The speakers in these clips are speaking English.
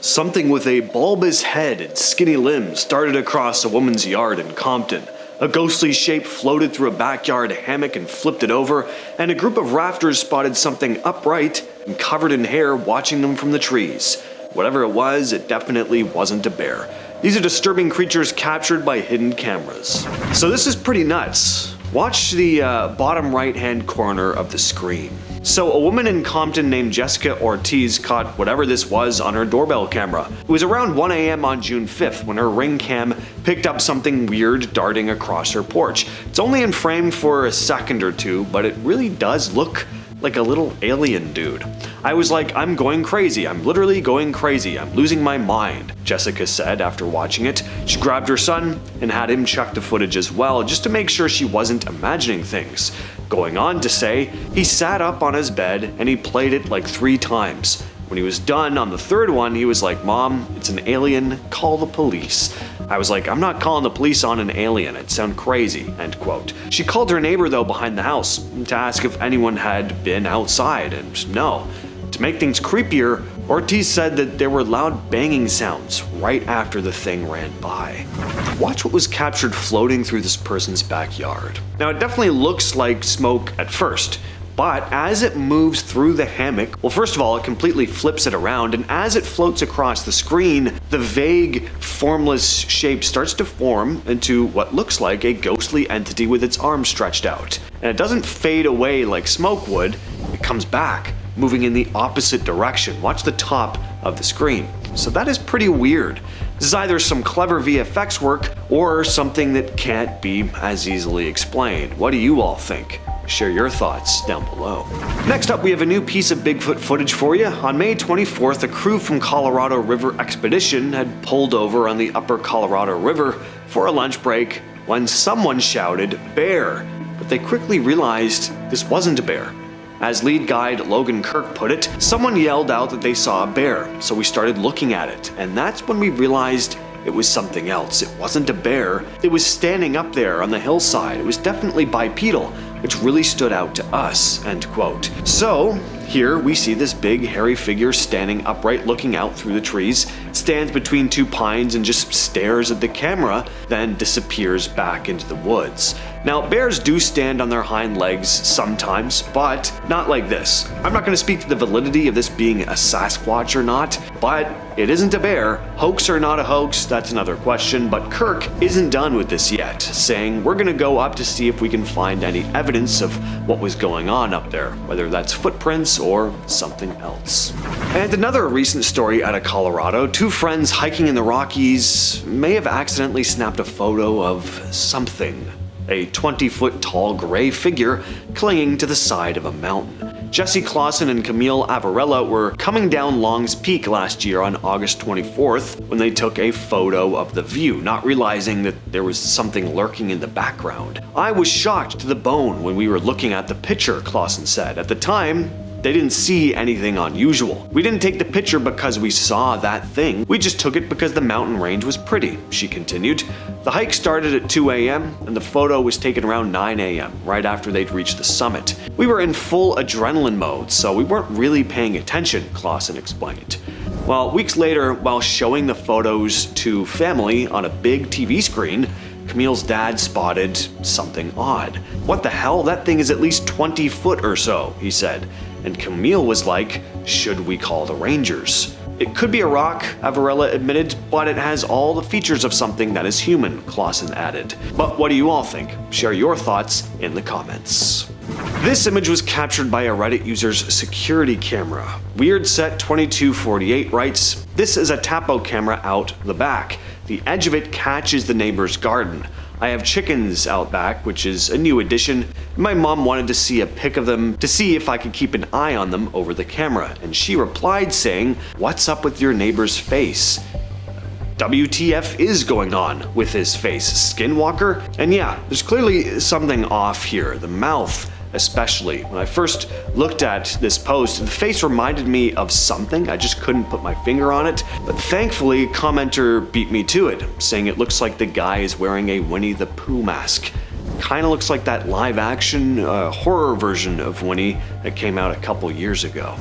Something with a bulbous head and skinny limbs darted across a woman's yard in Compton. A ghostly shape floated through a backyard hammock and flipped it over, and a group of rafters spotted something upright and covered in hair watching them from the trees. Whatever it was, it definitely wasn't a bear. These are disturbing creatures captured by hidden cameras. So this is pretty nuts. Watch the bottom right-hand corner of the screen. So a woman in Compton named Jessica Ortiz caught whatever this was on her doorbell camera. It was around 1 a.m. on June 5th when her Ring cam picked up something weird darting across her porch. It's only in frame for a second or two, but it really does look like a little alien dude. I was like, I'm going crazy. I'm literally going crazy. I'm losing my mind, Jessica said after watching it. She grabbed her son and had him check the footage as well, just to make sure she wasn't imagining things. Going on to say, he sat up on his bed and he played it like 3 times. When he was done on the 3rd one, he was like, "Mom, it's an alien, call the police." I was like, I'm not calling the police on an alien, it'd sound crazy, end quote. She called her neighbor though behind the house to ask if anyone had been outside, and no. To make things creepier, Ortiz said that there were loud banging sounds right after the thing ran by. Watch what was captured floating through this person's backyard. Now it definitely looks like smoke at first, but as it moves through the hammock, well, first of all, it completely flips it around, and as it floats across the screen, the vague, formless shape starts to form into what looks like a ghostly entity with its arms stretched out. And it doesn't fade away like smoke would, it comes back, moving in the opposite direction. Watch the top of the screen. So that is pretty weird. This is either some clever VFX work or something that can't be as easily explained. What do you all think? Share your thoughts down below. Next up, we have a new piece of Bigfoot footage for you. On May 24th, a crew from Colorado River Expedition had pulled over on the upper Colorado River for a lunch break when someone shouted, "Bear!" But they quickly realized this wasn't a bear. As lead guide Logan Kirk put it, someone yelled out that they saw a bear, so we started looking at it, and that's when we realized it was something else. It wasn't a bear. It was standing up there on the hillside. It was definitely bipedal, which really stood out to us, end quote. So, here we see this big hairy figure standing upright looking out through the trees. It stands between 2 pines and just stares at the camera, then disappears back into the woods. Now, bears do stand on their hind legs sometimes, but not like this. I'm not going to speak to the validity of this being a Sasquatch or not, but it isn't a bear. Hoax or not a hoax, that's another question, but Kirk isn't done with this yet, saying we're going to go up to see if we can find any evidence of what was going on up there, whether that's footprints or something else. And another recent story out of Colorado, 2 friends hiking in the Rockies may have accidentally snapped a photo of something. A 20-foot tall gray figure clinging to the side of a mountain. Jesse Clausen and Camille Avarella were coming down Long's Peak last year on August 24th when they took a photo of the view, not realizing that there was something lurking in the background. "I was shocked to the bone when we were looking at the picture," Clausen said. "At the time, they didn't see anything unusual. We didn't take the picture because we saw that thing. We just took it because the mountain range was pretty," she continued. The hike started at 2 a.m. and the photo was taken around 9 a.m., right after they'd reached the summit. "We were in full adrenaline mode, so we weren't really paying attention," Clausen explained. Well, weeks later, while showing the photos to family on a big TV screen, Camille's dad spotted something odd. "What the hell? That thing is at least 20 foot or so," he said. And Camille was like, "Should we call the Rangers?" "It could be a rock," Avarella admitted, "but it has all the features of something that is human," Clausen added. But what do you all think? Share your thoughts in the comments. This image was captured by a Reddit user's security camera. WeirdSet2248 writes, "This is a Tapo camera out the back. The edge of it catches the neighbor's garden. I have chickens out back, which is a new addition. My mom wanted to see a pic of them to see if I could keep an eye on them over the camera, and she replied saying, 'What's up with your neighbor's face? WTF is going on with his face, Skinwalker?' And yeah, there's clearly something off here. The mouth especially. When I first looked at this post, the face reminded me of something. I just couldn't put my finger on it. But thankfully, a commenter beat me to it, saying it looks like the guy is wearing a Winnie the Pooh mask. Kinda looks like that live-action horror version of Winnie that came out a couple years ago.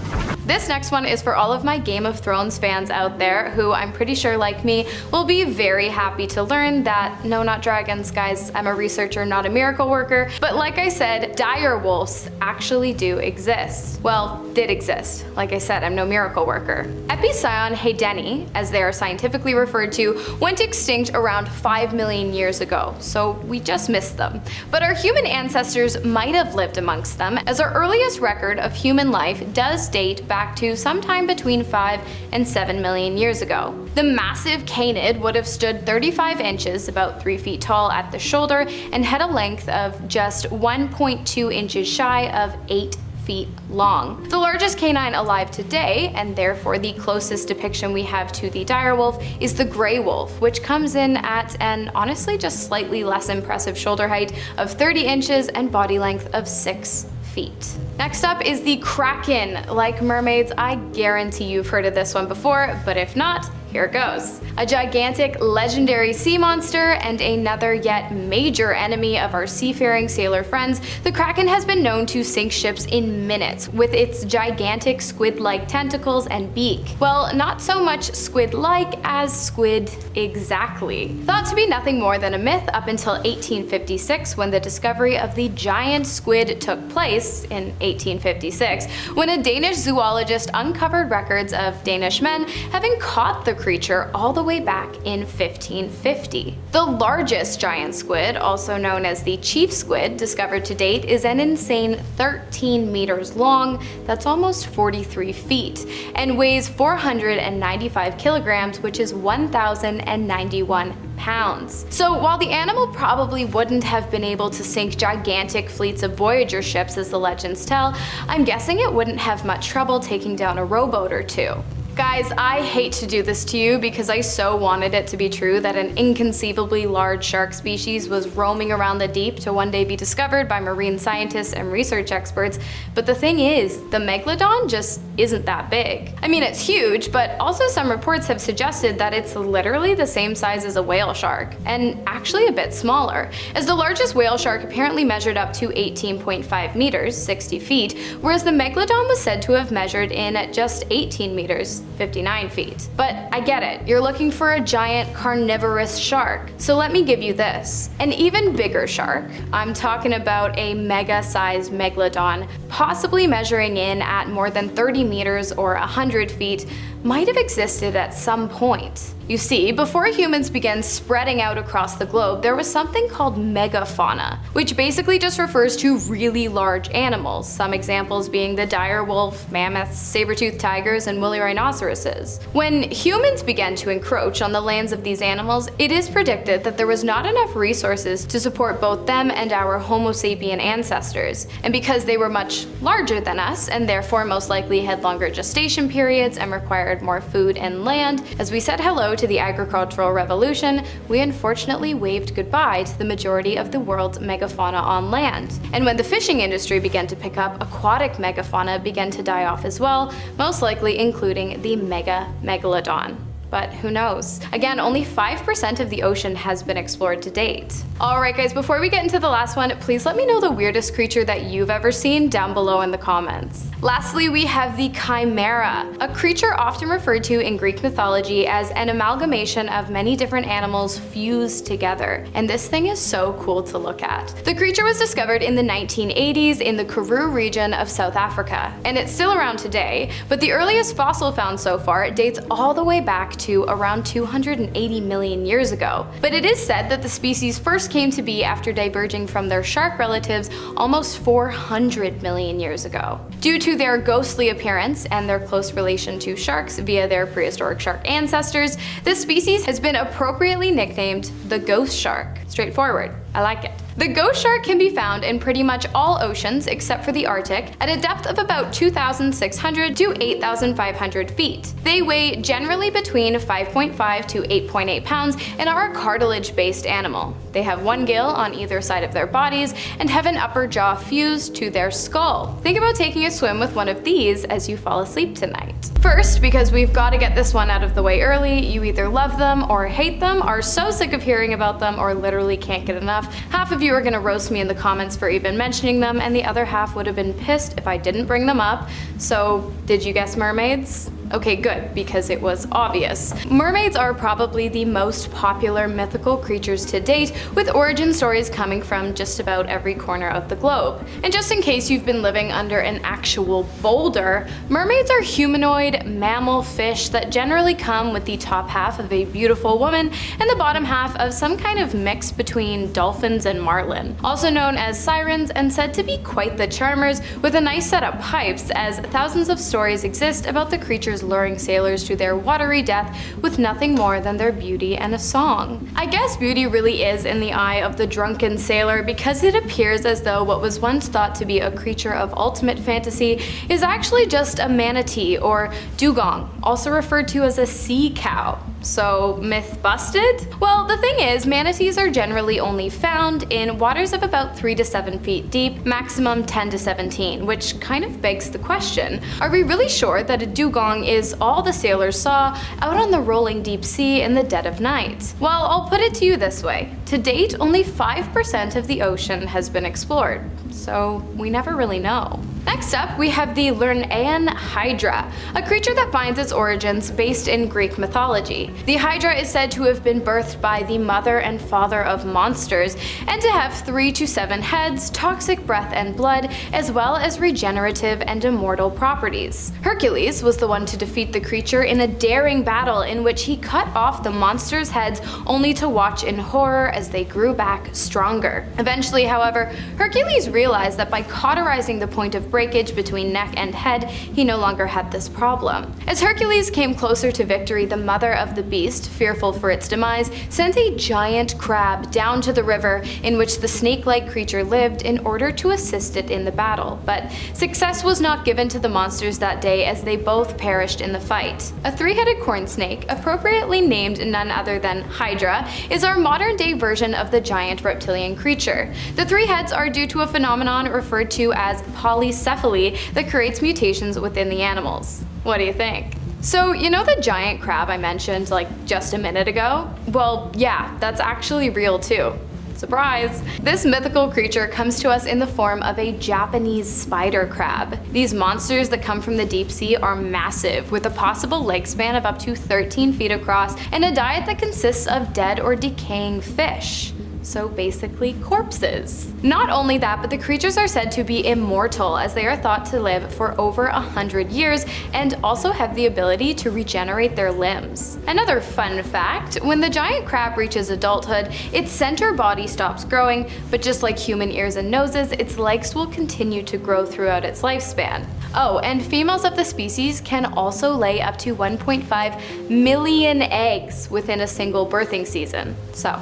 This next one is for all of my Game of Thrones fans out there who I'm pretty sure, like me, will be very happy to learn that no, not dragons, guys, I'm a researcher, not a miracle worker, but like I said, dire wolves actually do exist. Well, did exist. Like I said, I'm no miracle worker. Epicyon haydeni, as they are scientifically referred to, went extinct around 5 million years ago, so we just missed them. But our human ancestors might have lived amongst them, as our earliest record of human life does date back to sometime between 5 and 7 million years ago. The massive canid would have stood 35 inches, about 3 feet tall at the shoulder, and had a length of just 1.2 inches shy of 8 feet long. The largest canine alive today, and therefore the closest depiction we have to the direwolf, is the gray wolf, which comes in at an honestly just slightly less impressive shoulder height of 30 inches and body length of 6 feet. Next up is the kraken. Like mermaids, I guarantee you've heard of this one before, but if not, here it goes. A gigantic, legendary sea monster and another yet major enemy of our seafaring sailor friends, the kraken has been known to sink ships in minutes with its gigantic squid-like tentacles and beak. Well, not so much squid-like as squid exactly. Thought to be nothing more than a myth up until 1856, when the discovery of the giant squid took place in 1856, when a Danish zoologist uncovered records of Danish men having caught the creature all the way back in 1550. The largest giant squid, also known as the chief squid, discovered to date is an insane 13 meters long, that's almost 43 feet, and weighs 495 kilograms, which is 1,091 pounds. So while the animal probably wouldn't have been able to sink gigantic fleets of Voyager ships as the legends tell, I'm guessing it wouldn't have much trouble taking down a rowboat or two. Guys, I hate to do this to you because I so wanted it to be true that an inconceivably large shark species was roaming around the deep to one day be discovered by marine scientists and research experts, but the thing is, the megalodon just isn't that big. I mean, it's huge, but also some reports have suggested that it's literally the same size as a whale shark, and actually a bit smaller, as the largest whale shark apparently measured up to 18.5 meters, 60 feet, whereas the megalodon was said to have measured in just 18 meters, 59 feet. But I get it, you're looking for a giant carnivorous shark, so let me give you this. An even bigger shark, I'm talking about a mega-sized megalodon, possibly measuring in at more than 30 meters or 100 feet, might have existed at some point. You see, before humans began spreading out across the globe, there was something called megafauna, which basically just refers to really large animals, some examples being the dire wolf, mammoths, saber-toothed tigers, and woolly rhinoceroses. When humans began to encroach on the lands of these animals, it is predicted that there was not enough resources to support both them and our Homo sapien ancestors. And because they were much larger than us, and therefore most likely had longer gestation periods and required more food and land, as we said hello to the agricultural revolution, we unfortunately waved goodbye to the majority of the world's megafauna on land. And when the fishing industry began to pick up, aquatic megafauna began to die off as well, most likely including the megalodon. But who knows? Again, only 5% of the ocean has been explored to date. Alright guys, before we get into the last one, please let me know the weirdest creature that you've ever seen down below in the comments. Lastly, we have the chimera, a creature often referred to in Greek mythology as an amalgamation of many different animals fused together. And this thing is so cool to look at. The creature was discovered in the 1980s in the Karoo region of South Africa, and it's still around today, but the earliest fossil found so far dates all the way back to around 280 million years ago. But it is said that the species first came to be after diverging from their shark relatives almost 400 million years ago. Due to their ghostly appearance and their close relation to sharks via their prehistoric shark ancestors, this species has been appropriately nicknamed the ghost shark. Straightforward. I like it. The ghost shark can be found in pretty much all oceans except for the Arctic at a depth of about 2,600 to 8,500 feet. They weigh generally between 5.5 to 8.8 pounds and are a cartilage-based animal. They have one gill on either side of their bodies and have an upper jaw fused to their skull. Think about taking a swim with one of these as you fall asleep tonight. First, because we've got to get this one out of the way early, you either love them or hate them, are so sick of hearing about them, or literally can't get enough. Half of you you are gonna roast me in the comments for even mentioning them, and the other half would have been pissed if I didn't bring them up. So, did you guess mermaids? Okay, good, because it was obvious. Mermaids are probably the most popular mythical creatures to date, with origin stories coming from just about every corner of the globe. And just in case you've been living under an actual boulder, mermaids are humanoid mammal fish that generally come with the top half of a beautiful woman and the bottom half of some kind of mix between dolphins and marlin. Also known as sirens and said to be quite the charmers with a nice set of pipes, as thousands of stories exist about the creatures luring sailors to their watery death with nothing more than their beauty and a song. I guess beauty really is in the eye of the drunken sailor, because it appears as though what was once thought to be a creature of ultimate fantasy is actually just a manatee, or dugong, also referred to as a sea cow. So, myth busted? Well, the thing is, manatees are generally only found in waters of about 3 to 7 feet deep, maximum 10 to 17, which kind of begs the question, are we really sure that a dugong is all the sailors saw out on the rolling deep sea in the dead of night? Well, I'll put it to you this way. To date, only 5% of the ocean has been explored, so we never really know. Next up, we have the Lernaean Hydra, a creature that finds its origins based in Greek mythology. The Hydra is said to have been birthed by the mother and father of monsters, and to have 3 to 7 heads, toxic breath and blood, as well as regenerative and immortal properties. Hercules was the one to defeat the creature in a daring battle in which he cut off the monsters' heads only to watch in horror as they grew back stronger. Eventually, however, Hercules realized that by cauterizing the point of breakage between neck and head, he no longer had this problem. As Hercules came closer to victory, the mother of the beast, fearful for its demise, sent a giant crab down to the river in which the snake-like creature lived in order to assist it in the battle. But success was not given to the monsters that day, as they both perished in the fight. A 3-headed corn snake, appropriately named none other than Hydra, is our modern-day version of the giant reptilian creature. The 3 heads are due to a phenomenon referred to as polycephaly that creates mutations within the animals. What do you think? So, you know the giant crab I mentioned like just a minute ago? Well, yeah, that's actually real too. Surprise! This mythical creature comes to us in the form of a Japanese spider crab. These monsters that come from the deep sea are massive, with a possible leg span of up to 13 feet across and a diet that consists of dead or decaying fish. So basically corpses. Not only that, but the creatures are said to be immortal, as they are thought to live for over 100 years and also have the ability to regenerate their limbs. Another fun fact, when the giant crab reaches adulthood, its center body stops growing, but just like human ears and noses, its legs will continue to grow throughout its lifespan. Oh, and females of the species can also lay up to 1.5 million eggs within a single birthing season. So,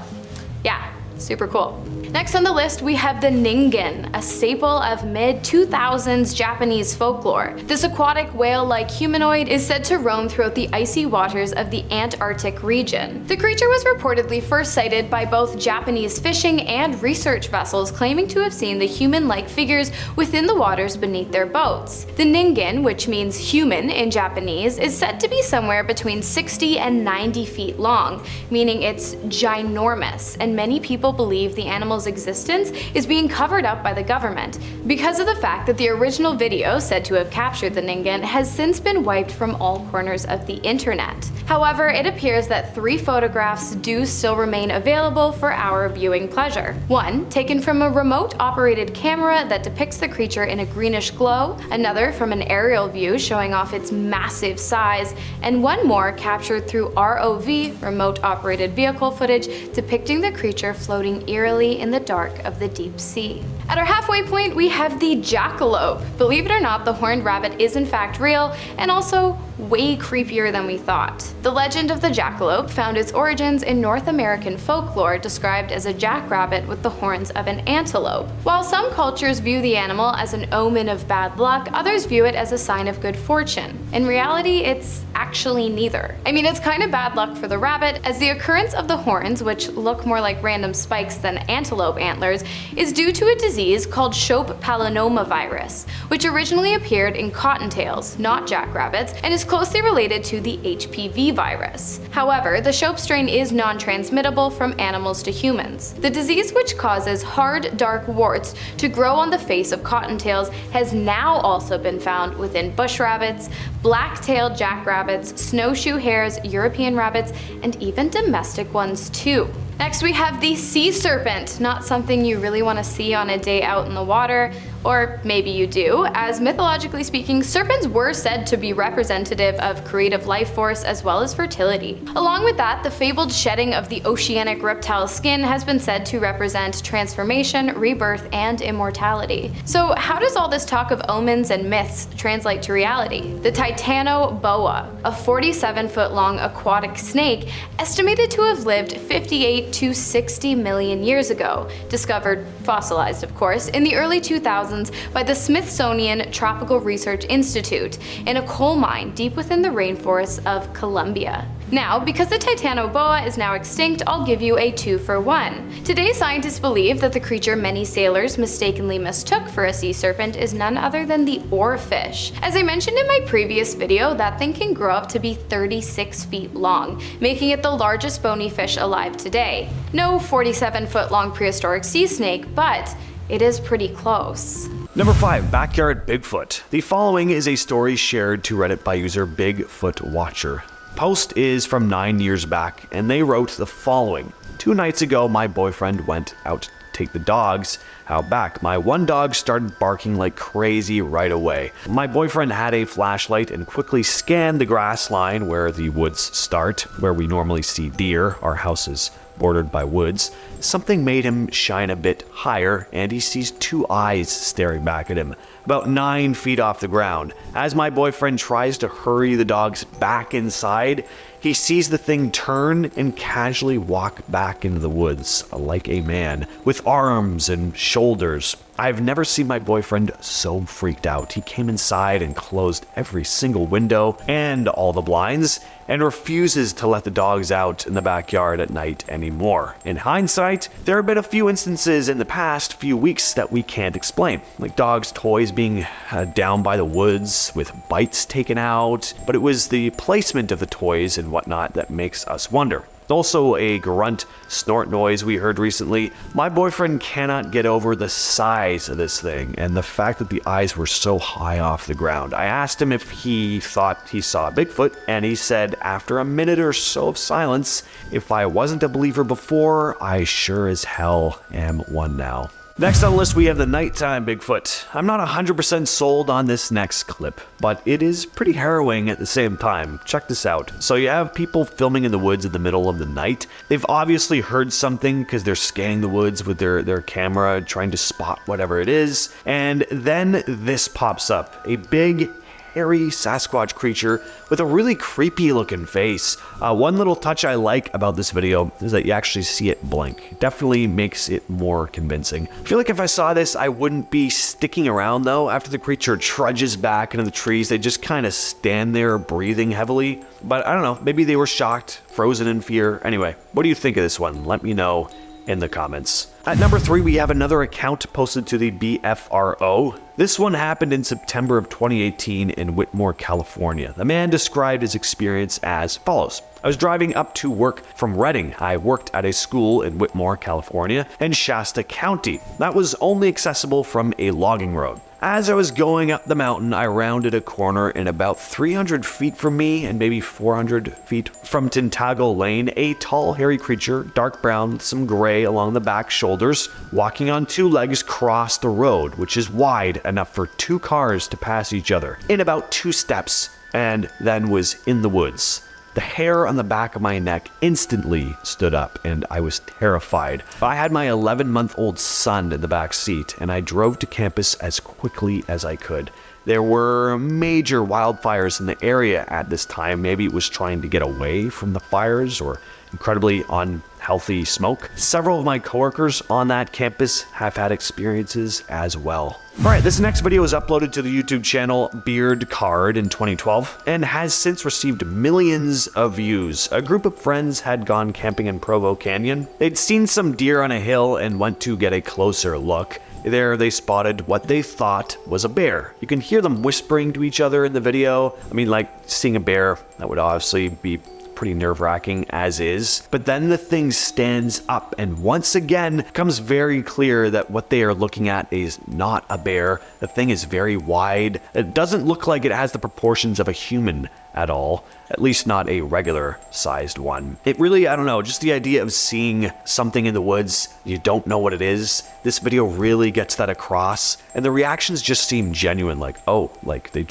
yeah. Super cool. Next on the list, we have the ningen, a staple of mid-2000s Japanese folklore. This aquatic whale-like humanoid is said to roam throughout the icy waters of the Antarctic region. The creature was reportedly first sighted by both Japanese fishing and research vessels, claiming to have seen the human-like figures within the waters beneath their boats. The ningen, which means human in Japanese, is said to be somewhere between 60 and 90 feet long, meaning it's ginormous, and many people believe the animal's existence is being covered up by the government because of the fact that the original video said to have captured the ningen has since been wiped from all corners of the internet. However, it appears that 3 photographs do still remain available for our viewing pleasure. One, taken from a remote-operated camera that depicts the creature in a greenish glow, another from an aerial view showing off its massive size, and one more captured through ROV, remote-operated vehicle footage, depicting the creature floating eerily in the dark of the deep sea. At our halfway point, we have the jackalope. Believe it or not, the horned rabbit is in fact real, and also way creepier than we thought. The legend of the jackalope found its origins in North American folklore, described as a jackrabbit with the horns of an antelope. While some cultures view the animal as an omen of bad luck, others view it as a sign of good fortune. In reality, it's actually neither. I mean, it's kind of bad luck for the rabbit, as the occurrence of the horns, which look more like random spikes than antelope antlers, is due to a disease called Shope palinomavirus, which originally appeared in cottontails, not jackrabbits, and is is closely related to the HPV virus. However, the Shope strain is non-transmittable from animals to humans. The disease, which causes hard, dark warts to grow on the face of cottontails, has now also been found within bush rabbits, black-tailed jackrabbits, snowshoe hares, European rabbits, and even domestic ones too. Next we have the sea serpent, not something you really want to see on a day out in the water, or maybe you do, as mythologically speaking, serpents were said to be representative of creative life force as well as fertility. Along with that, the fabled shedding of the oceanic reptile skin has been said to represent transformation, rebirth, and immortality. So how does all this talk of omens and myths translate to reality? The titanoboa, a 47-foot long aquatic snake estimated to have lived 58 to 60 million years ago, discovered, fossilized of course, in the early 2000s by the Smithsonian Tropical Research Institute in a coal mine deep within the rainforests of Colombia. Now, because the titanoboa is now extinct, I'll give you a 2-for-1. Today, scientists believe that the creature many sailors mistakenly mistook for a sea serpent is none other than the oarfish. As I mentioned in my previous video, that thing can grow up to be 36 feet long, making it the largest bony fish alive today. No 47-foot long prehistoric sea snake, but it is pretty close. Number 5. Backyard Bigfoot. The following is a story shared to Reddit by user Bigfoot Watcher. Post is from 9 years back, and they wrote the following. 2 nights ago, my boyfriend went out to take the dogs out back. My one dog started barking like crazy right away. My boyfriend had a flashlight and quickly scanned the grass line where the woods start, where we normally see deer. Our house is bordered by woods. Something made him shine a bit higher, and he sees 2 eyes staring back at him, about 9 feet off the ground. As my boyfriend tries to hurry the dogs back inside, he sees the thing turn and casually walk back into the woods, like a man, with arms and shoulders. I've never seen my boyfriend so freaked out. He came inside and closed every single window and all the blinds, and refuses to let the dogs out in the backyard at night anymore. In hindsight, there have been a few instances in the past few weeks that we can't explain, like dogs' toys being down by the woods with bites taken out, but it was the placement of the toys and whatnot that makes us wonder. Also, a grunt snort noise we heard recently. My boyfriend cannot get over the size of this thing and the fact that the eyes were so high off the ground. I asked him if he thought he saw Bigfoot, and he said after a minute or so of silence, if I wasn't a believer before, I sure as hell am one now. Next on the list, we have the nighttime Bigfoot. I'm not 100% sold on this next clip, but it is pretty harrowing at the same time. Check this out. So you have people filming in the woods in the middle of the night. They've obviously heard something because they're scanning the woods with their camera, trying to spot whatever it is. And then this pops up. A big, hairy Sasquatch creature with a really creepy looking face. One little touch I like about this video is that you actually see it blink. It definitely makes it more convincing. I feel like if I saw this, I wouldn't be sticking around though. After the creature trudges back into the trees, they just kind of stand there breathing heavily. But I don't know, maybe they were shocked, frozen in fear. Anyway, what do you think of this one? Let me know in the comments. At number 3, we have another account posted to the BFRO. This one happened in September of 2018 in Whitmore, California. The man described his experience as follows. I was driving up to work from Redding. I worked at a school in Whitmore, California, and Shasta County. That was only accessible from a logging road. As I was going up the mountain, I rounded a corner, and about 300 feet from me and maybe 400 feet from Tintago Lane, a tall, hairy creature, dark brown with some gray along the back shoulders, walking on 2 legs, crossed the road, which is wide enough for 2 cars to pass each other, in about 2 steps, and then was in the woods. The hair on the back of my neck instantly stood up, and I was terrified. I had my 11-month-old son in the back seat, and I drove to campus as quickly as I could. There were major wildfires in the area at this time. Maybe it was trying to get away from the fires or incredibly unhealthy smoke. Several of my coworkers on that campus have had experiences as well. Alright, this next video was uploaded to the YouTube channel Beard Card in 2012 and has since received millions of views. A group of friends had gone camping in Provo Canyon. They'd seen some deer on a hill and went to get a closer look. there they spotted what they thought was a bear. You can hear them whispering to each other in the video. I mean, like, seeing a bear, that would obviously be pretty nerve-wracking as is. But then the thing stands up, and once again becomes very clear that what they are looking at is not a bear. The thing is very wide. It doesn't look like it has the proportions of a human at all, at least not a regular sized one. It really, I don't know, just the idea of seeing something in the woods, you don't know what it is. This video really gets that across, and the reactions just seem genuine, like, oh, like they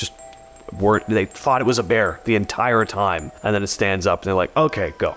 thought it was a bear the entire time, and then it stands up and they're like, okay, go.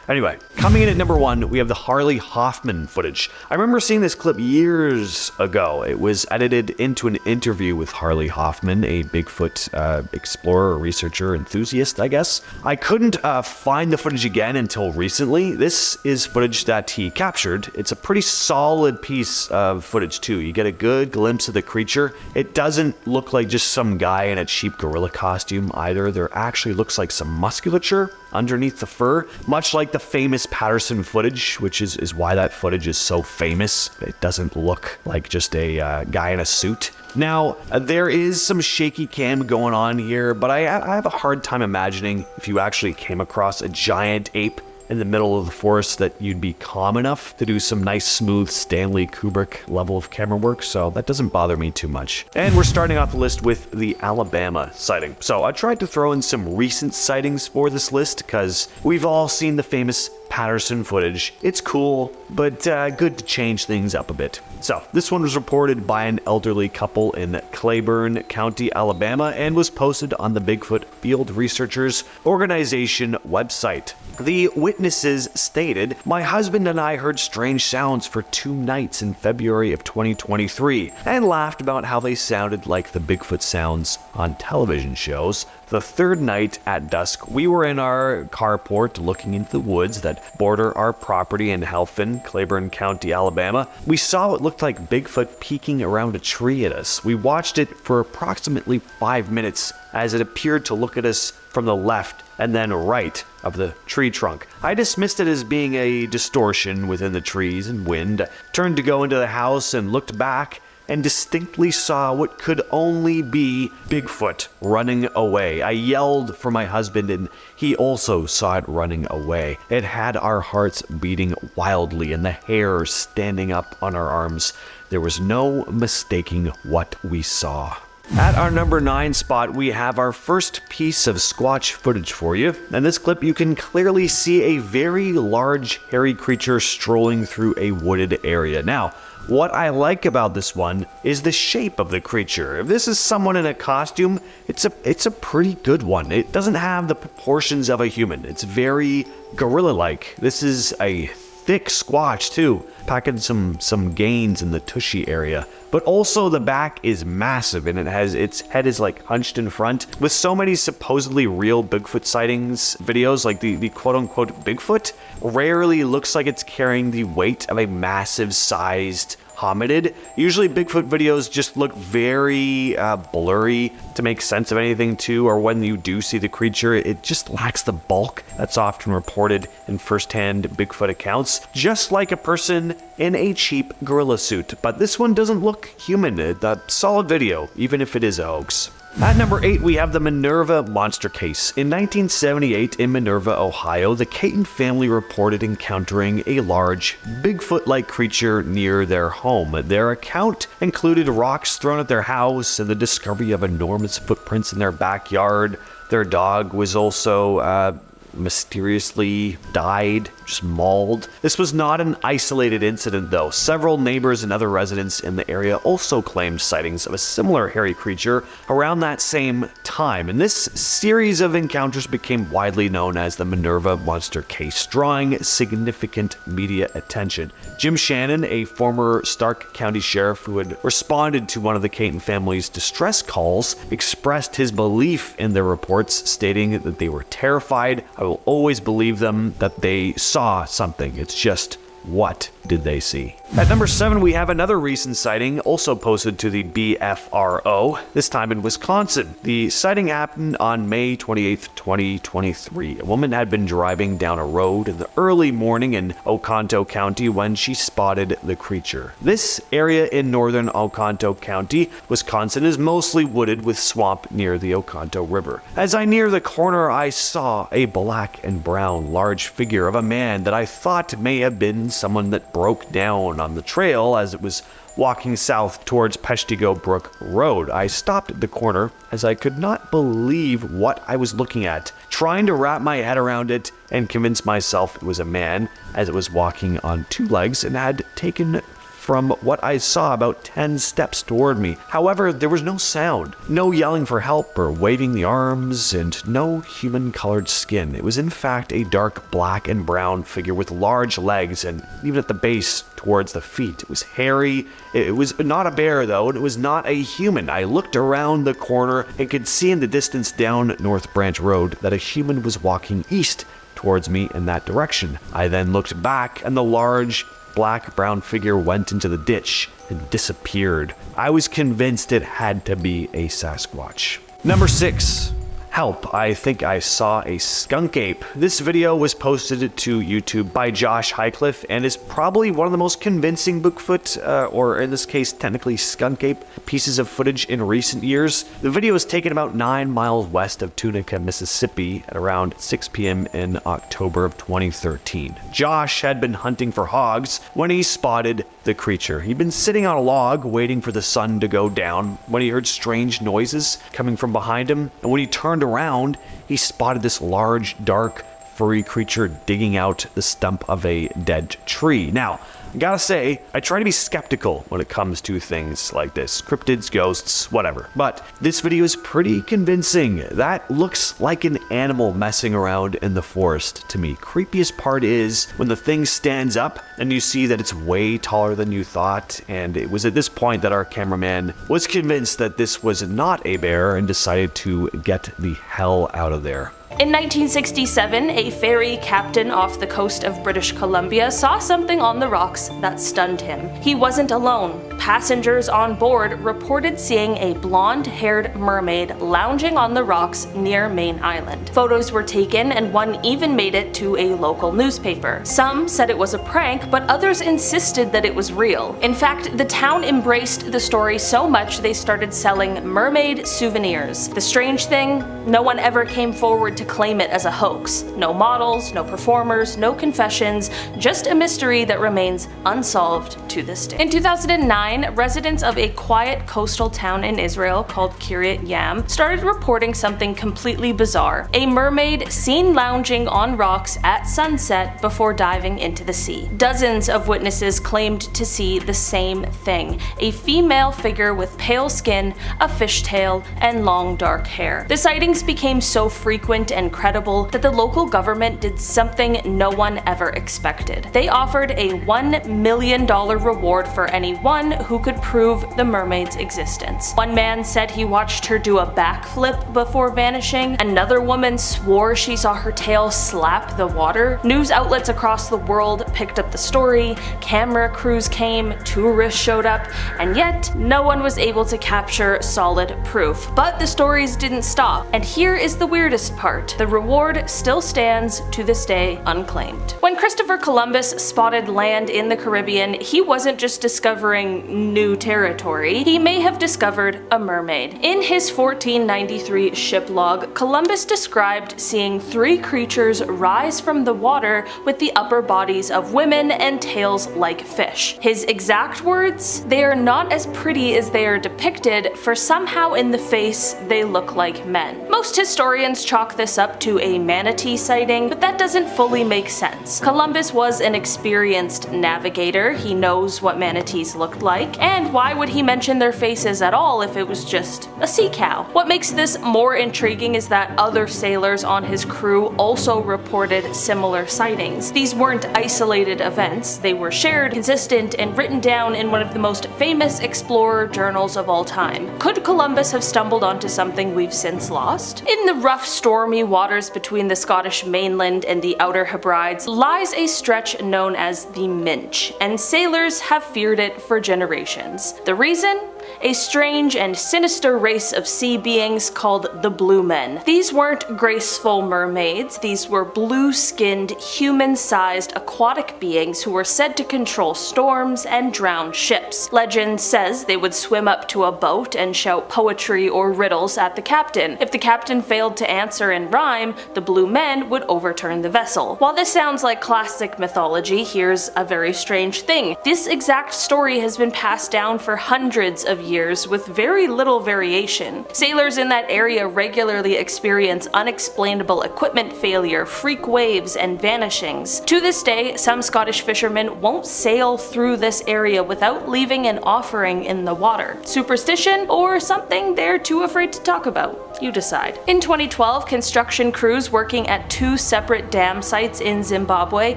Anyway, coming in at number 1, we have the Harley Hoffman footage. I remember seeing this clip years ago. It was edited into an interview with Harley Hoffman, a Bigfoot explorer, researcher, enthusiast, I guess. I couldn't find the footage again until recently. This is footage that he captured. It's a pretty solid piece of footage too. You get a good glimpse of the creature. It doesn't look like just some guy in a cheap gorilla costume either. There actually looks like some musculature underneath the fur, much like the famous Patterson footage, which is why that footage is so famous. It doesn't look like just a guy in a suit. Now, there is some shaky cam going on here, but I have a hard time imagining if you actually came across a giant ape in the middle of the forest that you'd be calm enough to do some nice smooth Stanley Kubrick level of camera work, so that doesn't bother me too much. And we're starting off the list with the Alabama sighting. So I tried to throw in some recent sightings for this list because we've all seen the famous Patterson footage. It's cool, but good to change things up a bit. So this one was reported by an elderly couple in Claiborne County, Alabama, and was posted on the Bigfoot Field Researchers Organization website. The witnesses stated, "My husband and I heard strange sounds for 2 nights in February of 2023 and laughed about how they sounded like the Bigfoot sounds on television shows. The 3rd night at dusk, we were in our carport looking into the woods that border our property in Halphin, Claiborne County, Alabama. We saw what looked like Bigfoot peeking around a tree at us. We watched it for approximately 5 minutes as it appeared to look at us from the left and then right of the tree trunk. I dismissed it as being a distortion within the trees and wind, turned to go into the house and looked back and distinctly saw what could only be Bigfoot running away. I yelled for my husband and he also saw it running away. It had our hearts beating wildly and the hair standing up on our arms. There was no mistaking what we saw." At our number 9 spot, we have our first piece of Squatch footage for you. In this clip, you can clearly see a very large, hairy creature strolling through a wooded area. Now, what I like about this one is the shape of the creature. If this is someone in a costume, it's a pretty good one. It doesn't have the proportions of a human. It's very gorilla-like. This is a thick Squatch too, packing some gains in the tushy area. But also the back is massive and its head is like hunched in front. With so many supposedly real Bigfoot sightings videos, like the quote-unquote Bigfoot, rarely looks like it's carrying the weight of a massive sized hominid. Usually Bigfoot videos just look very blurry to make sense of anything too, or when you do see the creature, it just lacks the bulk that's often reported in first-hand Bigfoot accounts, just like a person in a cheap gorilla suit. But this one doesn't look human. A solid video, even if it is a hoax. At number 8, we have the Minerva monster case. In 1978, in Minerva, Ohio, the Caton family reported encountering a large, Bigfoot-like creature near their home. Their account included rocks thrown at their house and the discovery of enormous footprints in their backyard. Their dog was also mysteriously died, just mauled. This was not an isolated incident though. Several neighbors and other residents in the area also claimed sightings of a similar hairy creature around that same time, and this series of encounters became widely known as the Minerva monster case, drawing significant media attention. Jim Shannon, a former Stark County sheriff who had responded to one of the Caton family's distress calls, expressed his belief in their reports, stating that they were terrified. "I will always believe them that they saw something. It's just what did they see? At number 7, we have another recent sighting, also posted to the BFRO, this time in Wisconsin. The sighting happened on May 28th, 2023. A woman had been driving down a road in the early morning in Oconto County when she spotted the creature. This area in northern Oconto County, Wisconsin, is mostly wooded with swamp near the Oconto River. As I near the corner, I saw a black and brown large figure of a man that I thought may have been someone that broke down on the trail as it was walking south towards Peshtigo Brook Road. I stopped at the corner as I could not believe what I was looking at, trying to wrap my head around it and convince myself it was a man as it was walking on 2 legs and had taken from what I saw about 10 steps toward me. However, there was no sound, no yelling for help or waving the arms, and no human-colored skin. It was in fact a dark black and brown figure with large legs and even at the base towards the feet. It was hairy. It was not a bear though, and it was not a human. I looked around the corner and could see in the distance down North Branch Road that a human was walking east towards me in that direction. I then looked back and the large black-brown figure went into the ditch and disappeared. I was convinced it had to be a Sasquatch. Number 6. Help, I think I saw a skunk ape. This video was posted to YouTube by Josh Highcliffe and is probably one of the most convincing Bigfoot, or in this case technically skunk ape, pieces of footage in recent years. The video was taken about 9 miles west of Tunica, Mississippi at around 6 p.m. in October of 2013. Josh had been hunting for hogs when he spotted the creature. He'd been sitting on a log waiting for the sun to go down when he heard strange noises coming from behind him, and when he turned around, he spotted this large, dark, furry creature digging out the stump of a dead tree. Now, I gotta say, I try to be skeptical when it comes to things like this. Cryptids, ghosts, whatever. But this video is pretty convincing. That looks like an animal messing around in the forest to me. Creepiest part is when the thing stands up and you see that it's way taller than you thought, and it was at this point that our cameraman was convinced that this was not a bear and decided to get the hell out of there. In 1967, a ferry captain off the coast of British Columbia saw something on the rocks that stunned him. He wasn't alone. Passengers on board reported seeing a blonde-haired mermaid lounging on the rocks near Main Island. Photos were taken and one even made it to a local newspaper. Some said it was a prank, but others insisted that it was real. In fact, the town embraced the story so much they started selling mermaid souvenirs. The strange thing, no one ever came forward to claim it as a hoax. No models, no performers, no confessions, just a mystery that remains unsolved to this day. In 2009, residents of a quiet coastal town in Israel called Kiryat Yam started reporting something completely bizarre. A mermaid seen lounging on rocks at sunset before diving into the sea. Dozens of witnesses claimed to see the same thing. A female figure with pale skin, a fishtail, and long dark hair. The sightings became so frequent and credible that the local government did something no one ever expected. They offered a $1 million reward for anyone who could prove the mermaid's existence. One man said he watched her do a backflip before vanishing. Another woman swore she saw her tail slap the water. News outlets across the world picked up the story, camera crews came, tourists showed up, and yet no one was able to capture solid proof. But the stories didn't stop, and here is the weirdest part. The reward still stands to this day unclaimed. When Christopher Columbus spotted land in the Caribbean, he wasn't just discovering new territory, he may have discovered a mermaid. In his 1493 ship log, Columbus described seeing 3 creatures rise from the water with the upper bodies of women and tails like fish. His exact words, "They are not as pretty as they are depicted, for somehow in the face they look like men." Most historians chalk this up to a manatee sighting, but that doesn't fully make sense. Columbus was an experienced navigator, he knows what manatees looked like, and why would he mention their faces at all if it was just a sea cow? What makes this more intriguing is that other sailors on his crew also reported similar sightings. These weren't isolated events, they were shared, consistent, and written down in one of the most famous explorer journals of all time. Could Columbus have stumbled onto something we've since lost? In the rough, stormy stormy waters between the Scottish mainland and the Outer Hebrides lies a stretch known as the Minch, and sailors have feared it for generations. The reason? A strange and sinister race of sea beings called the Blue Men. These weren't graceful mermaids, these were blue-skinned, human-sized aquatic beings who were said to control storms and drown ships. Legend says they would swim up to a boat and shout poetry or riddles at the captain. If the captain failed to answer in rhyme, the Blue Men would overturn the vessel. While this sounds like classic mythology, here's a very strange thing. This exact story has been passed down for hundreds of years with very little variation. Sailors in that area regularly experience unexplainable equipment failure, freak waves, and vanishings. To this day, some Scottish fishermen won't sail through this area without leaving an offering in the water. Superstition or something they're too afraid to talk about? You decide. In 2012, construction crews working at 2 separate dam sites in Zimbabwe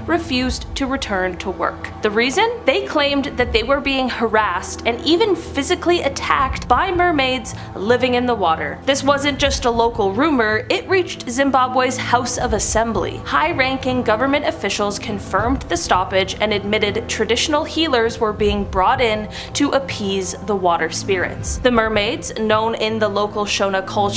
refused to return to work. The reason? They claimed that they were being harassed and even physically attacked by mermaids living in the water. This wasn't just a local rumor, it reached Zimbabwe's House of Assembly. High-ranking government officials confirmed the stoppage and admitted traditional healers were being brought in to appease the water spirits. The mermaids, known in the local Shona culture,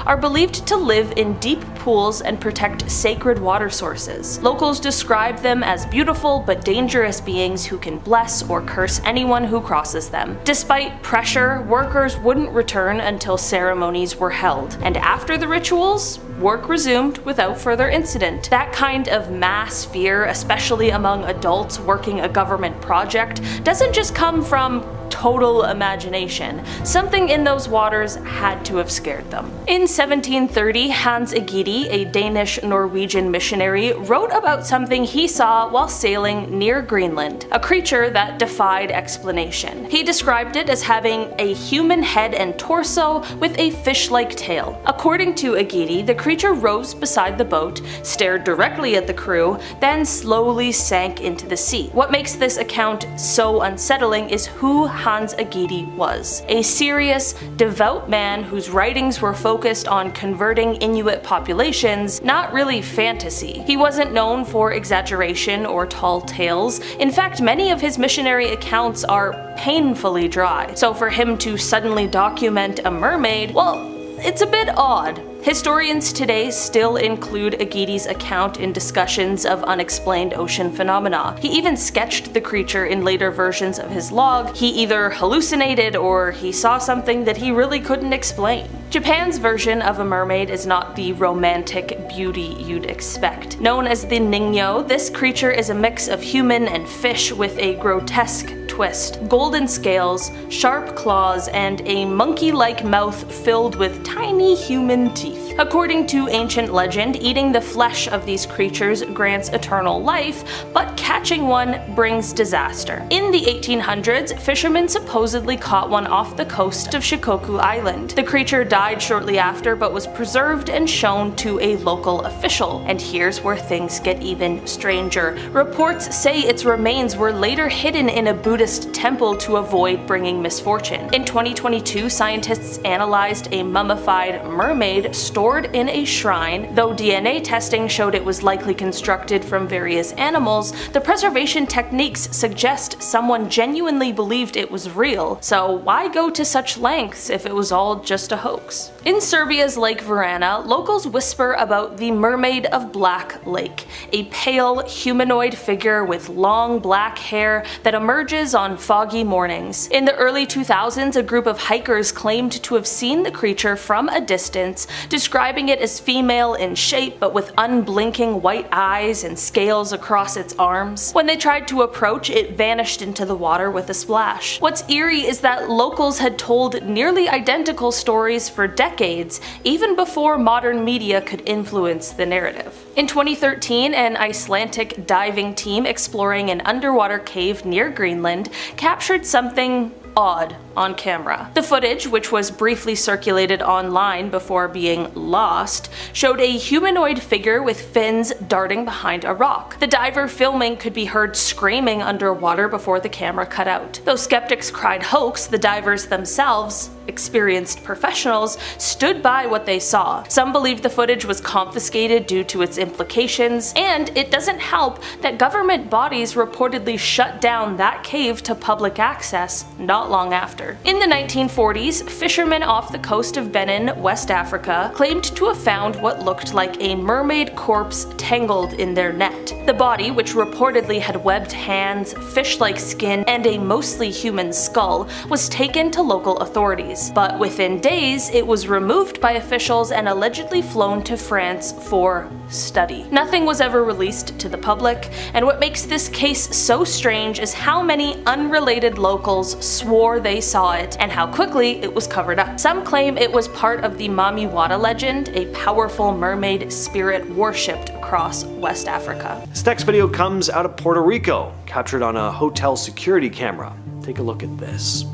are believed to live in deep pools and protect sacred water sources. Locals describe them as beautiful but dangerous beings who can bless or curse anyone who crosses them. Despite pressure, workers wouldn't return until ceremonies were held, and after the rituals, work resumed without further incident. That kind of mass fear, especially among adults working a government project, doesn't just come from total imagination. Something in those waters had to have scared them. In 1730, Hans Egede, a Danish-Norwegian missionary, wrote about something he saw while sailing near Greenland, a creature that defied explanation. He described it as having a human head and torso with a fish-like tail. According to Egede, the creature rose beside the boat, stared directly at the crew, then slowly sank into the sea. What makes this account so unsettling is who Hans Egede was. A serious, devout man whose writings were focused on converting Inuit populations, not really fantasy. He wasn't known for exaggeration or tall tales. In fact, many of his missionary accounts are painfully dry. So for him to suddenly document a mermaid, well, it's a bit odd. Historians today still include Egede's account in discussions of unexplained ocean phenomena. He even sketched the creature in later versions of his log. He either hallucinated or he saw something that he really couldn't explain. Japan's version of a mermaid is not the romantic beauty you'd expect. Known as the Ningyo, this creature is a mix of human and fish with a grotesque twist. Golden scales, sharp claws, and a monkey-like mouth filled with tiny human teeth. According to ancient legend, eating the flesh of these creatures grants eternal life, but catching one brings disaster. In the 1800s, fishermen supposedly caught one off the coast of Shikoku Island. The creature died shortly after, but was preserved and shown to a local official. And here's where things get even stranger. Reports say its remains were later hidden in a Buddhist temple to avoid bringing misfortune. In 2022, scientists analyzed a mummified mermaid stored in a shrine. Though DNA testing showed it was likely constructed from various animals, the preservation techniques suggest someone genuinely believed it was real, so why go to such lengths if it was all just a hoax? In Serbia's Lake Varana, locals whisper about the Mermaid of Black Lake, a pale, humanoid figure with long black hair that emerges on foggy mornings. In the early 2000s, a group of hikers claimed to have seen the creature from a distance, describing it as female in shape but with unblinking white eyes and scales across its arms. When they tried to approach, it vanished into the water with a splash. What's eerie is that locals had told nearly identical stories for decades, even before modern media could influence the narrative. In 2013, an Icelandic diving team exploring an underwater cave near Greenland captured something odd on camera. The footage, which was briefly circulated online before being lost, showed a humanoid figure with fins darting behind a rock. The diver filming could be heard screaming underwater before the camera cut out. Though skeptics cried hoax, the divers themselves, experienced professionals, stood by what they saw. Some believe the footage was confiscated due to its implications, and it doesn't help that government bodies reportedly shut down that cave to public access not long after. In the 1940s, fishermen off the coast of Benin, West Africa, claimed to have found what looked like a mermaid corpse tangled in their net. The body, which reportedly had webbed hands, fish-like skin, and a mostly human skull, was taken to local authorities. But within days, it was removed by officials and allegedly flown to France for study. Nothing was ever released to the public, and what makes this case so strange is how many unrelated locals swore they saw it and how quickly it was covered up. Some claim it was part of the Mamiwata legend, a powerful mermaid spirit worshipped across West Africa. This next video comes out of Puerto Rico, captured on a hotel security camera. Take a look at this.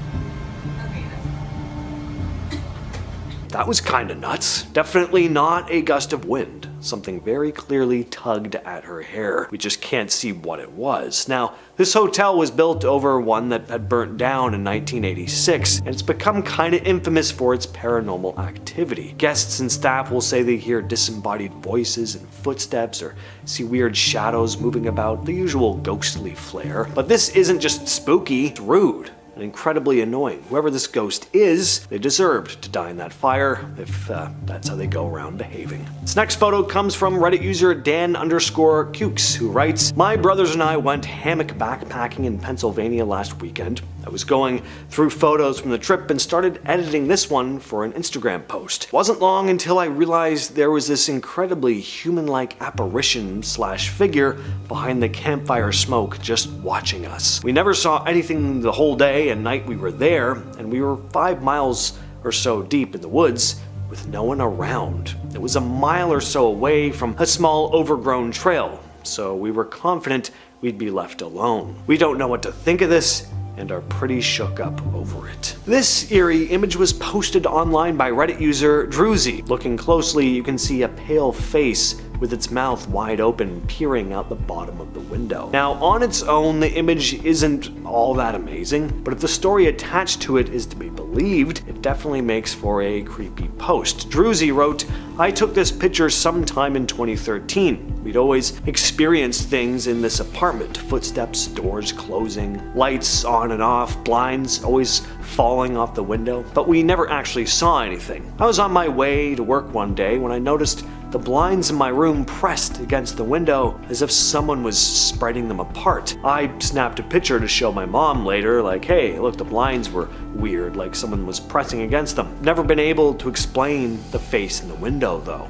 That was kinda nuts. Definitely not a gust of wind. Something very clearly tugged at her hair. We just can't see what it was. Now, this hotel was built over one that had burnt down in 1986, and it's become kinda infamous for its paranormal activity. Guests and staff will say they hear disembodied voices and footsteps or see weird shadows moving about, the usual ghostly flair. But this isn't just spooky, it's rude. And incredibly annoying. Whoever this ghost is, they deserved to die in that fire, if that's how they go around behaving. This next photo comes from Reddit user Dan_Cukes, who writes, "My brothers and I went hammock backpacking in Pennsylvania last weekend. I was going through photos from the trip and started editing this one for an Instagram post. It wasn't long until I realized there was this incredibly human-like apparition / figure behind the campfire smoke just watching us. We never saw anything the whole day and night we were there, and we were 5 miles or so deep in the woods with no one around. It was a mile or so away from a small overgrown trail, so we were confident we'd be left alone. We don't know what to think of this and are pretty shook up over it." This eerie image was posted online by Reddit user Druzy. Looking closely, you can see a pale face with its mouth wide open peering out the bottom of the window. Now, on its own, the image isn't all that amazing, but if the story attached to it is to be believed, it definitely makes for a creepy post. Druzy wrote, "I took this picture sometime in 2013. We'd always experienced things in this apartment. Footsteps, doors closing, lights on and off, blinds always falling off the window, but we never actually saw anything. I was on my way to work one day when I noticed the blinds in my room pressed against the window as if someone was spreading them apart. I snapped a picture to show my mom later, like, hey, look, the blinds were weird, like someone was pressing against them. Never been able to explain the face in the window though.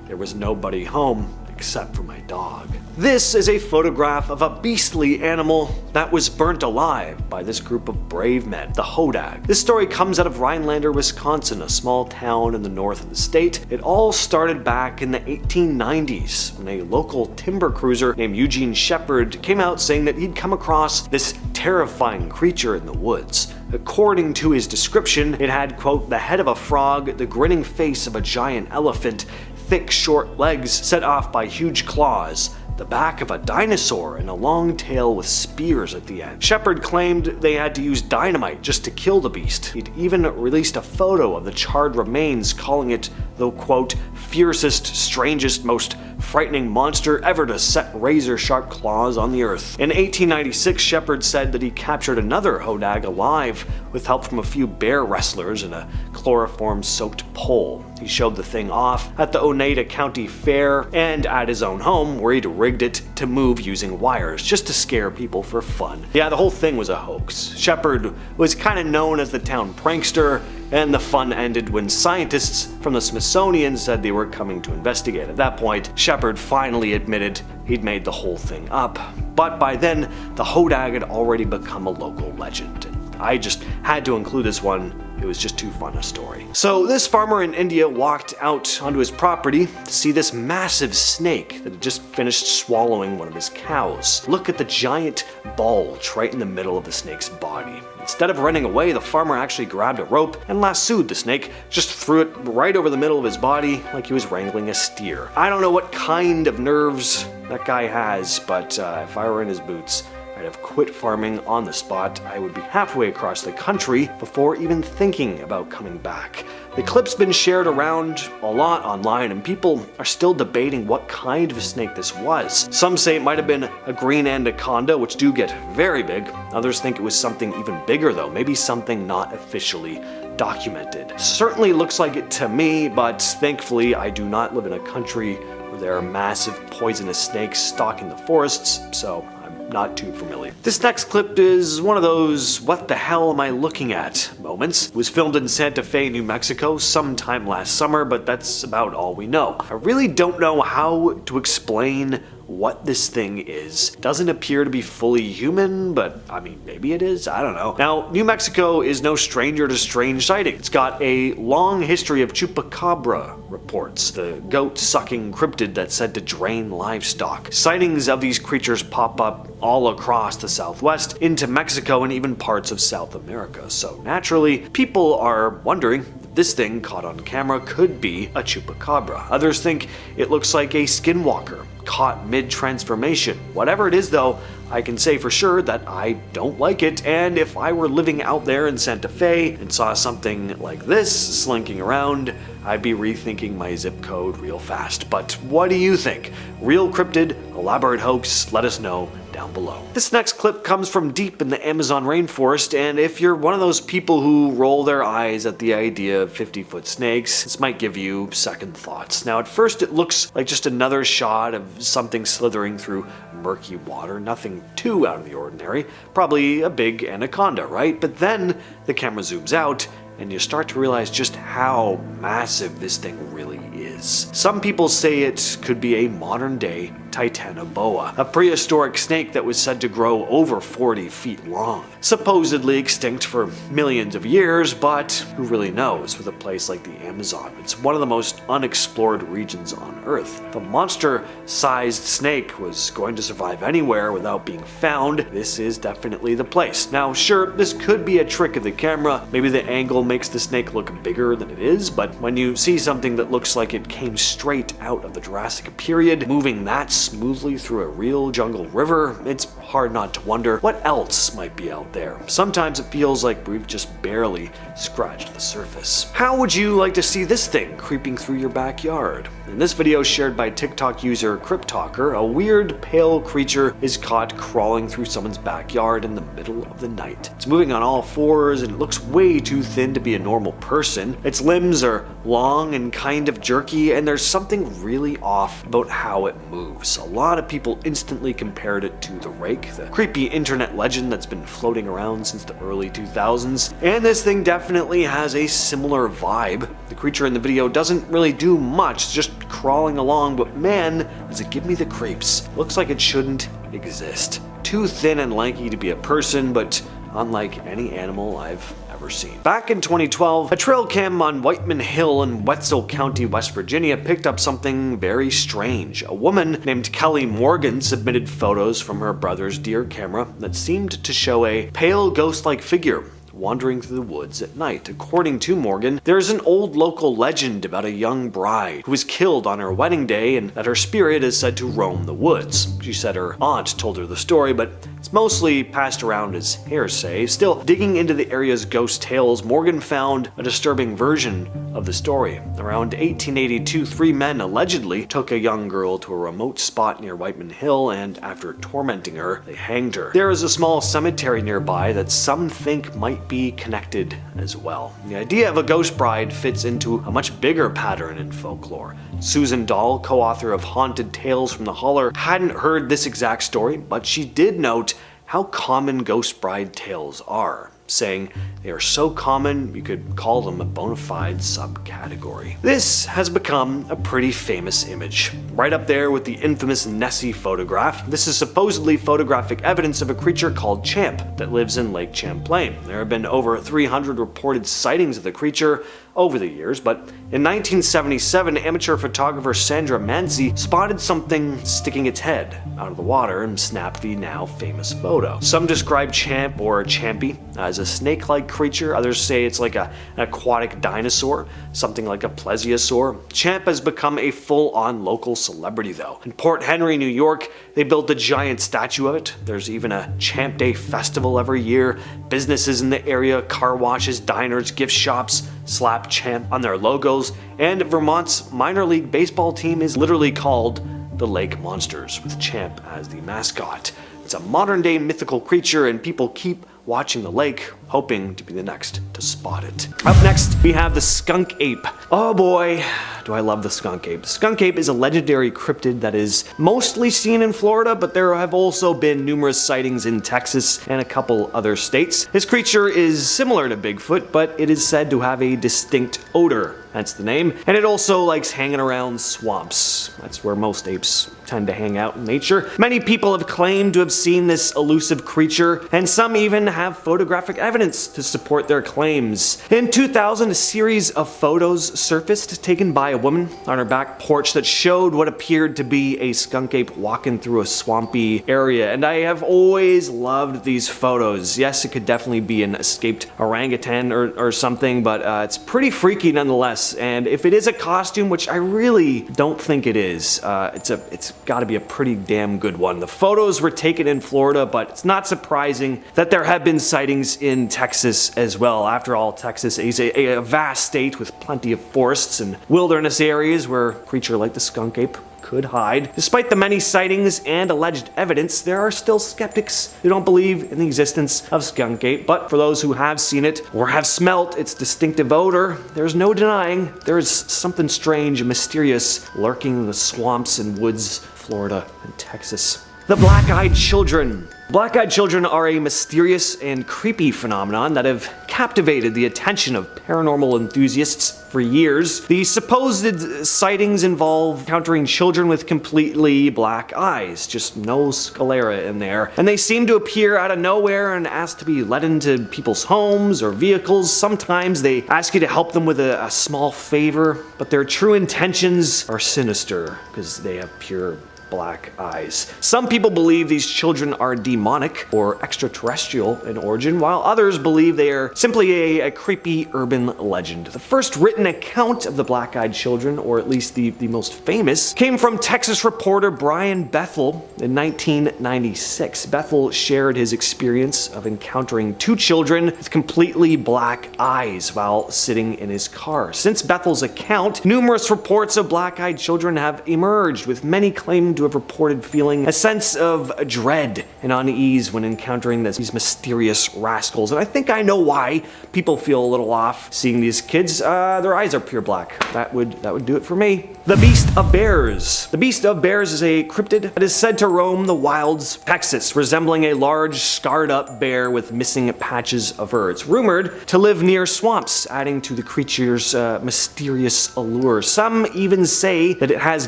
There was nobody home except for my dog." This is a photograph of a beastly animal that was burnt alive by this group of brave men, the Hodag. This story comes out of Rhinelander, Wisconsin, a small town in the north of the state. It all started back in the 1890s when a local timber cruiser named Eugene Shepard came out saying that he'd come across this terrifying creature in the woods. According to his description, it had, quote, the head of a frog, the grinning face of a giant elephant, thick short legs set off by huge claws, the back of a dinosaur, and a long tail with spears at the end. Shepard claimed they had to use dynamite just to kill the beast. He'd even released a photo of the charred remains, calling it the, quote, fiercest, strangest, most frightening monster ever to set razor-sharp claws on the earth. In 1896, Shepard said that he captured another Hodag alive with help from a few bear wrestlers and a chloroform-soaked pole. He showed the thing off at the Oneida County Fair and at his own home, where he'd rigged it to move using wires just to scare people for fun. Yeah, the whole thing was a hoax. Shepard was kind of known as the town prankster, and the fun ended when scientists from the Smithsonian said they were coming to investigate. At that point, Shepard finally admitted he'd made the whole thing up. But by then, the Hodag had already become a local legend. I just had to include this one It was just too fun a story. So this farmer in India walked out onto his property to see this massive snake that had just finished swallowing one of his cows. Look at the giant bulge right in the middle of the snake's body. Instead of running away, the farmer actually grabbed a rope and lassoed the snake, just threw it right over the middle of his body like he was wrangling a steer. I don't know what kind of nerves that guy has, but if I were in his boots, I'd have quit farming on the spot. I would be halfway across the country before even thinking about coming back. The clip's been shared around a lot online, and people are still debating what kind of snake this was. Some say it might have been a green anaconda, which do get very big. Others think it was something even bigger though, maybe something not officially documented. Certainly looks like it to me, but thankfully I do not live in a country where there are massive poisonous snakes stalking the forests, so not too familiar. This next clip is one of those what the hell am I looking at moments. It was filmed in Santa Fe, New Mexico sometime last summer, but that's about all we know. I really don't know how to explain what this thing is. Doesn't appear to be fully human, but I mean, maybe it is, I don't know. Now, New Mexico is no stranger to strange sightings. It's got a long history of Chupacabra reports, the goat-sucking cryptid that's said to drain livestock. Sightings of these creatures pop up all across the Southwest, into Mexico, and even parts of South America. So naturally, people are wondering, this thing caught on camera could be a chupacabra. Others think it looks like a skinwalker caught mid-transformation. Whatever it is though, I can say for sure that I don't like it, and if I were living out there in Santa Fe and saw something like this slinking around, I'd be rethinking my zip code real fast. But what do you think? Real cryptid, elaborate hoax? Let us know down below. This next clip comes from deep in the Amazon rainforest, and if you're one of those people who roll their eyes at the idea of 50-foot snakes, this might give you second thoughts. Now at first it looks like just another shot of something slithering through murky water, nothing too out of the ordinary, probably a big anaconda, right? But then the camera zooms out and you start to realize just how massive this thing really is. Some people say it could be a modern-day Titanoboa, a prehistoric snake that was said to grow over 40 feet long. Supposedly extinct for millions of years, but who really knows with a place like the Amazon? It's one of the most unexplored regions on Earth. If a monster-sized snake was going to survive anywhere without being found, this is definitely the place. Now sure, this could be a trick of the camera, maybe the angle makes the snake look bigger than it is, but when you see something that looks like it came straight out of the Jurassic period, moving that smoothly through a real jungle river, it's hard not to wonder what else might be out there. Sometimes it feels like we've just barely scratched the surface. How would you like to see this thing creeping through your backyard? In this video shared by TikTok user Cryptalker, a weird pale creature is caught crawling through someone's backyard in the middle of the night. It's moving on all fours and it looks way too thin to be a normal person. Its limbs are long and kind of jerky, and there's something really off about how it moves. A lot of people instantly compared it to the Rake, the creepy internet legend that's been floating around since the early 2000s, and this thing definitely has a similar vibe. The creature in the video doesn't really do much, just crawling along, but man, does it give me the creeps. Looks like it shouldn't exist. Too thin and lanky to be a person, but unlike any animal I've ever seen. Back in 2012, a trail cam on Whiteman Hill in Wetzel County, West Virginia picked up something very strange. A woman named Kelly Morgan submitted photos from her brother's deer camera that seemed to show a pale ghost-like figure wandering through the woods at night. According to Morgan, there's an old local legend about a young bride who was killed on her wedding day and that her spirit is said to roam the woods. She said her aunt told her the story, but it's mostly passed around as hearsay. Still, digging into the area's ghost tales, Morgan found a disturbing version of the story. Around 1882, 3 men allegedly took a young girl to a remote spot near Whiteman Hill, and after tormenting her, they hanged her. There is a small cemetery nearby that some think might be connected as well. The idea of a ghost bride fits into a much bigger pattern in folklore. Susan Dahl, co-author of Haunted Tales from the Holler, hadn't heard this exact story, but she did note how common ghost bride tales are. saying they are so common you could call them a bona fide subcategory. This has become a pretty famous image, right up there with the infamous Nessie photograph. This is supposedly photographic evidence of a creature called Champ that lives in Lake Champlain. There have been over 300 reported sightings of the creature over the years, but in 1977, amateur photographer Sandra Manzi spotted something sticking its head out of the water and snapped the now famous photo. Some describe Champ or Champy as a snake-like creature. Others say it's like an aquatic dinosaur, something like a plesiosaur. Champ has become a full-on local celebrity though. In Port Henry, New York, they built a giant statue of it. There's even a Champ Day festival every year. Businesses in the area, car washes, diners, gift shops, slap Champ on their logos, and Vermont's minor league baseball team is literally called the Lake Monsters, with Champ as the mascot. It's a modern day mythical creature, and people keep watching the lake, hoping to be the next to spot it. Up next, we have the skunk ape. Oh boy, do I love the skunk ape. The skunk ape is a legendary cryptid that is mostly seen in Florida, but there have also been numerous sightings in Texas and a couple other states. This creature is similar to Bigfoot, but it is said to have a distinct odor, hence the name, and it also likes hanging around swamps. That's where most apes tend to hang out in nature. Many people have claimed to have seen this elusive creature, and some even have photographic evidence to support their claims. In 2000, a series of photos surfaced taken by a woman on her back porch that showed what appeared to be a skunk ape walking through a swampy area, and I have always loved these photos. Yes, it could definitely be an escaped orangutan or something, but it's pretty freaky nonetheless, and if it is a costume, which I really don't think it is, it's got to be a pretty damn good one. The photos were taken in Florida, but it's not surprising that there have been sightings in Texas as well. After all, Texas is a vast state with plenty of forests and wilderness areas where a creature like the skunk ape could hide. Despite the many sightings and alleged evidence, there are still skeptics who don't believe in the existence of skunk ape, but for those who have seen it or have smelt its distinctive odor, there's no denying there is something strange and mysterious lurking in the swamps and woods, Florida and Texas. The black-eyed children. Black-eyed children are a mysterious and creepy phenomenon that have captivated the attention of paranormal enthusiasts for years. The supposed sightings involve encountering children with completely black eyes, just no sclera in there, and they seem to appear out of nowhere and ask to be let into people's homes or vehicles. Sometimes they ask you to help them with a small favor, but their true intentions are sinister because they have pure black eyes. Some people believe these children are demonic or extraterrestrial in origin, while others believe they are simply a creepy urban legend. The first written account of the black-eyed children, or at least the most famous, came from Texas reporter Brian Bethel in 1996. Bethel shared his experience of encountering two children with completely black eyes while sitting in his car. Since Bethel's account, numerous reports of black-eyed children have emerged, with many claiming to have reported feeling a sense of dread and unease when encountering these mysterious rascals. And I think I know why people feel a little off seeing these kids. Their eyes are pure black. That would do it for me. The Beast of Bears. The Beast of Bears is a cryptid that is said to roam the wilds of Texas, resembling a large, scarred-up bear with missing patches of fur. It's rumored to live near swamps, adding to the creature's mysterious allure. Some even say that it has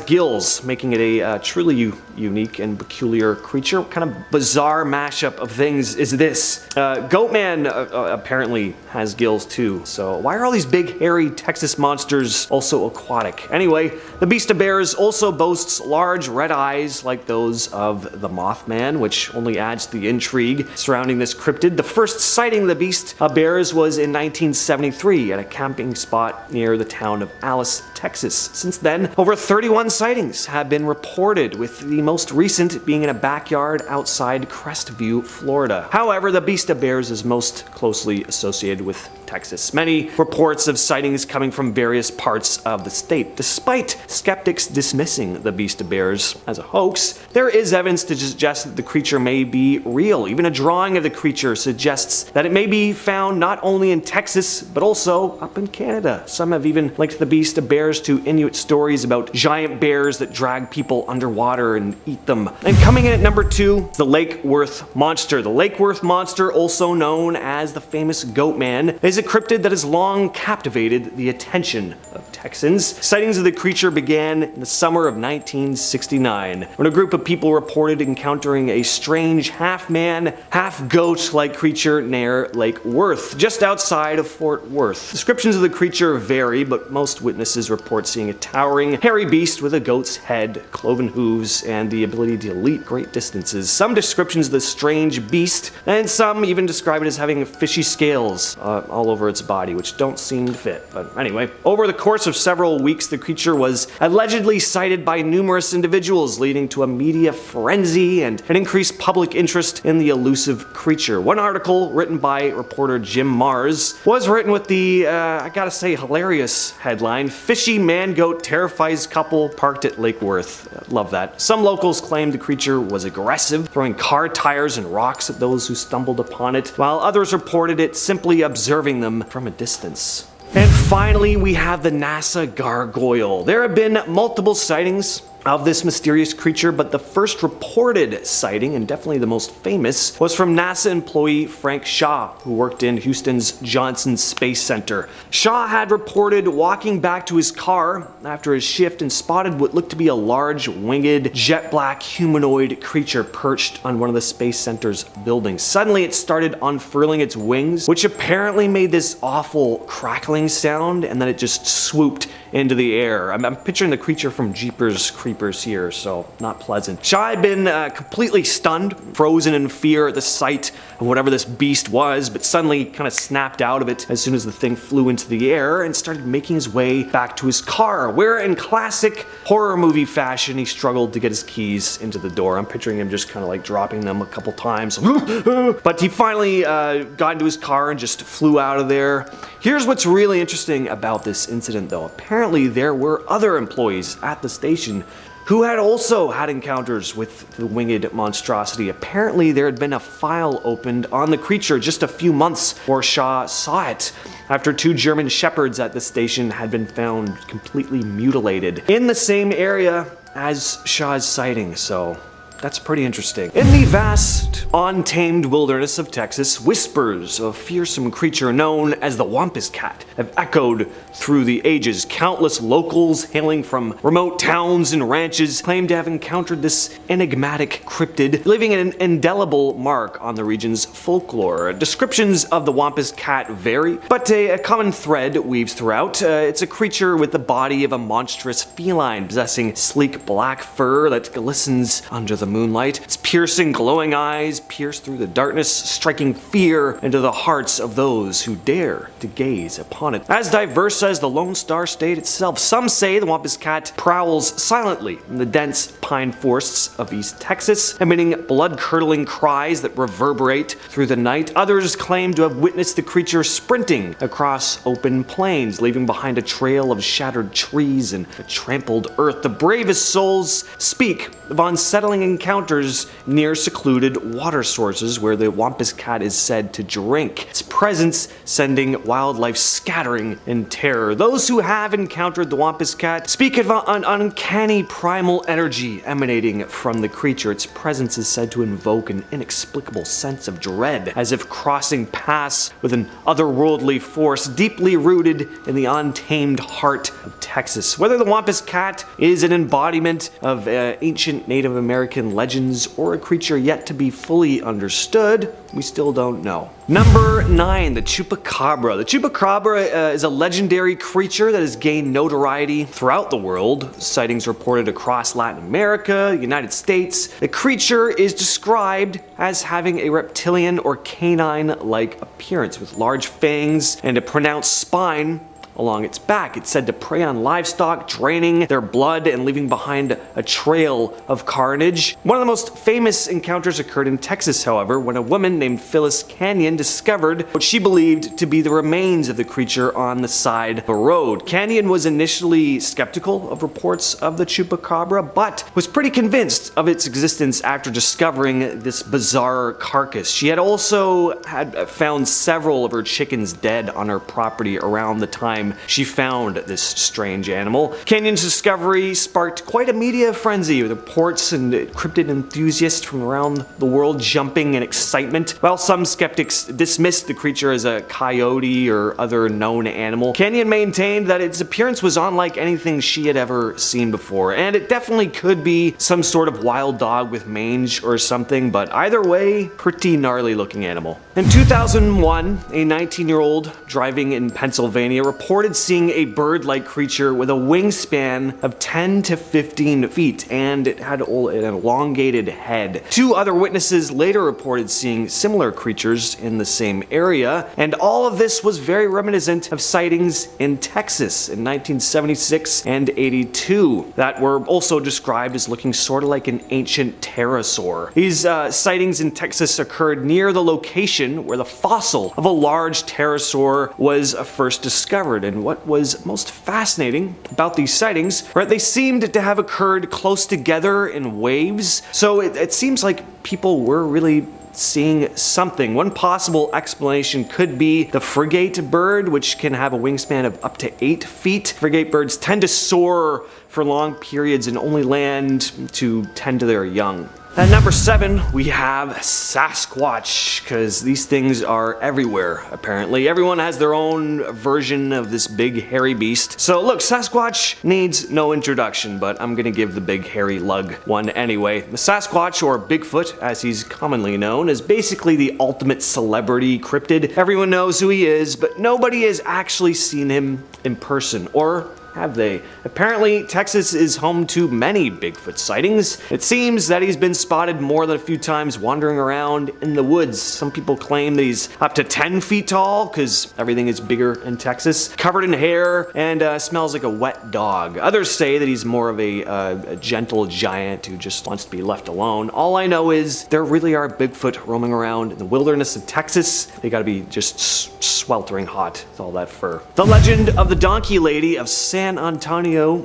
gills, making it a truly unique and peculiar creature. What kind of bizarre mashup of things is this? Goatman apparently has gills too, so why are all these big hairy Texas monsters also aquatic? Anyway, the Beast of Bears also boasts large red eyes like those of the Mothman, which only adds to the intrigue surrounding this cryptid. The first sighting of the Beast of Bears was in 1973 at a camping spot near the town of Alice, Texas. Since then, over 31 sightings have been reported, with the most recent being in a backyard outside Crestview, Florida. However, the Beast of Bears is most closely associated with Texas. Many reports of sightings coming from various parts of the state. Despite skeptics dismissing the beast of bears as a hoax, there is evidence to suggest that the creature may be real. Even a drawing of the creature suggests that it may be found not only in Texas, but also up in Canada. Some have even linked the beast of bears to Inuit stories about giant bears that drag people underwater and eat them. And coming in at number 2, the Lake Worth Monster. The Lake Worth Monster, also known as the famous Goat Man, is a cryptid that has long captivated the attention of Texans. Sightings of the creature began in the summer of 1969, when a group of people reported encountering a strange half-man, half-goat-like creature near Lake Worth, just outside of Fort Worth. Descriptions of the creature vary, but most witnesses report seeing a towering, hairy beast with a goat's head, cloven hooves, and the ability to leap great distances. Some descriptions of the strange beast, and some even describe it as having fishy scales all over its body, which don't seem to fit. But anyway, over the course of several weeks, the creature was allegedly sighted by numerous individuals, leading to a media frenzy and an increased public interest in the elusive creature. One article written by reporter Jim Mars was written with the, I gotta say, hilarious headline, "Fishy Man-Goat Terrifies Couple Parked at Lake Worth." Love that. Some locals claimed the creature was aggressive, throwing car tires and rocks at those who stumbled upon it, while others reported it simply observing them from a distance. And finally, we have the NASA gargoyle. There have been multiple sightings of this mysterious creature, but the first reported sighting, and definitely the most famous, was from NASA employee Frank Shaw, who worked in Houston's Johnson Space Center. Shaw had reported walking back to his car after his shift and spotted what looked to be a large, winged, jet-black humanoid creature perched on one of the Space Center's buildings. Suddenly, it started unfurling its wings, which apparently made this awful crackling sound, and then it just swooped into the air. I'm picturing the creature from Jeepers Creepers here, so not pleasant. Shaw had been completely stunned, frozen in fear at the sight of whatever this beast was, but suddenly kind of snapped out of it as soon as the thing flew into the air and started making his way back to his car, where in classic horror movie fashion, he struggled to get his keys into the door. I'm picturing him just kind of like dropping them a couple times. But he finally got into his car and just flew out of there. Here's what's really interesting about this incident though. Apparently there were other employees at the station who had also had encounters with the winged monstrosity. Apparently there had been a file opened on the creature just a few months before Shaw saw it, after 2 German shepherds at the station had been found completely mutilated in the same area as Shaw's sighting, so that's pretty interesting. In the vast, untamed wilderness of Texas, whispers of a fearsome creature known as the Wampus Cat have echoed through the ages. Countless locals hailing from remote towns and ranches claim to have encountered this enigmatic cryptid, leaving an indelible mark on the region's folklore. Descriptions of the Wampus Cat vary, but a common thread weaves throughout. It's a creature with the body of a monstrous feline, possessing sleek black fur that glistens under the moonlight. Its piercing, glowing eyes pierce through the darkness, striking fear into the hearts of those who dare to gaze upon it. As diverse as the Lone Star State itself, some say the Wampus Cat prowls silently in the dense pine forests of East Texas, emitting blood-curdling cries that reverberate through the night. Others claim to have witnessed the creature sprinting across open plains, leaving behind a trail of shattered trees and a trampled earth. The bravest souls speak of unsettling encounters near secluded water sources where the Wampus Cat is said to drink, its presence sending wildlife scattering in terror. Those who have encountered the Wampus Cat speak of an uncanny primal energy emanating from the creature. Its presence is said to invoke an inexplicable sense of dread, as if crossing paths with an otherworldly force deeply rooted in the untamed heart of Texas. Whether the Wampus Cat is an embodiment of ancient Native American legends or a creature yet to be fully understood, we still don't know. Number 9, the Chupacabra. The Chupacabra is a legendary creature that has gained notoriety throughout the world. Sightings reported across Latin America, the United States. The creature is described as having a reptilian or canine-like appearance with large fangs and a pronounced spine, along its back. It's said to prey on livestock, draining their blood and leaving behind a trail of carnage. One of the most famous encounters occurred in Texas, however, when a woman named Phyllis Canyon discovered what she believed to be the remains of the creature on the side of a road. Canyon was initially skeptical of reports of the Chupacabra, but was pretty convinced of its existence after discovering this bizarre carcass. She had also found several of her chickens dead on her property around the time she found this strange animal. Canyon's discovery sparked quite a media frenzy, with reports and cryptid enthusiasts from around the world jumping in excitement. While some skeptics dismissed the creature as a coyote or other known animal, Canyon maintained that its appearance was unlike anything she had ever seen before, and it definitely could be some sort of wild dog with mange or something, but either way, pretty gnarly looking animal. In 2001, a 19-year-old driving in Pennsylvania reported seeing a bird-like creature with a wingspan of 10 to 15 feet, and it had an elongated head. Two other witnesses later reported seeing similar creatures in the same area, and all of this was very reminiscent of sightings in Texas in 1976 and 82 that were also described as looking sort of like an ancient pterosaur. These sightings in Texas occurred near the location where the fossil of a large pterosaur was first discovered, and what was most fascinating about these sightings were that they seemed to have occurred close together in waves, so it seems like people were really seeing something. One possible explanation could be the frigate bird, which can have a wingspan of up to 8 feet. Frigate birds tend to soar for long periods and only land to tend to their young. At number 7, we have Sasquatch, because these things are everywhere, apparently. Everyone has their own version of this big hairy beast. So look, Sasquatch needs no introduction, but I'm gonna give the big hairy lug one anyway. The Sasquatch, or Bigfoot as he's commonly known, is basically the ultimate celebrity cryptid. Everyone knows who he is, but nobody has actually seen him in person, or have they? Apparently, Texas is home to many Bigfoot sightings. It seems that he's been spotted more than a few times wandering around in the woods. Some people claim that he's up to 10 feet tall, because everything is bigger in Texas, covered in hair, and smells like a wet dog. Others say that he's more of a gentle giant who just wants to be left alone. All I know is there really are Bigfoot roaming around in the wilderness of Texas. They gotta be just sweltering hot with all that fur. The legend of the donkey lady of San Antonio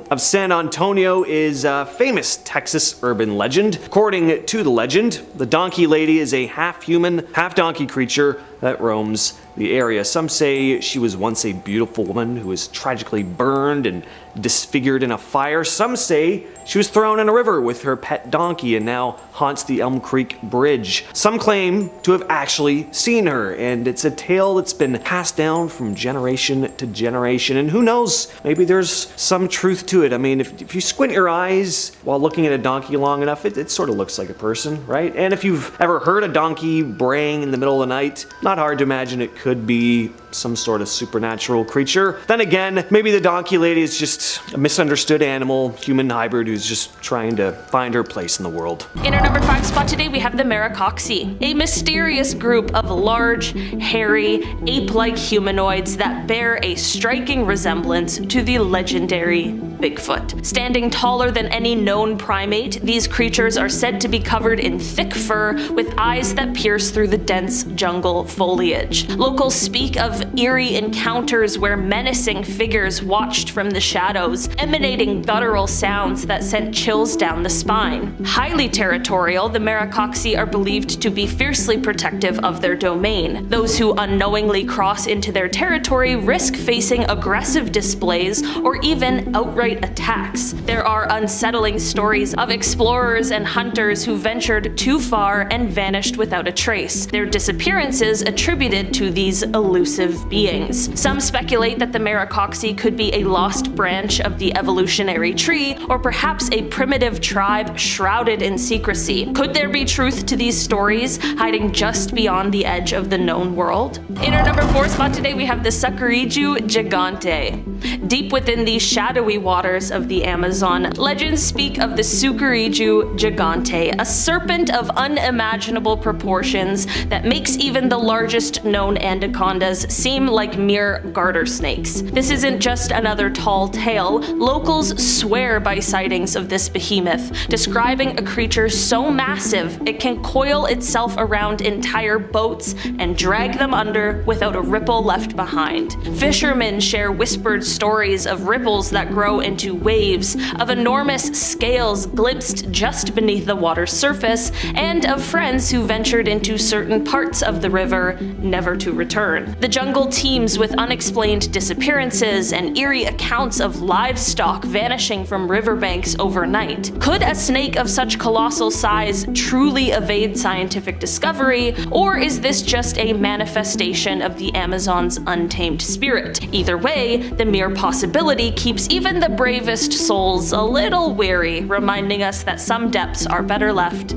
is a famous Texas urban legend. According to the legend, the donkey lady is a half-human, half-donkey creature that roams the area. Some say she was once a beautiful woman who was tragically burned and disfigured in a fire. Some say she was thrown in a river with her pet donkey and now haunts the Elm Creek Bridge. Some claim to have actually seen her, and it's a tale that's been passed down from generation to generation, and who knows, maybe there's some truth to it. I mean, if you squint your eyes while looking at a donkey long enough, it sort of looks like a person, right? And if you've ever heard a donkey braying in the middle of the night, not hard to imagine it could be some sort of supernatural creature. Then again, maybe the donkey lady is just a misunderstood animal, human hybrid who's just trying to find her place in the world. In our number 5 spot today, we have the Maracoxy, a mysterious group of large, hairy, ape-like humanoids that bear a striking resemblance to the legendary Bigfoot. Standing taller than any known primate, these creatures are said to be covered in thick fur with eyes that pierce through the dense jungle foliage. Locals speak of eerie encounters where menacing figures watched from the shadows, emanating guttural sounds that sent chills down the spine. Highly territorial, the Maracoxy are believed to be fiercely protective of their domain. Those who unknowingly cross into their territory risk facing aggressive displays or even outright attacks. There are unsettling stories of explorers and hunters who ventured too far and vanished without a trace, their disappearances attributed to these elusive beings. Some speculate that the Maracoxy could be a lost branch of the evolutionary tree, or perhaps a primitive tribe shrouded in secrecy. Could there be truth to these stories, hiding just beyond the edge of the known world? In our number 4 spot today, we have the Sakuriju Gigante. Deep within the shadowy waters of the Amazon, legends speak of the Sucuriju gigante, a serpent of unimaginable proportions that makes even the largest known anacondas seem like mere garter snakes. This isn't just another tall tale. Locals swear by sightings of this behemoth, describing a creature so massive it can coil itself around entire boats and drag them under without a ripple left behind. Fishermen share whispered stories of ripples that grow into waves, of enormous scales glimpsed just beneath the water's surface, and of friends who ventured into certain parts of the river, never to return. The jungle teems with unexplained disappearances and eerie accounts of livestock vanishing from riverbanks overnight. Could a snake of such colossal size truly evade scientific discovery, or is this just a manifestation of the Amazon's untamed spirit? Either way, the mere possibility keeps even the bravest souls a little wary, reminding us that some depths are better left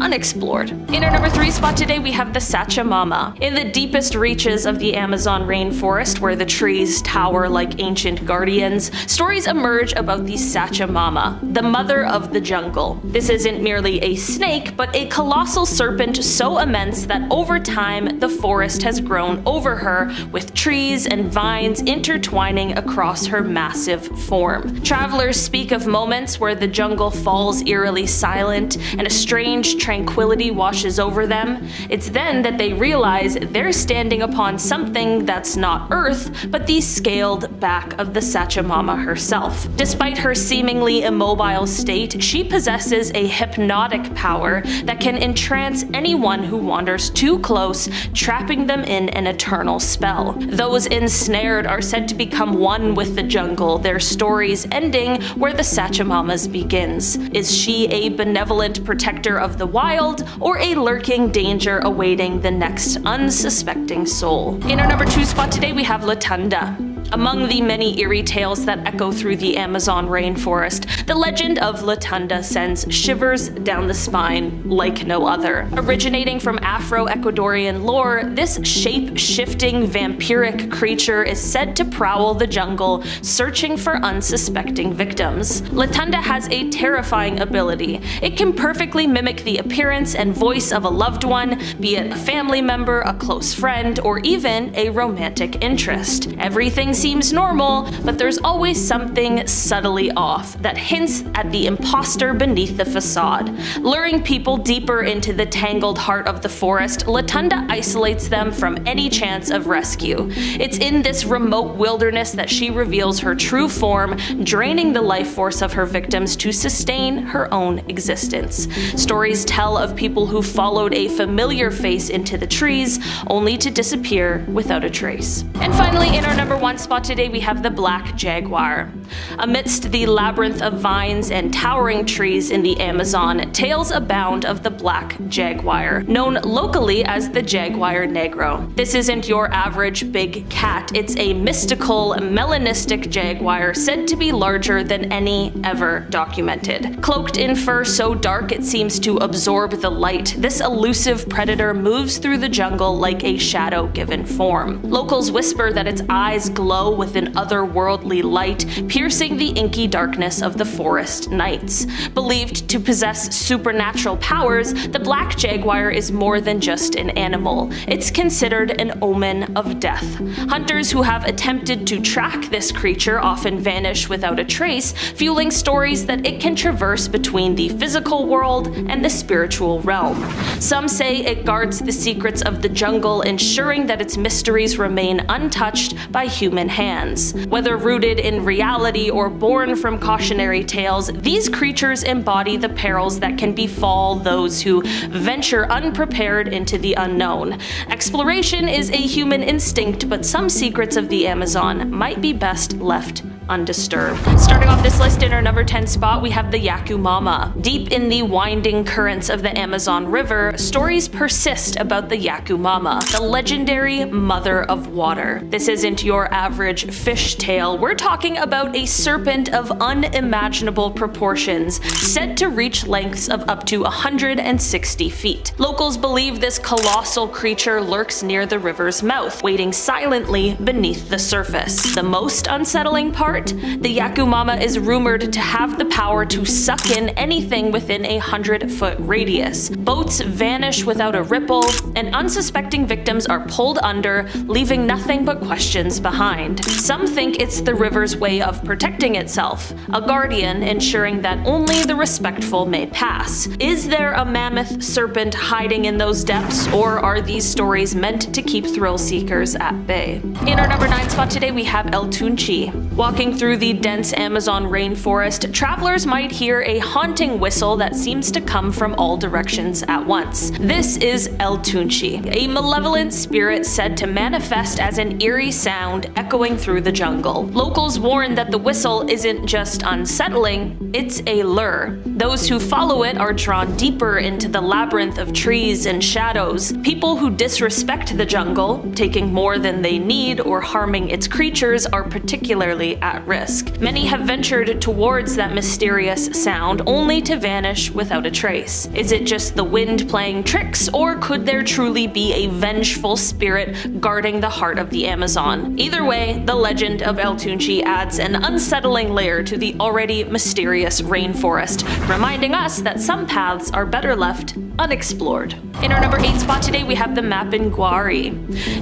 unexplored. In our number 3 spot today, we have the Sachamama. In the deepest reaches of the Amazon rainforest, where the trees tower like ancient guardians, stories emerge about the Sachamama, the mother of the jungle. This isn't merely a snake, but a colossal serpent so immense that over time, the forest has grown over her, with trees and vines intertwining across her massive form. Travelers speak of moments where the jungle falls eerily silent and a strange tranquility washes over them. It's then that they realize they're standing upon something that's not Earth, but the scaled back of the Sachamama herself. Despite her seemingly immobile state, she possesses a hypnotic power that can entrance anyone who wanders too close, trapping them in an eternal spell. Those ensnared are said to become one with the jungle, their stories ending where the Sachamama's begins. Is she a benevolent protector of the wild, or a lurking danger awaiting the next unsuspecting soul? In our number 2 spot today, we have Latunda. Among the many eerie tales that echo through the Amazon rainforest, the legend of Latunda sends shivers down the spine like no other. Originating from Afro-Ecuadorian lore, this shape-shifting vampiric creature is said to prowl the jungle, searching for unsuspecting victims. Latunda has a terrifying ability. It can perfectly mimic the appearance and voice of a loved one, be it a family member, a close friend, or even a romantic interest. Everything seems normal, but there's always something subtly off that hints at the imposter beneath the facade. Luring people deeper into the tangled heart of the forest, Latunda isolates them from any chance of rescue. It's in this remote wilderness that she reveals her true form, draining the life force of her victims to sustain her own existence. Stories tell of people who followed a familiar face into the trees, only to disappear without a trace. And finally, in our number 1 spot today, we have the black jaguar. Amidst the labyrinth of vines and towering trees in the Amazon, tales abound of the black jaguar, known locally as the jaguar negro. This isn't your average big cat, it's a mystical, melanistic jaguar said to be larger than any ever documented. Cloaked in fur so dark it seems to absorb the light, this elusive predator moves through the jungle like a shadow-given form. Locals whisper that its eyes glow with an otherworldly light, piercing the inky darkness of the forest nights. Believed to possess supernatural powers, the black jaguar is more than just an animal. It's considered an omen of death. Hunters who have attempted to track this creature often vanish without a trace, fueling stories that it can traverse between the physical world and the spiritual realm. Some say it guards the secrets of the jungle, ensuring that its mysteries remain untouched by human hands. Whether rooted in reality or born from cautionary tales, these creatures embody the perils that can befall those who venture unprepared into the unknown. Exploration is a human instinct, but some secrets of the Amazon might be best left undisturbed. Starting off this list in our number 10 spot, we have the Yakumama. Deep in the winding currents of the Amazon River, stories persist about the Yakumama, the legendary mother of water. This isn't your average fish tale. We're talking about a serpent of unimaginable proportions, said to reach lengths of up to 160 feet. Locals believe this colossal creature lurks near the river's mouth, waiting silently beneath the surface. The most unsettling part? The Yakumama is rumored to have the power to suck in anything within a 100-foot radius. Boats vanish without a ripple, and unsuspecting victims are pulled under, leaving nothing but questions behind. Some think it's the river's way of protecting itself, a guardian ensuring that only the respectful may pass. Is there a mammoth serpent hiding in those depths, or are these stories meant to keep thrill seekers at bay? In our number 9 spot today, we have El Tunchi. Walking through the dense Amazon rainforest, travelers might hear a haunting whistle that seems to come from all directions at once. This is El Tunchi, a malevolent spirit said to manifest as an eerie sound echoing through the jungle. Locals warn that the whistle isn't just unsettling, it's a lure. Those who follow it are drawn deeper into the labyrinth of trees and shadows. People who disrespect the jungle, taking more than they need or harming its creatures, are particularly at risk. Many have ventured towards that mysterious sound only to vanish without a trace. Is it just the wind playing tricks, or could there truly be a vengeful spirit guarding the heart of the Amazon? Either way, the legend of El Tunchi adds an unsettling layer to the already mysterious rainforest, reminding us that some paths are better left unexplored. In our number 8 spot today, we have the Mapinguari.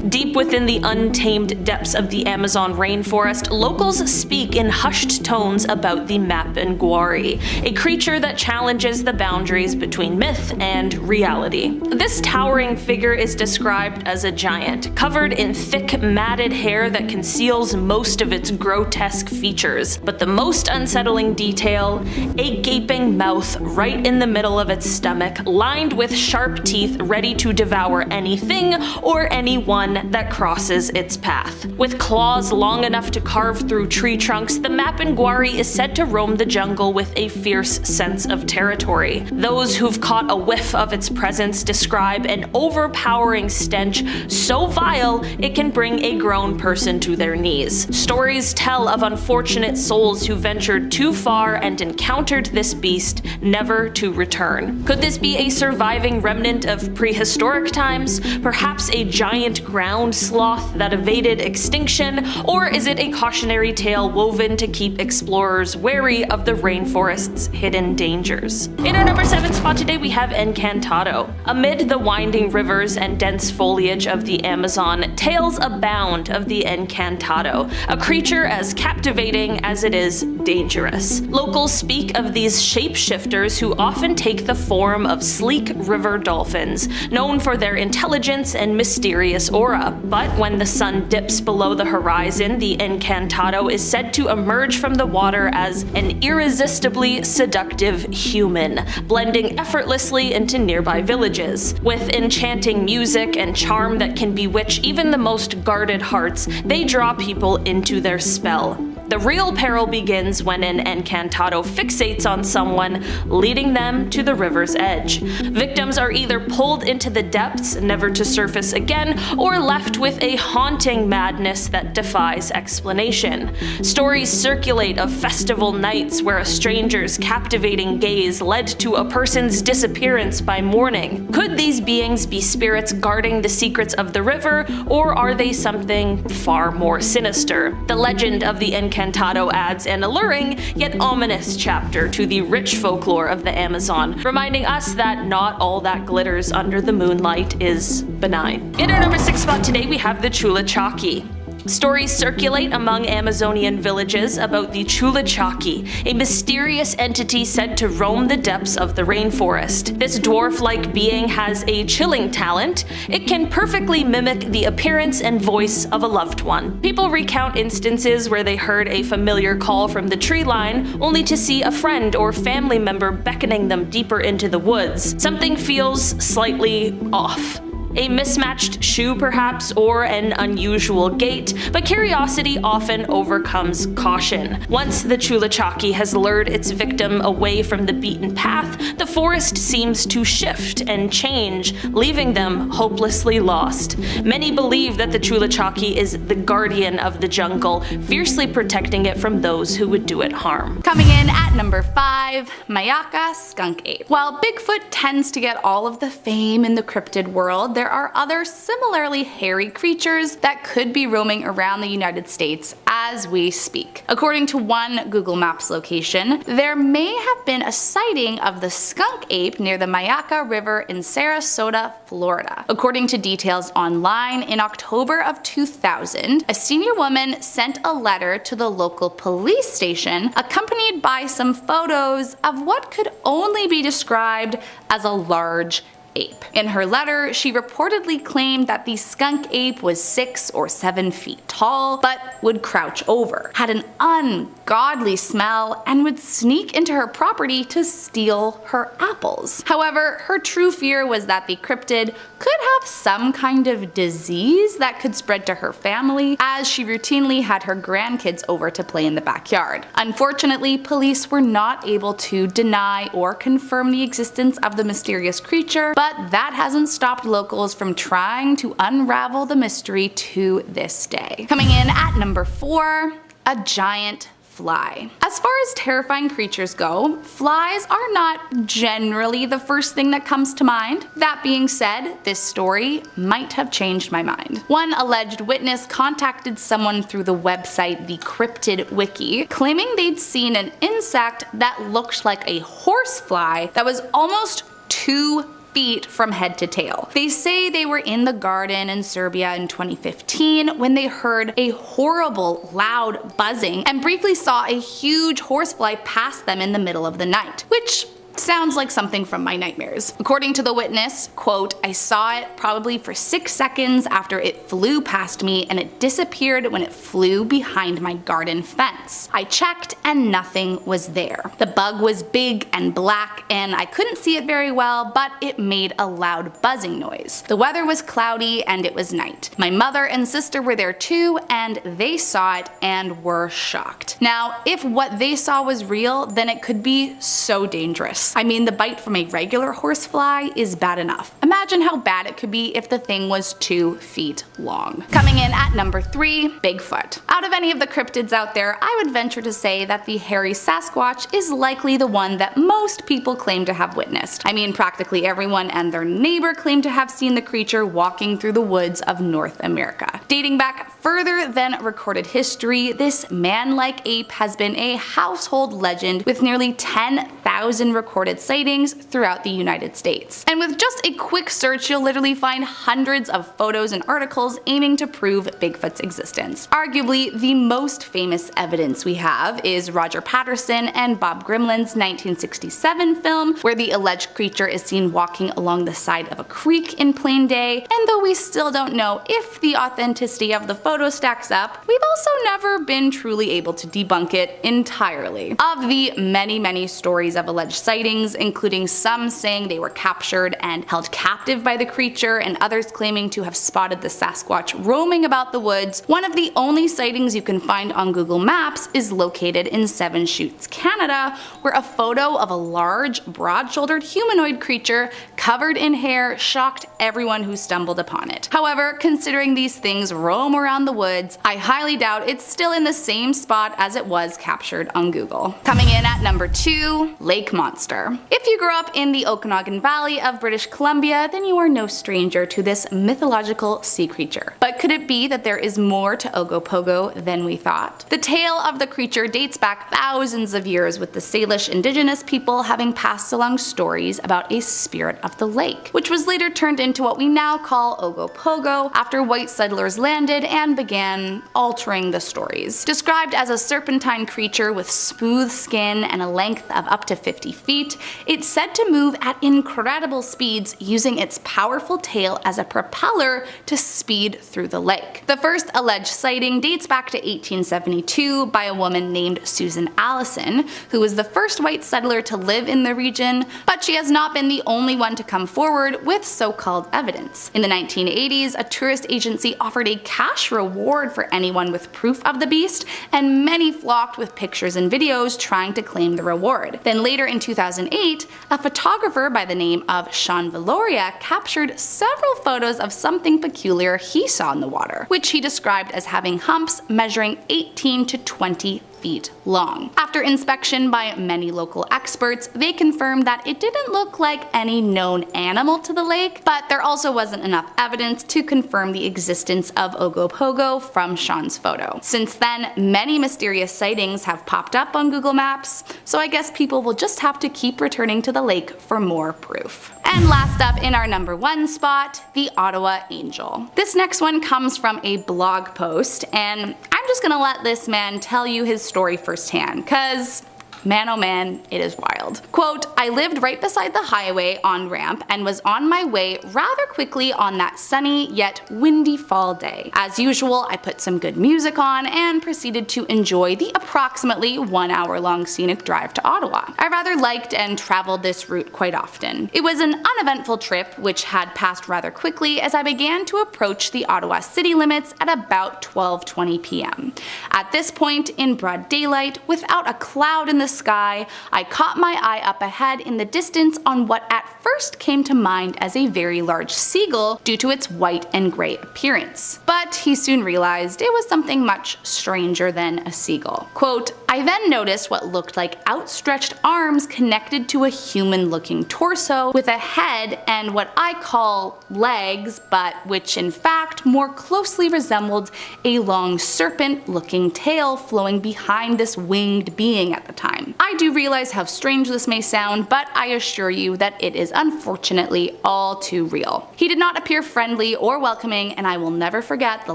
Deep within the untamed depths of the Amazon rainforest, locals speak in hushed tones about the Mapinguari, a creature that challenges the boundaries between myth and reality. This towering figure is described as a giant, covered in thick, matted hair that conceals most of its grotesque features. But the most unsettling detail, a gaping mouth right in the middle of its stomach, lined with sharp teeth ready to devour anything or anyone that crosses its path. With claws long enough to carve through tree trunks, the Mapinguari is said to roam the jungle with a fierce sense of territory. Those who've caught a whiff of its presence describe an overpowering stench so vile it can bring a grown person to their knees. Stories tell of unfortunate souls who ventured too far and encountered this beast, never to return. Could this be a surviving remnant of prehistoric times? Perhaps a giant ground sloth that evaded extinction? Or is it a cautionary tale woven to keep explorers wary of the rainforest's hidden dangers? In our number 7 spot today, we have Encantado. Amid the winding rivers and dense foliage of the Amazon, tales abound of the Encantado, a creature as captivating as it is dangerous. Locals speak of these shapeshifters who often take the form of sleek river dolphins, known for their intelligence and mysterious aura. But when the sun dips below the horizon, the Encantado is said to emerge from the water as an irresistibly seductive human, blending effortlessly into nearby villages. With enchanting music and charm that can bewitch even the most guarded hearts, they draw people into their spell. The real peril begins when an Encantado fixates on someone, leading them to the river's edge. Victims are either pulled into the depths, never to surface again, or left with a haunting madness that defies explanation. Stories circulate of festival nights where a stranger's captivating gaze led to a person's disappearance by morning. Could these beings be spirits guarding the secrets of the river, or are they something far more sinister? The legend of the Encantado adds an alluring yet ominous chapter to the rich folklore of the Amazon, reminding us that not all that glitters under the moonlight is benign. In our number 6 spot today, we have the Chulachaki. Stories circulate among Amazonian villages about the Chulachaki, a mysterious entity said to roam the depths of the rainforest. This dwarf-like being has a chilling talent. It can perfectly mimic the appearance and voice of a loved one. People recount instances where they heard a familiar call from the tree line, only to see a friend or family member beckoning them deeper into the woods. Something feels slightly off. A mismatched shoe perhaps, or an unusual gait, but curiosity often overcomes caution. Once the Chulachaki has lured its victim away from the beaten path, the forest seems to shift and change, leaving them hopelessly lost. Many believe that the Chulachaki is the guardian of the jungle, fiercely protecting it from those who would do it harm. Coming in at number 5, Mayaka skunk ape. While Bigfoot tends to get all of the fame in the cryptid world, there are other similarly hairy creatures that could be roaming around the United States as we speak. According to one Google Maps location, there may have been a sighting of the skunk ape near the Mayaka River in Sarasota, Florida. According to details online, in October of 2000, a senior woman sent a letter to the local police station accompanied by some photos of what could only be described as a large ape. In her letter, she reportedly claimed that the skunk ape was 6 or 7 feet tall, but would crouch over, had an ungodly smell, and would sneak into her property to steal her apples. However, her true fear was that the cryptid could have some kind of disease that could spread to her family, as she routinely had her grandkids over to play in the backyard. Unfortunately, police were not able to deny or confirm the existence of the mysterious creature, but that hasn't stopped locals from trying to unravel the mystery to this day. Coming in at number 4, a giant fly. As far as terrifying creatures go, flies are not generally the first thing that comes to mind. That being said, this story might have changed my mind. One alleged witness contacted someone through the website the Cryptid Wiki, claiming they'd seen an insect that looked like a horsefly that was almost 2 feet from head to tail. They say they were in the garden in Serbia in 2015 when they heard a horrible, loud buzzing and briefly saw a huge horsefly pass them in the middle of the night, which sounds like something from my nightmares. According to the witness, quote, "I saw it probably for 6 seconds after it flew past me, and it disappeared when it flew behind my garden fence. I checked and nothing was there. The bug was big and black and I couldn't see it very well, but it made a loud buzzing noise. The weather was cloudy and it was night. My mother and sister were there too, and they saw it and were shocked." Now, if what they saw was real, then it could be so dangerous. I mean, the bite from a regular horsefly is bad enough. Imagine how bad it could be if the thing was 2 feet long. Coming in at number 3, Bigfoot. Out of any of the cryptids out there, I would venture to say that the hairy Sasquatch is likely the one that most people claim to have witnessed. I mean, practically everyone and their neighbor claim to have seen the creature walking through the woods of North America. Dating back further than recorded history, this man-like ape has been a household legend with nearly 10,000 recorded sightings throughout the United States. And with just a quick search, you'll literally find hundreds of photos and articles aiming to prove Bigfoot's existence. Arguably, the most famous evidence we have is Roger Patterson and Bob Grimland's 1967 film, where the alleged creature is seen walking along the side of a creek in plain day, and though we still don't know if the authenticity of the photo stacks up, we've also never been truly able to debunk it entirely. Of the many stories of alleged sightings, including some saying they were captured and held captive by the creature, and others claiming to have spotted the Sasquatch roaming about the woods, one of the only sightings you can find on Google Maps is located in Seven Chutes, Canada, where a photo of a large, broad-shouldered humanoid creature covered in hair shocked everyone who stumbled upon it. However, considering these things roam around the woods, I highly doubt it's still in the same spot as it was captured on Google. Coming in at number 2, Lake Monster. If you grew up in the Okanagan Valley of British Columbia, then you are no stranger to this mythological sea creature. But could it be that there is more to Ogopogo than we thought? The tale of the creature dates back thousands of years, with the Salish indigenous people having passed along stories about a spirit of the lake, which was later turned into what we now call Ogopogo after white settlers landed and and began altering the stories. Described as a serpentine creature with smooth skin and a length of up to 50 feet, it's said to move at incredible speeds using its powerful tail as a propeller to speed through the lake. The first alleged sighting dates back to 1872 by a woman named Susan Allison, who was the first white settler to live in the region, but she has not been the only one to come forward with so-called evidence. In the 1980s, a tourist agency offered a cash reward for anyone with proof of the beast, and many flocked with pictures and videos trying to claim the reward. Then later in 2008, a photographer by the name of Sean Valoria captured several photos of something peculiar he saw in the water, which he described as having humps measuring 18 to 20 feet long. After inspection by many local experts, they confirmed that it didn't look like any known animal to the lake, but there also wasn't enough evidence to confirm the existence of Ogopogo from Sean's photo. Since then, many mysterious sightings have popped up on Google Maps, so I guess people will just have to keep returning to the lake for more proof. And last up in our number 1 spot, the Ottawa Angel. This next one comes from a blog post, and I'm just gonna let this man tell you his story firsthand, cause man oh man, it is wild. Quote, I lived right beside the highway on ramp and was on my way rather quickly on that sunny yet windy fall day. As usual, I put some good music on and proceeded to enjoy the approximately 1 hour long scenic drive to Ottawa. I rather liked and traveled this route quite often. It was an uneventful trip which had passed rather quickly as I began to approach the Ottawa city limits at about 12:20 p.m. At this point, in broad daylight, without a cloud in the sky, I caught my eye up ahead in the distance on what at first came to mind as a very large seagull due to its white and gray appearance. But he soon realized it was something much stranger than a seagull. Quote, I then noticed what looked like outstretched arms connected to a human-looking torso with a head and what I call legs, but which in fact more closely resembled a long serpent-looking tail flowing behind this winged being at the time. I do realize how strange this may sound, but I assure you that it is unfortunately all too real. He did not appear friendly or welcoming, and I will never forget the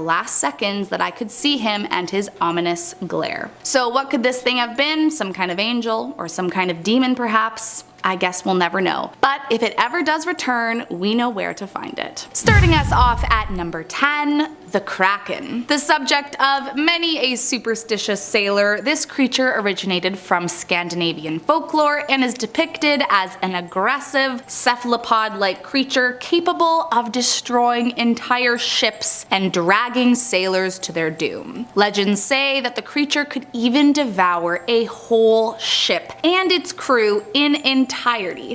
last seconds that I could see him and his ominous glare. So what could this thing have been? Some kind of angel? Or some kind of demon perhaps? I guess we'll never know. But if it ever does return, we know where to find it. Starting us off at number 10, the Kraken. The subject of many a superstitious sailor, this creature originated from Scandinavian folklore and is depicted as an aggressive, cephalopod-like creature capable of destroying entire ships and dragging sailors to their doom. Legends say that the creature could even devour a whole ship and its crew in entirety.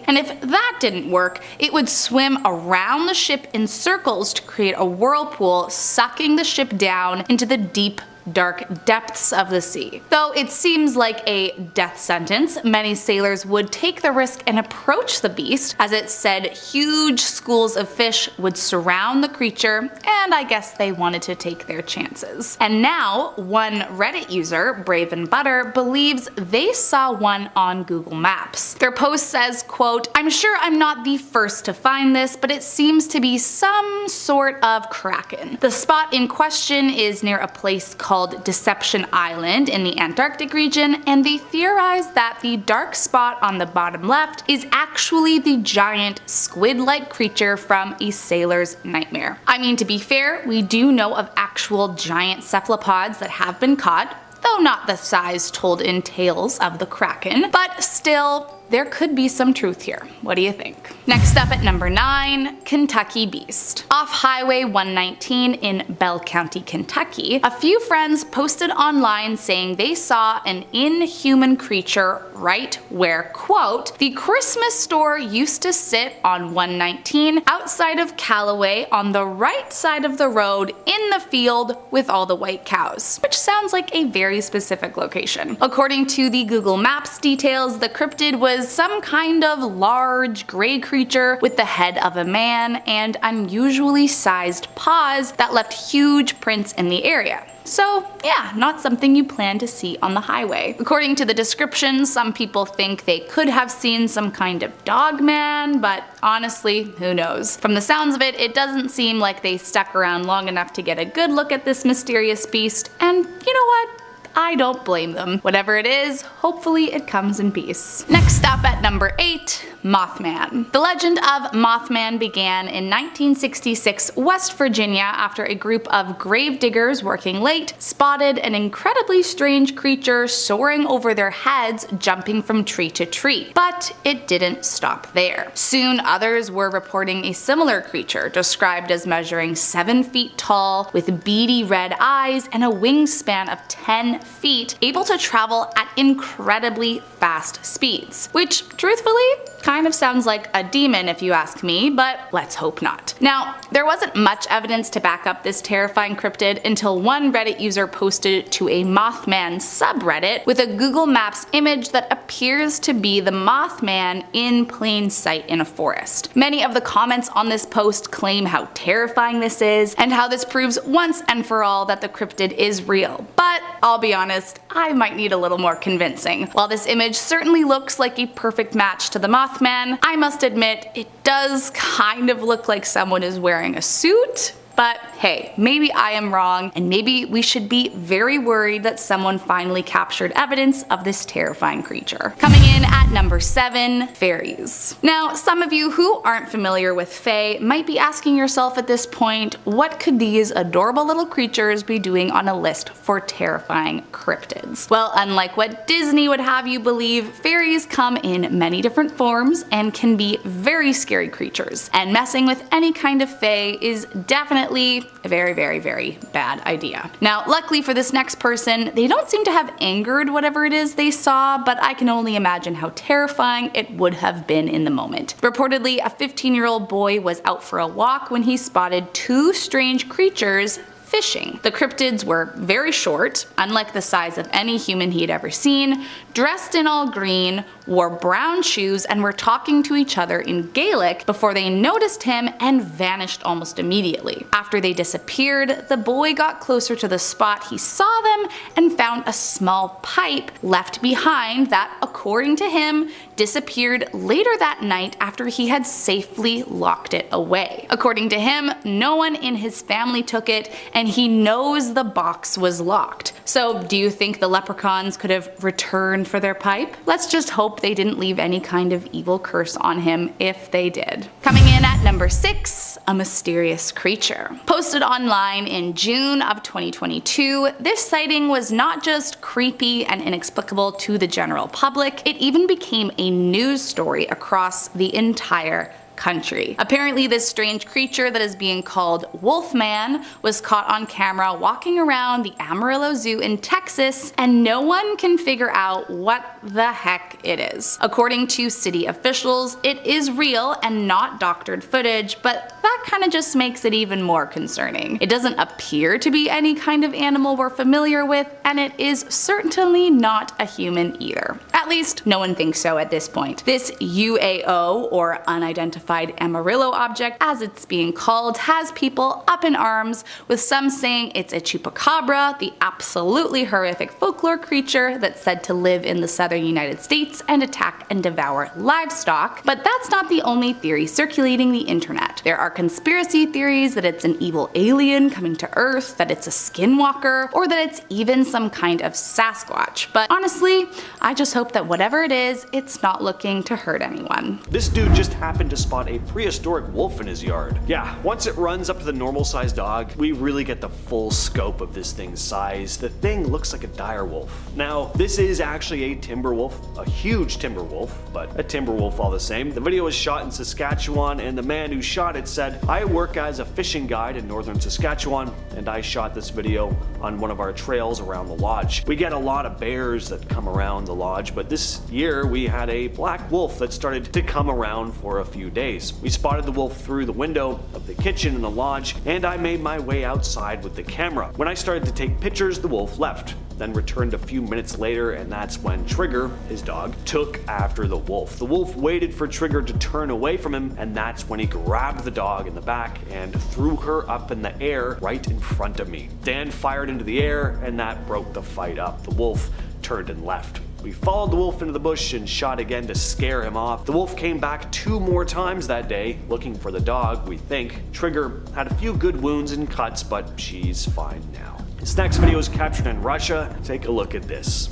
And if that didn't work, it would swim around the ship in circles to create a whirlpool, sucking the ship down into the deep, dark depths of the sea. Though it seems like a death sentence, many sailors would take the risk and approach the beast, as it said huge schools of fish would surround the creature, and I guess they wanted to take their chances. And now, one Reddit user, Brave and Butter, believes they saw one on Google Maps. Their post says, quote, I'm sure I'm not the first to find this, but it seems to be some sort of kraken. The spot in question is near a place called Deception Island in the Antarctic region, and they theorize that the dark spot on the bottom left is actually the giant squid-like creature from A Sailor's Nightmare. I mean, to be fair, we do know of actual giant cephalopods that have been caught, though not the size told in tales of the Kraken, but still, there could be some truth here. What do you think? Next up at number 9, Kentucky Beast. Off Highway 119 in Bell County, Kentucky, a few friends posted online saying they saw an inhuman creature right where, quote, the Christmas store used to sit on 119 outside of Callaway on the right side of the road in the field with all the white cows, which sounds like a very specific location. According to the Google Maps details, the cryptid was was some kind of large gray creature with the head of a man and unusually sized paws that left huge prints in the area. So yeah, not something you plan to see on the highway. According to the description, some people think they could have seen some kind of dog man, but honestly, who knows? From the sounds of it, it doesn't seem like they stuck around long enough to get a good look at this mysterious beast, and you know what? I don't blame them. Whatever it is, hopefully it comes in peace. Next up at number 8, Mothman. The legend of Mothman began in 1966 West Virginia after a group of grave diggers working late spotted an incredibly strange creature soaring over their heads, jumping from tree to tree. But it didn't stop there. Soon others were reporting a similar creature, described as measuring 7 feet tall, with beady red eyes and a wingspan of 10 feet, able to travel at incredibly fast speeds. Which, truthfully, kind of sounds like a demon if you ask me, but let's hope not. Now, there wasn't much evidence to back up this terrifying cryptid until one Reddit user posted it to a Mothman subreddit with a Google Maps image that appears to be the Mothman in plain sight in a forest. Many of the comments on this post claim how terrifying this is and how this proves once and for all that the cryptid is real. But I'll be honest, I might need a little more convincing. While this image certainly looks like a perfect match to the Mothman, I must admit it does kind of look like someone is wearing a suit. But hey, maybe I am wrong, and maybe we should be very worried that someone finally captured evidence of this terrifying creature. Coming in at number 7, fairies. Now, some of you who aren't familiar with fae might be asking yourself at this point, what could these adorable little creatures be doing on a list for terrifying cryptids? Well, unlike what Disney would have you believe, fairies come in many different forms and can be very scary creatures, and messing with any kind of fae is definitely a very, very, very bad idea. Now, luckily for this next person, they don't seem to have angered whatever it is they saw, but I can only imagine how terrifying it would have been in the moment. Reportedly, a 15-year-old boy was out for a walk when he spotted 2 strange creatures fishing. The cryptids were very short, unlike the size of any human he had ever seen, dressed in all green, wore brown shoes, and were talking to each other in Gaelic before they noticed him and vanished almost immediately. After they disappeared, the boy got closer to the spot he saw them and found a small pipe left behind that, according to him, disappeared later that night after he had safely locked it away. According to him, no one in his family took it, and he knows the box was locked. So do you think the leprechauns could have returned for their pipe? Let's just hope they didn't leave any kind of evil curse on him if they did. Coming in at number 6, a mysterious creature. Posted online in June of 2022, this sighting was not just creepy and inexplicable to the general public, it even became a news story across the entire country. Apparently, this strange creature that is being called Wolfman was caught on camera walking around the Amarillo Zoo in Texas, and no one can figure out what the heck it is. According to city officials, it is real and not doctored footage, but that kind of just makes it even more concerning. It doesn't appear to be any kind of animal we're familiar with, and it is certainly not a human either. At least, no one thinks so at this point. This UAO, or unidentified Amarillo object, as it's being called, has people up in arms, with some saying it's a chupacabra, the absolutely horrific folklore creature that's said to live in the southern United States and attack and devour livestock. But that's not the only theory circulating the internet. There are conspiracy theories that it's an evil alien coming to Earth, that it's a skinwalker, or that it's even some kind of Sasquatch. But honestly, I just hope that whatever it is, it's not looking to hurt anyone. This dude just happened to spot a prehistoric wolf in his yard. Yeah, once it runs up to the normal sized dog, we really get the full scope of this thing's size. The thing looks like a dire wolf. Now, this is actually a timber wolf, a huge timber wolf, but a timber wolf all the same. The video was shot in Saskatchewan, and the man who shot it said, "I work as a fishing guide in northern Saskatchewan, and I shot this video on one of our trails around the lodge. We get a lot of bears that come around the lodge, but this year we had a black wolf that started to come around for a few days. We spotted the wolf through the window of the kitchen in the lodge, and I made my way outside with the camera. When I started to take pictures, the wolf left. then returned a few minutes later, and that's when Trigger, his dog, took after the wolf. The wolf waited for Trigger to turn away from him, and that's when he grabbed the dog in the back and threw her up in the air right in front of me. Dan fired into the air, and that broke the fight up. The wolf turned and left. We followed the wolf into the bush and shot again to scare him off. The wolf came back 2 more times that day, looking for the dog, we think. Trigger had a few good wounds and cuts, but she's fine now. This next video is captured in Russia. Take a look at this.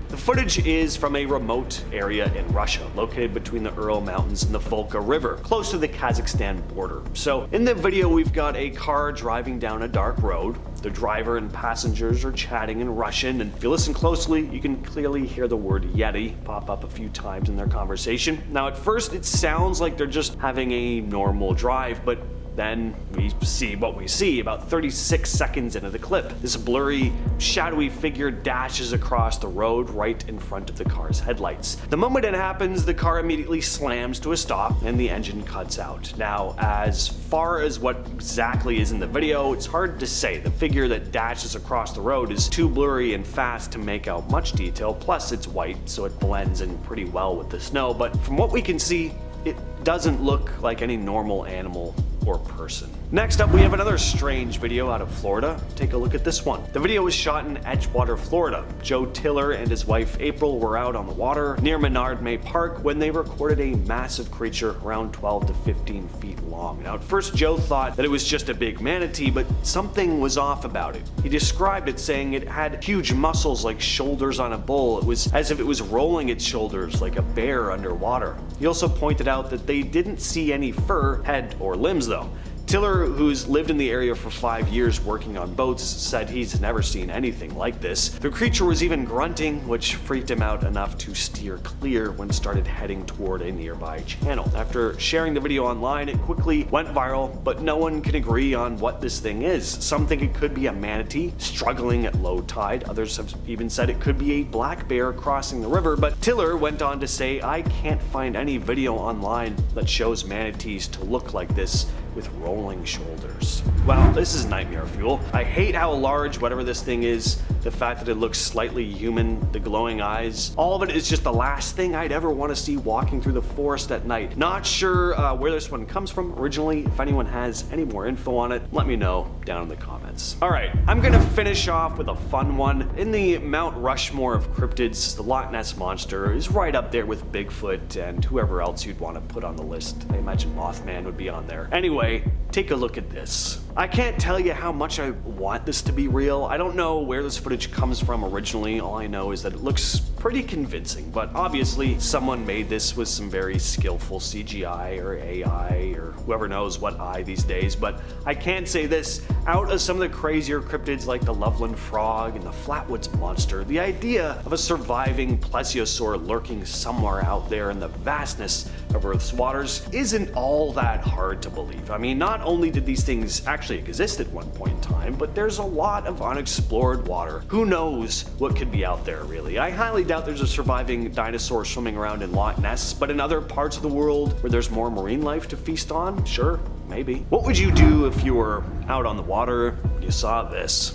The footage is from a remote area in Russia, located between the Ural Mountains and the Volga River, close to the Kazakhstan border. So in the video, we've got a car driving down a dark road. The driver and passengers are chatting in Russian, and if you listen closely, you can clearly hear the word Yeti pop up a few times in their conversation. Now, at first, it sounds like they're just having a normal drive, but then we see what we see about 36 seconds into the clip. This blurry, shadowy figure dashes across the road right in front of the car's headlights. The moment it happens, the car immediately slams to a stop and the engine cuts out. Now, as far as what exactly is in the video, it's hard to say. The figure that dashes across the road is too blurry and fast to make out much detail, plus it's white, so it blends in pretty well with the snow, but from what we can see, it doesn't look like any normal animal or person. Next up, we have another strange video out of Florida. Take a look at this one. The video was shot in Edgewater, Florida. Joe Tiller and his wife April were out on the water near Menard May Park when they recorded a massive creature around 12 to 15 feet long. Now, at first, Joe thought that it was just a big manatee, but something was off about it. He described it saying it had huge muscles like shoulders on a bull. It was as if it was rolling its shoulders like a bear underwater. He also pointed out that they didn't see any fur, head, or limbs though. Tiller, who's lived in the area for 5 years working on boats, said he's never seen anything like this. The creature was even grunting, which freaked him out enough to steer clear when started heading toward a nearby channel. After sharing the video online, it quickly went viral, but no one can agree on what this thing is. Some think it could be a manatee struggling at low tide. Others have even said it could be a black bear crossing the river, but Tiller went on to say, "I can't find any video online that shows manatees to look like this with rolling shoulders." Wow, this is nightmare fuel. I hate how large whatever this thing is, the fact that it looks slightly human, the glowing eyes, all of it is just the last thing I'd ever want to see walking through the forest at night. Not sure where this one comes from originally. If anyone has any more info on it, let me know down in the comments. Alright, I'm gonna finish off with a fun one. In the Mount Rushmore of cryptids, the Loch Ness Monster is right up there with Bigfoot and whoever else you'd want to put on the list. I imagine Mothman would be on there. Anyway, take a look at this. I can't tell you how much I want this to be real. I don't know where this footage comes from originally. All I know is that it looks pretty convincing, but obviously someone made this with some very skillful CGI or AI or whoever knows what eye these days. But I can say this, out of some of the crazier cryptids like the Loveland Frog and the Flatwoods Monster, the idea of a surviving plesiosaur lurking somewhere out there in the vastness of Earth's waters isn't all that hard to believe. I mean, not only did these things actually exist at one point in time, but there's a lot of unexplored water. Who knows what could be out there, really? I highly doubt there's a surviving dinosaur swimming around in Loch Ness, but in other parts of the world where there's more marine life to feast on, sure, maybe. What would you do if you were out on the water and you saw this?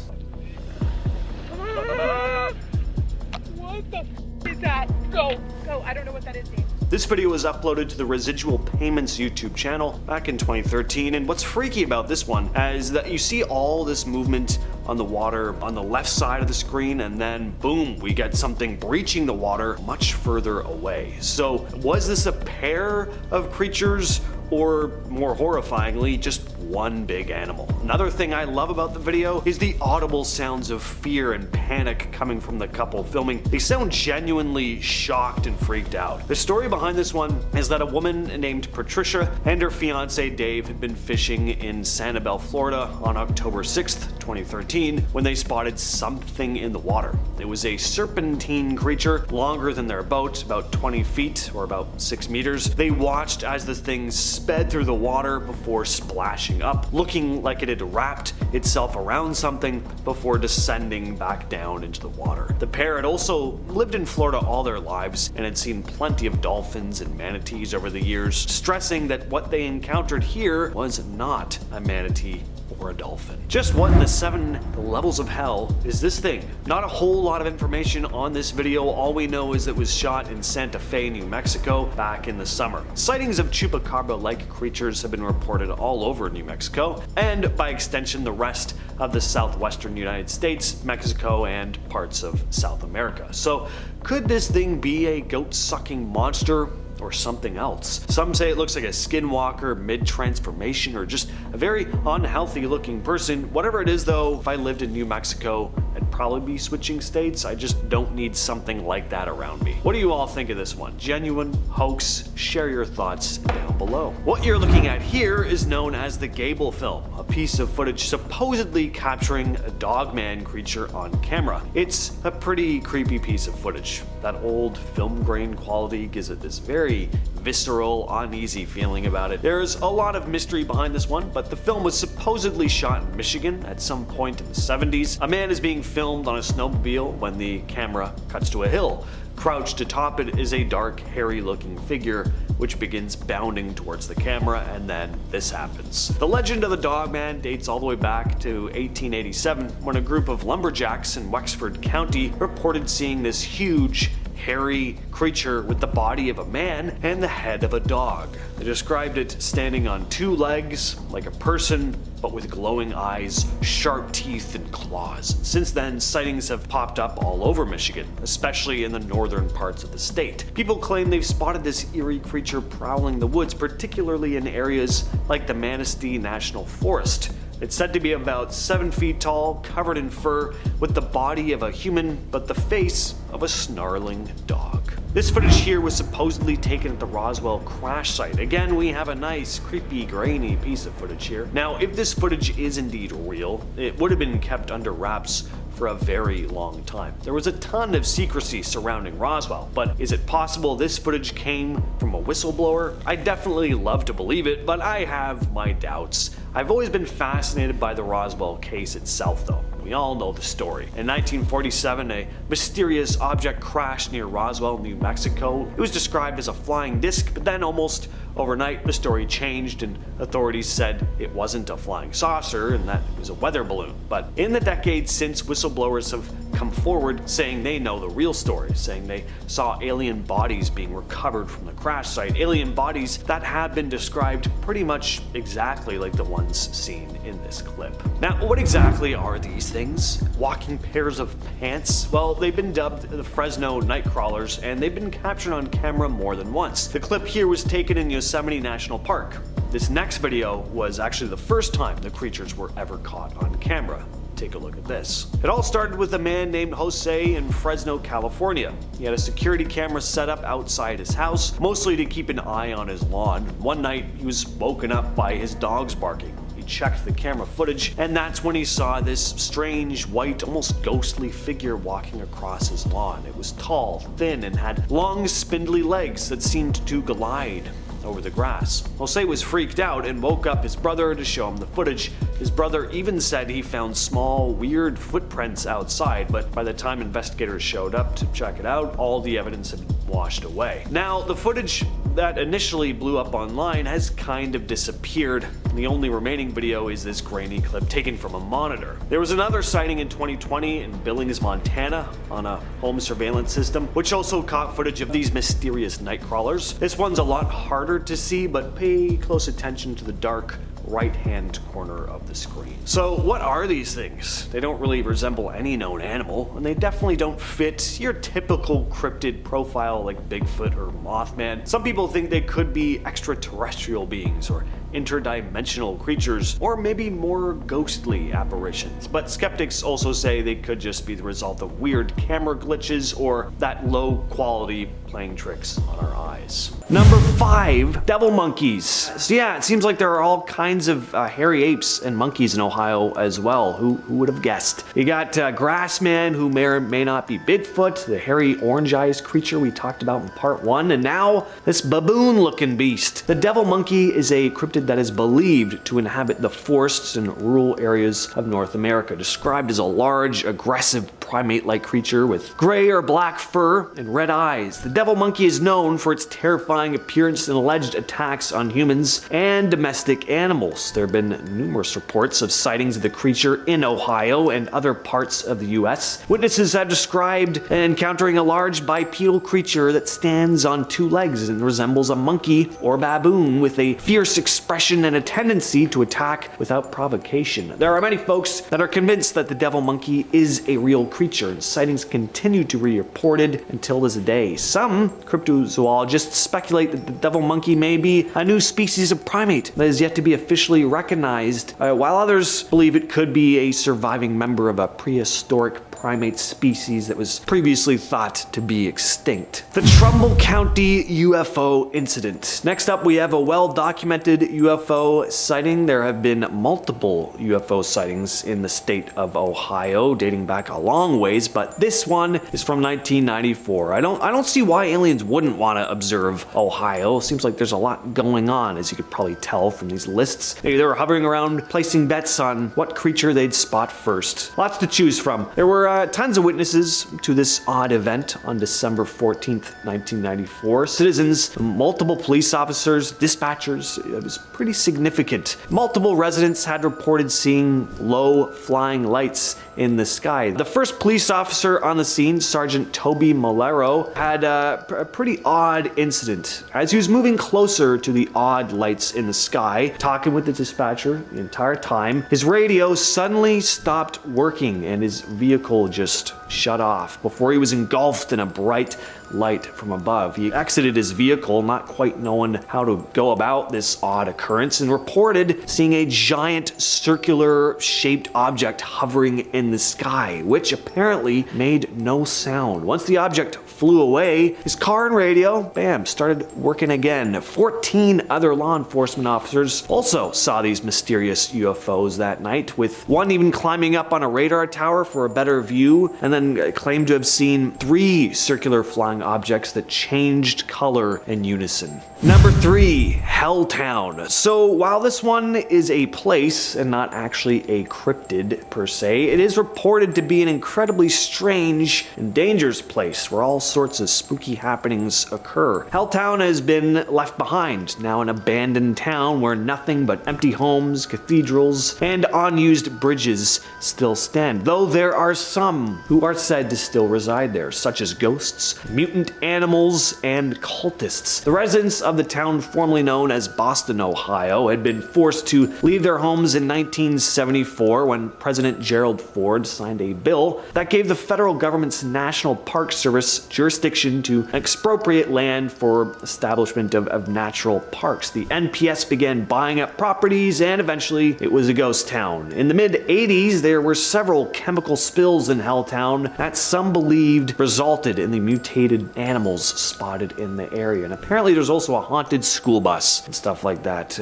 What the is that? Go, I don't know what that is, Dave. This video was uploaded to the Residual Payments YouTube channel back in 2013, and what's freaky about this one is that you see all this movement on the water on the left side of the screen, and then boom, we get something breaching the water much further away. So was this a pair of creatures, or more horrifyingly, just one big animal? Another thing I love about the video is the audible sounds of fear and panic coming from the couple filming. They sound genuinely shocked and freaked out. The story behind this one is that a woman named Patricia and her fiance Dave had been fishing in Sanibel, Florida on October 6th, 2013, when they spotted something in the water. It was a serpentine creature, longer than their boat, about 20 feet or about 6 meters. They watched as the thing sped through the water before splashing reaching up, looking like it had wrapped itself around something before descending back down into the water. The pair had also lived in Florida all their lives and had seen plenty of dolphins and manatees over the years, stressing that what they encountered here was not a manatee or a dolphin. Just what in the 7 levels of hell is this thing? Not a whole lot of information on this video. All we know is it was shot in Santa Fe, New Mexico back in the summer. Sightings of chupacabra-like creatures have been reported all over New Mexico, and by extension the rest of the southwestern United States, Mexico, and parts of South America. So could this thing be a goat-sucking monster or something else? Some say it looks like a skinwalker mid-transformation or just a very unhealthy looking person. Whatever it is though, if I lived in New Mexico, I'd probably be switching states. I just don't need something like that around me. What do you all think of this one? Genuine? Hoax? Share your thoughts down below. What you're looking at here is known as the Gable film, a piece of footage supposedly capturing a dogman creature on camera. It's a pretty creepy piece of footage. That old film grain quality gives it this very visceral, uneasy feeling about it. There's a lot of mystery behind this one, but the film was supposedly shot in Michigan at some point in the 70s. A man is being filmed on a snowmobile when the camera cuts to a hill. Crouched atop it is a dark, hairy-looking figure which begins bounding towards the camera, and then this happens. The legend of the Dogman dates all the way back to 1887 when a group of lumberjacks in Wexford County reported seeing this huge, hairy creature with the body of a man and the head of a dog. They described it standing on 2 legs, like a person, but with glowing eyes, sharp teeth, and claws. Since then, sightings have popped up all over Michigan, especially in the northern parts of the state. People claim they've spotted this eerie creature prowling the woods, particularly in areas like the Manistee National Forest. It's said to be about 7 feet tall, covered in fur, with the body of a human, but the face of a snarling dog. This footage here was supposedly taken at the Roswell crash site. Again, we have a nice, creepy, grainy piece of footage here. Now, if this footage is indeed real, it would have been kept under wraps for a very long time. There was a ton of secrecy surrounding Roswell, but is it possible this footage came from a whistleblower? I definitely love to believe it, but I have my doubts. I've always been fascinated by the Roswell case itself though. We all know the story. In 1947, a mysterious object crashed near Roswell, New Mexico. It was described as a flying disc, but then almost overnight the story changed and authorities said it wasn't a flying saucer and that it was a weather balloon. But in the decades since, whistleblowers have come forward saying they know the real story, saying they saw alien bodies being recovered from the crash site, alien bodies that have been described pretty much exactly like the ones seen in this clip. Now, what exactly are these things? Walking pairs of pants? Well, they've been dubbed the Fresno Nightcrawlers, and they've been captured on camera more than once. The clip here was taken in Yosemite National Park. This next video was actually the first time the creatures were ever caught on camera. Take a look at this. It all started with a man named Jose in Fresno, California. He had a security camera set up outside his house, mostly to keep an eye on his lawn. One night, he was woken up by his dogs barking. He checked the camera footage, and that's when he saw this strange, white, almost ghostly figure walking across his lawn. It was tall, thin, and had long, spindly legs that seemed to glide over the grass. Jose was freaked out and woke up his brother to show him the footage. His brother even said he found small, weird footprints outside, but by the time investigators showed up to check it out, all the evidence had been washed away. Now, the footage that initially blew up online has kind of disappeared. The only remaining video is this grainy clip taken from a monitor. There was another sighting in 2020 in Billings, Montana on a home surveillance system, which also caught footage of these mysterious night crawlers. This one's a lot harder to see, but pay close attention to the dark right-hand corner of the screen. So what are these things? They don't really resemble any known animal, and they definitely don't fit your typical cryptid profile like Bigfoot or Mothman. Some people think they could be extraterrestrial beings or interdimensional creatures, or maybe more ghostly apparitions. But skeptics also say they could just be the result of weird camera glitches or that low quality playing tricks on our eyes. Number 5, devil monkeys. So yeah, it seems like there are all kinds of hairy apes and monkeys in Ohio as well. Who would have guessed? You got Grassman, who may or may not be Bigfoot, the hairy orange-eyed creature we talked about in part 1, and now this baboon-looking beast. The devil monkey is a cryptid cryptid that is believed to inhabit the forests and rural areas of North America. Described as a large, aggressive primate-like creature with gray or black fur and red eyes. The devil monkey is known for its terrifying appearance and alleged attacks on humans and domestic animals. There have been numerous reports of sightings of the creature in Ohio and other parts of the US. Witnesses have described encountering a large bipedal creature that stands on two legs and resembles a monkey or baboon with a fierce expression and a tendency to attack without provocation. There are many folks that are convinced that the devil monkey is a real creature, and sightings continue to be reported until this day. Some cryptozoologists speculate that the devil monkey may be a new species of primate that is yet to be officially recognized, while others believe it could be a surviving member of a prehistoric primate species that was previously thought to be extinct. The Trumbull County UFO incident. Next up, we have a well-documented UFO sighting. There have been multiple UFO sightings in the state of Ohio, dating back a long ways, but this one is from 1994. I don't see why aliens wouldn't want to observe Ohio. Seems like there's a lot going on, as you could probably tell from these lists. Maybe they were hovering around, placing bets on what creature they'd spot first. Lots to choose from. There were tons of witnesses to this odd event on December 14th, 1994. Citizens, multiple police officers, dispatchers. It was pretty significant. Multiple residents had reported seeing low flying lights in the sky. The first police officer on the scene, Sergeant Toby Malero, had a pretty odd incident. As he was moving closer to the odd lights in the sky, talking with the dispatcher the entire time, his radio suddenly stopped working and his vehicle just shut off before he was engulfed in a bright light from above. He exited his vehicle, not quite knowing how to go about this odd occurrence, and reported seeing a giant circular shaped object hovering in the sky, which apparently made no sound. Once the object flew away, his car and radio, bam, started working again. 14 other law enforcement officers also saw these mysterious UFOs that night, with one even climbing up on a radar tower for a better view, and then claimed to have seen 3 circular flying objects that changed color in unison. Number 3, Helltown. So while this one is a place and not actually a cryptid per se, it is reported to be an incredibly strange and dangerous place where all sorts of spooky happenings occur. Helltown has been left behind, now an abandoned town where nothing but empty homes, cathedrals, and unused bridges still stand, though there are some who are said to still reside there, such as ghosts, mutant animals, and cultists. The residents of the town formerly known as Boston, Ohio, had been forced to leave their homes in 1974 when President Gerald Ford signed a bill that gave the federal government's National Park Service jurisdiction to expropriate land for establishment of natural parks. The NPS began buying up properties, and eventually it was a ghost town. In the mid-80s, there were several chemical spills in Helltown that some believed resulted in the mutated animals spotted in the area. And apparently there's also a haunted school bus and stuff like that.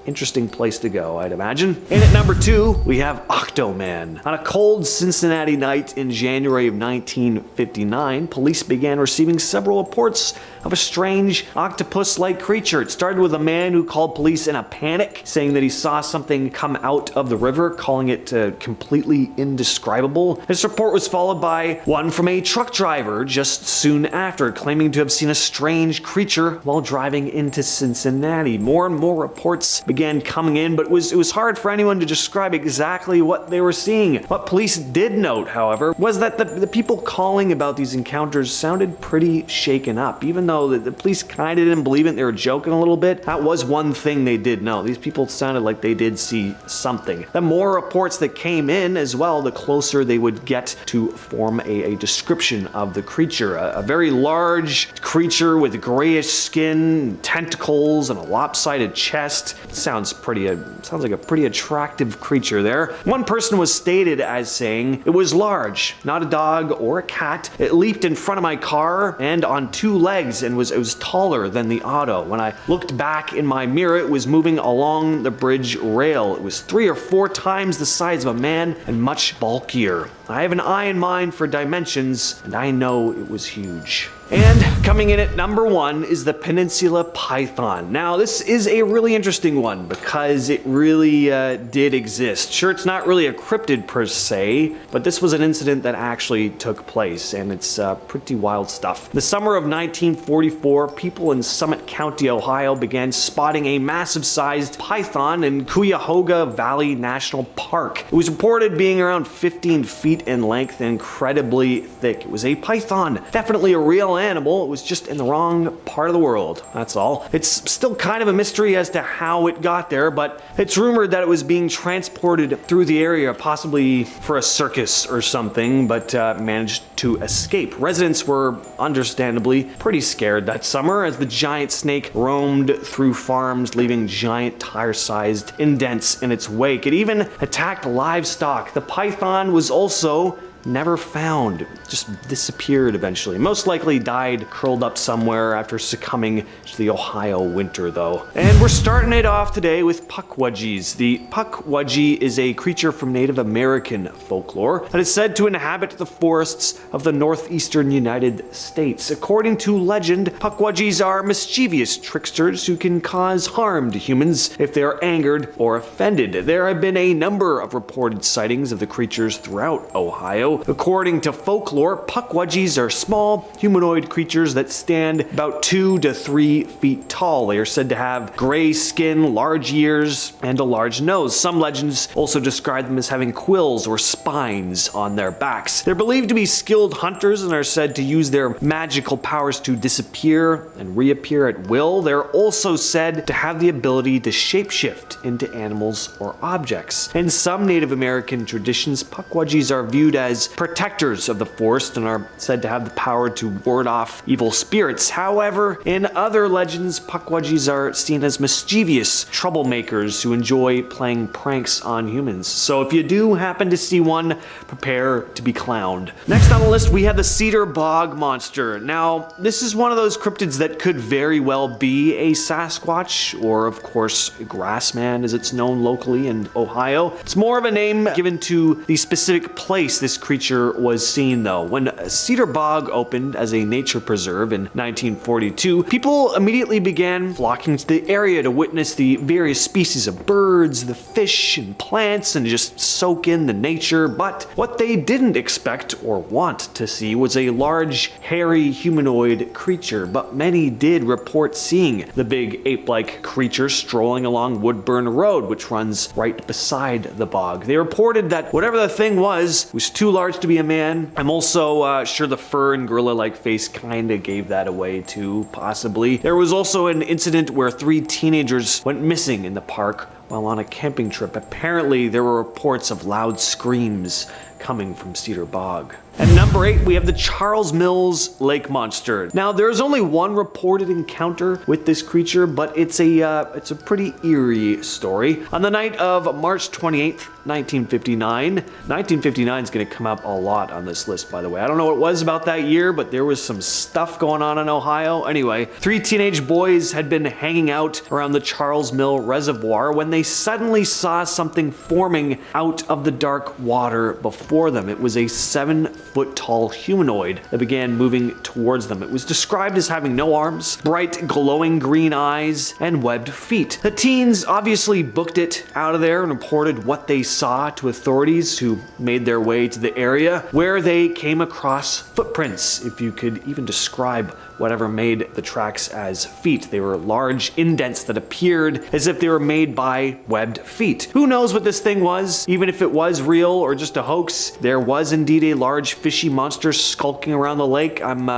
Interesting place to go, I'd imagine. And at number 2, we have Octoman. On a cold Cincinnati night in January of 1959, police began receiving several reports of a strange octopus-like creature. It started with a man who called police in a panic, saying that he saw something come out of the river, calling it completely indescribable. This report was followed by one from a truck driver just soon after, claiming to have seen a strange creature while driving into Cincinnati. More and more reports began coming in, but it was hard for anyone to describe exactly what they were seeing. What police did note, however, was that the people calling about these encounters sounded pretty shaken up. Even though the police kind of didn't believe it, they were joking a little bit, that was one thing they did know. These people sounded like they did see something. The more reports that came in as well, the closer they would get to form a description of the creature. A very large creature with grayish skin, tentacles, and a lopsided chest. Sounds like a pretty attractive creature there. One person was stated as saying, "It was large, not a dog or a cat. It leaped in front of my car and on 2 legs and it was taller than the auto. When I looked back in my mirror, it was moving along the bridge rail. It was 3 or 4 times the size of a man and much bulkier. I have an eye in mind for dimensions, and I know it was huge." And coming in at number 1 is the Peninsula Python. Now, this is a really interesting one because it really did exist. Sure, it's not really a cryptid per se, but this was an incident that actually took place, and it's pretty wild stuff. The summer of 1944, people in Summit County, Ohio began spotting a massive-sized python in Cuyahoga Valley National Park. It was reported being around 15 feet in length and incredibly thick. It was a python, definitely a real animal. It was just in the wrong part of the world, that's all. It's still kind of a mystery as to how it got there, but it's rumored that it was being transported through the area, possibly for a circus or something, but managed to escape. Residents were understandably pretty scared that summer as the giant snake roamed through farms, leaving giant tire-sized indents in its wake. It even attacked livestock. The python was also never found, just disappeared eventually. Most likely died curled up somewhere after succumbing to the Ohio winter though. And we're starting it off today with Pukwudgies. The Pukwudgie is a creature from Native American folklore that is said to inhabit the forests of the northeastern United States. According to legend, Pukwudgies are mischievous tricksters who can cause harm to humans if they are angered or offended. There have been a number of reported sightings of the creatures throughout Ohio. According to folklore, Pukwudgies are small, humanoid creatures that stand about 2 to 3 feet tall. They are said to have gray skin, large ears, and a large nose. Some legends also describe them as having quills or spines on their backs. They're believed to be skilled hunters and are said to use their magical powers to disappear and reappear at will. They're also said to have the ability to shapeshift into animals or objects. In some Native American traditions, Pukwudgies are viewed as protectors of the forest and are said to have the power to ward off evil spirits. However, in other legends, Pukwudgies are seen as mischievous troublemakers who enjoy playing pranks on humans. So if you do happen to see one, prepare to be clowned. Next on the list, we have the Cedar Bog Monster. Now, this is one of those cryptids that could very well be a Sasquatch, or of course, a Grassman as it's known locally in Ohio. It's more of a name given to the specific place this creature was seen though. When Cedar Bog opened as a nature preserve in 1942, people immediately began flocking to the area to witness the various species of birds, the fish and plants, and just soak in the nature. But what they didn't expect or want to see was a large, hairy humanoid creature, but many did report seeing the big ape-like creature strolling along Woodburn Road, which runs right beside the bog. They reported that whatever the thing was too large to be a man. I'm also sure the fur and gorilla-like face kinda gave that away too, possibly. There was also an incident where 3 teenagers went missing in the park while on a camping trip. Apparently, there were reports of loud screams coming from Cedar Bog. At number 8, we have the Charles Mills Lake Monster. Now, there's only one reported encounter with this creature, but it's a pretty eerie story. On the night of March 28th, 1959 is going to come up a lot on this list, by the way. I don't know what it was about that year, but there was some stuff going on in Ohio. Anyway, 3 teenage boys had been hanging out around the Charles Mill Reservoir when they suddenly saw something forming out of the dark water before them. It was a 7-foot-tall humanoid that began moving towards them. It was described as having no arms, bright glowing green eyes, and webbed feet. The teens obviously booked it out of there and reported what they saw to authorities, who made their way to the area, where they came across footprints, if you could even describe whatever made the tracks as feet. They were large indents that appeared as if they were made by webbed feet. Who knows what this thing was? Even if it was real or just a hoax, there was indeed a large fishy monster skulking around the lake. I'm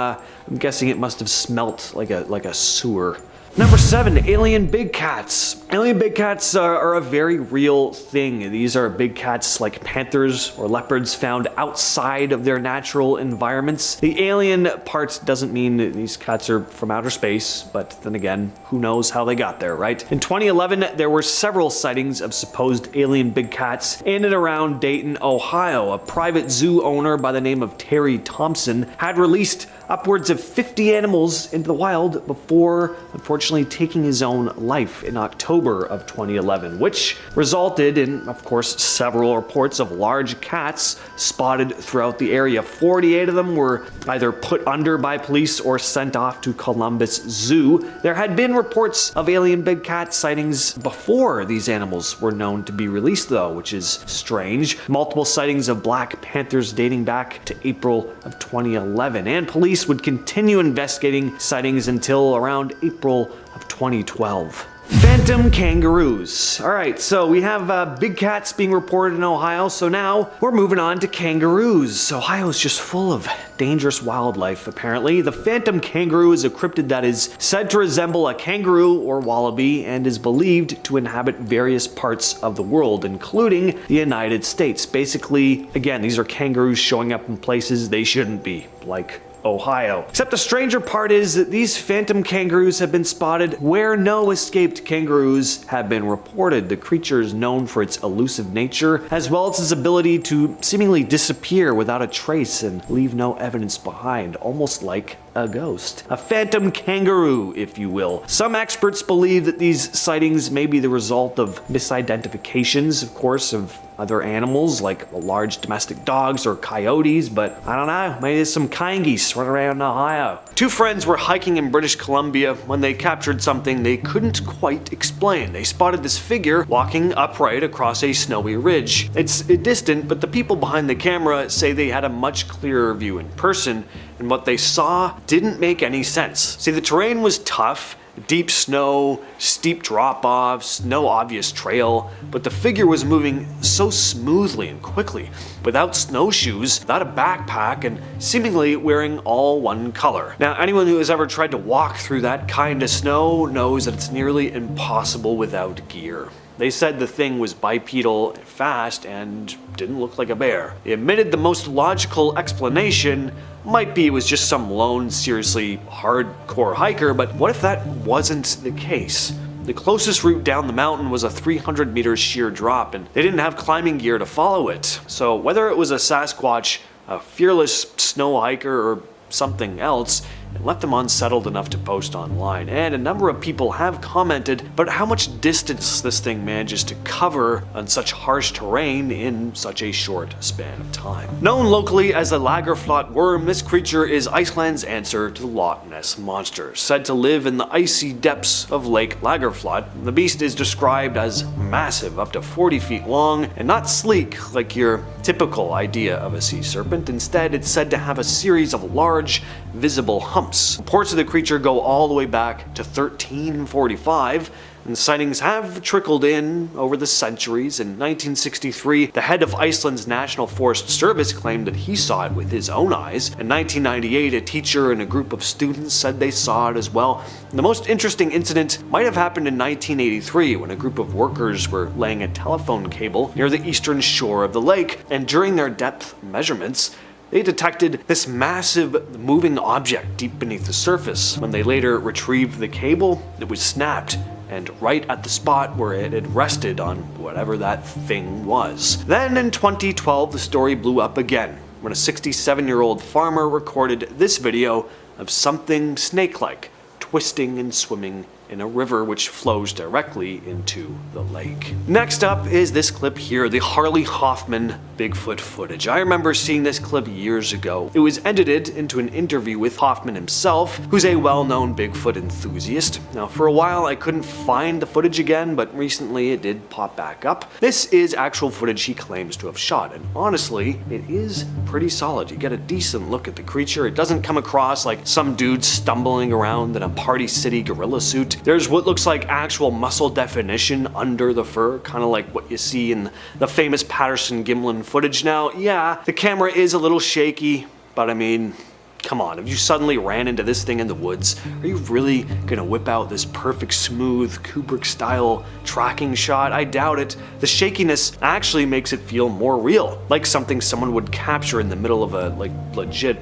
guessing it must have smelt like a sewer. Number 7, alien big cats. Alien big cats are a very real thing. These are big cats like panthers or leopards found outside of their natural environments. The alien part doesn't mean that these cats are from outer space, but then again, who knows how they got there, right? In 2011, there were several sightings of supposed alien big cats in and around Dayton, Ohio. A private zoo owner by the name of Terry Thompson had released upwards of of 50 animals into the wild before unfortunately taking his own life in October of 2011, which resulted in, of course, several reports of large cats spotted throughout the area. 48 of them were either put under by police or sent off to Columbus Zoo. There had been reports of alien big cat sightings before these animals were known to be released though, which is strange. Multiple sightings of black panthers dating back to April of 2011, and police would continue investigating sightings until around April of 2012. Phantom kangaroos. Alright, so we have big cats being reported in Ohio, so now we're moving on to kangaroos. Ohio's just full of dangerous wildlife, apparently. The phantom kangaroo is a cryptid that is said to resemble a kangaroo or wallaby and is believed to inhabit various parts of the world, including the United States. Basically, again, these are kangaroos showing up in places they shouldn't be, like Ohio. Except the stranger part is that these phantom kangaroos have been spotted where no escaped kangaroos have been reported. The creature is known for its elusive nature, as well as its ability to seemingly disappear without a trace and leave no evidence behind, almost like a ghost. A phantom kangaroo, if you will. Some experts believe that these sightings may be the result of misidentifications, of course, of other animals like large domestic dogs or coyotes, but I don't know, maybe there's some kind geese running around in Ohio. Two friends were hiking in British Columbia when they captured something they couldn't quite explain. They spotted this figure walking upright across a snowy ridge. It's distant, but the people behind the camera say they had a much clearer view in person, and what they saw didn't make any sense. See, the terrain was tough, deep snow, steep drop-offs, no obvious trail, but the figure was moving so smoothly and quickly, without snowshoes, without a backpack, and seemingly wearing all one color. Now, anyone who has ever tried to walk through that kind of snow knows that it's nearly impossible without gear. They said the thing was bipedal, fast, and didn't look like a bear. They admitted the most logical explanation might be it was just some lone, seriously hardcore hiker, but what if that wasn't the case? The closest route down the mountain was a 300-meter sheer drop, and they didn't have climbing gear to follow it. So whether it was a Sasquatch, a fearless snow hiker, or something else, it left them unsettled enough to post online, and a number of people have commented about how much distance this thing manages to cover on such harsh terrain in such a short span of time. Known locally as the Lagerflot worm, this creature is Iceland's answer to the Loch Ness Monster. Said to live in the icy depths of Lake Lagerflot, the beast is described as massive, up to 40 feet long, and not sleek like your typical idea of a sea serpent. Instead, it's said to have a series of large, visible humps. Reports of the creature go all the way back to 1345, and sightings have trickled in over the centuries. In 1963, the head of Iceland's National Forest Service claimed that he saw it with his own eyes. In 1998, a teacher and a group of students said they saw it as well. The most interesting incident might have happened in 1983 when a group of workers were laying a telephone cable near the eastern shore of the lake, and during their depth measurements, they detected this massive moving object deep beneath the surface. When they later retrieved the cable, it was snapped, and right at the spot where it had rested on whatever that thing was. Then in 2012, the story blew up again when a 67-year-old farmer recorded this video of something snake-like twisting and swimming in a river which flows directly into the lake. Next up is this clip here, the Harley Hoffman Bigfoot footage. I remember seeing this clip years ago. It was edited into an interview with Hoffman himself, who's a well-known Bigfoot enthusiast. Now, for a while I couldn't find the footage again, but recently it did pop back up. This is actual footage he claims to have shot, and honestly, it is pretty solid. You get a decent look at the creature. It doesn't come across like some dude stumbling around in a Party City gorilla suit. There's what looks like actual muscle definition under the fur, kind of like what you see in the famous Patterson-Gimlin footage. Now, yeah, the camera is a little shaky, but I mean, come on, if you suddenly ran into this thing in the woods, are you really gonna whip out this perfect, smooth, Kubrick-style tracking shot? I doubt it. The shakiness actually makes it feel more real, like something someone would capture in the middle of a legit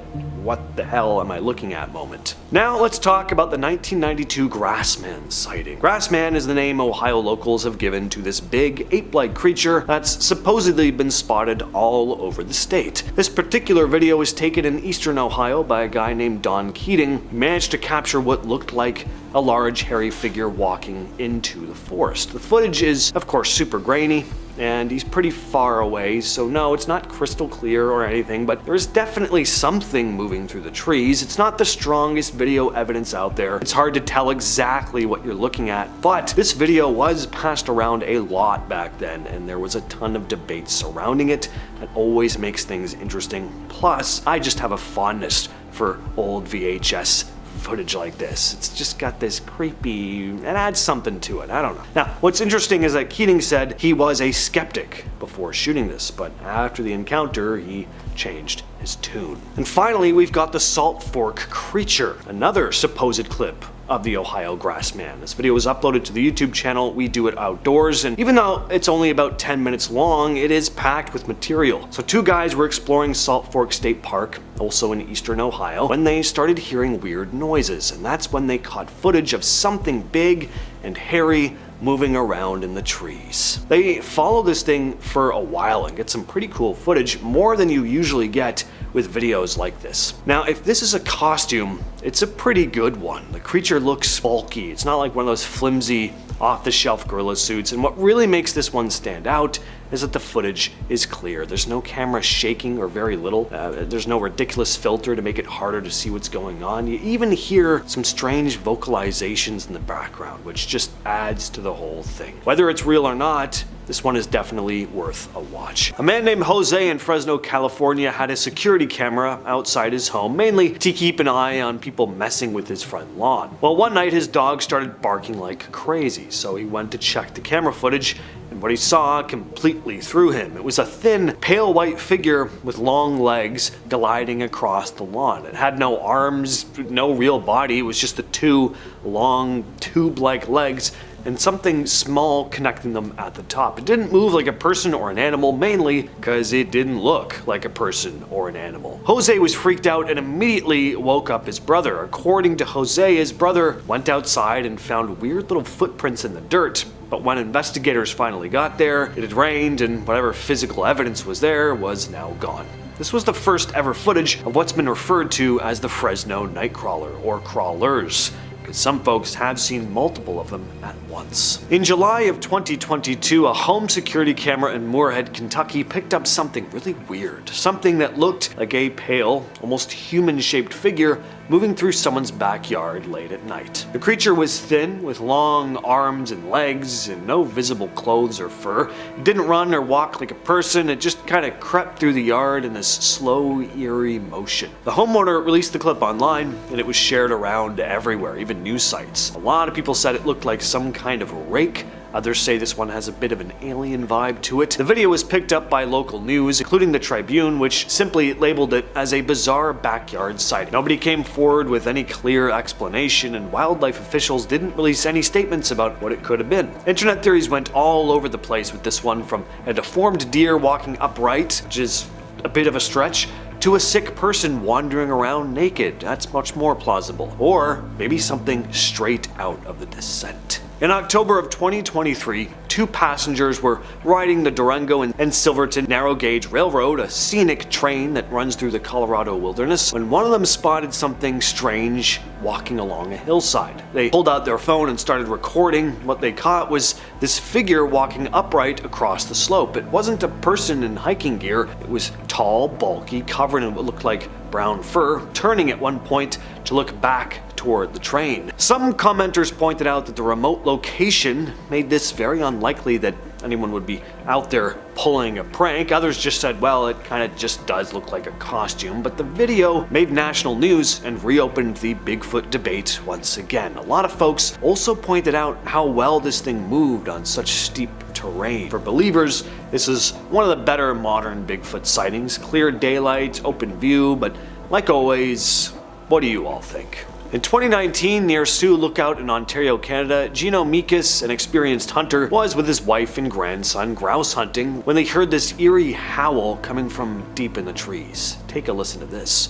what the hell am I looking at moment. Now let's talk about the 1992 Grassman sighting. Grassman is the name Ohio locals have given to this big ape-like creature that's supposedly been spotted all over the state. This particular video was taken in eastern Ohio by a guy named Don Keating, who managed to capture what looked like a large hairy figure walking into the forest. The footage is of course super grainy, and he's pretty far away, so no, it's not crystal clear or anything, but there's definitely something moving through the trees. It's not the strongest video evidence out there. It's hard to tell exactly what you're looking at, but this video was passed around a lot back then, and there was a ton of debate surrounding it. That always makes things interesting. Plus, I just have a fondness for old VHS footage like this. It's just got this creepy, it adds something to it, I don't know. Now, what's interesting is that Keating said he was a skeptic before shooting this, but after the encounter, he changed his tune. And finally, we've got the Salt Fork Creature, another supposed clip of the Ohio Grassman. This video was uploaded to the YouTube channel We Do It Outdoors, and even though it's only about 10 minutes long, it is packed with material. So two guys were exploring Salt Fork State Park, also in eastern Ohio, when they started hearing weird noises, and that's when they caught footage of something big and hairy moving around in the trees. They follow this thing for a while and get some pretty cool footage, more than you usually get with videos like this. Now, if this is a costume, it's a pretty good one. The creature looks bulky. It's not like one of those flimsy, off-the-shelf gorilla suits, and what really makes this one stand out is that the footage is clear. There's no camera shaking or very little. There's no ridiculous filter to make it harder to see what's going on. You even hear some strange vocalizations in the background, which just adds to the whole thing. Whether it's real or not, this one is definitely worth a watch. A man named Jose in Fresno, California had a security camera outside his home, mainly to keep an eye on people messing with his front lawn. Well, one night his dog started barking like crazy, so he went to check the camera footage, and what he saw completely threw him. It was a thin, pale white figure with long legs gliding across the lawn. It had no arms, no real body. It was just the two long, tube-like legs and something small connecting them at the top. It didn't move like a person or an animal, mainly because it didn't look like a person or an animal. Jose was freaked out and immediately woke up his brother. According to Jose, his brother went outside and found weird little footprints in the dirt. But when investigators finally got there, it had rained and whatever physical evidence was there was now gone. This was the first ever footage of what's been referred to as the Fresno Nightcrawler, or crawlers, because some folks have seen multiple of them at once. In July of 2022, a home security camera in Moorhead, Kentucky picked up something really weird. Something that looked like a pale, almost human-shaped figure moving through someone's backyard late at night. The creature was thin, with long arms and legs, and no visible clothes or fur. It didn't run or walk like a person, it just kind of crept through the yard in this slow, eerie motion. The homeowner released the clip online, and it was shared around everywhere, even news sites. A lot of people said it looked like some kind of rake. Others say this one has a bit of an alien vibe to it. The video was picked up by local news, including the Tribune, which simply labeled it as a bizarre backyard sighting. Nobody came forward with any clear explanation, and wildlife officials didn't release any statements about what it could have been. Internet theories went all over the place with this one, from a deformed deer walking upright, which is a bit of a stretch, to a sick person wandering around naked. That's much more plausible. Or maybe something straight out of The Descent. In October of 2023, two passengers were riding the Durango and Silverton Narrow Gauge Railroad, a scenic train that runs through the Colorado wilderness, when one of them spotted something strange walking along a hillside. They pulled out their phone and started recording. What they caught was this figure walking upright across the slope. It wasn't a person in hiking gear. It was tall, bulky, covered in what looked like brown fur, turning at one point to look back toward the train. Some commenters pointed out that the remote location made this very unlikely that anyone would be out there pulling a prank. Others just said, well, it kind of just does look like a costume. But the video made national news and reopened the Bigfoot debate once again. A lot of folks also pointed out how well this thing moved on such steep terrain. For believers, this is one of the better modern Bigfoot sightings. Clear daylight, open view, but like always, what do you all think? In 2019, near Sioux Lookout in Ontario, Canada, Gino Mikas, an experienced hunter, was with his wife and grandson grouse hunting when they heard this eerie howl coming from deep in the trees. Take a listen to this.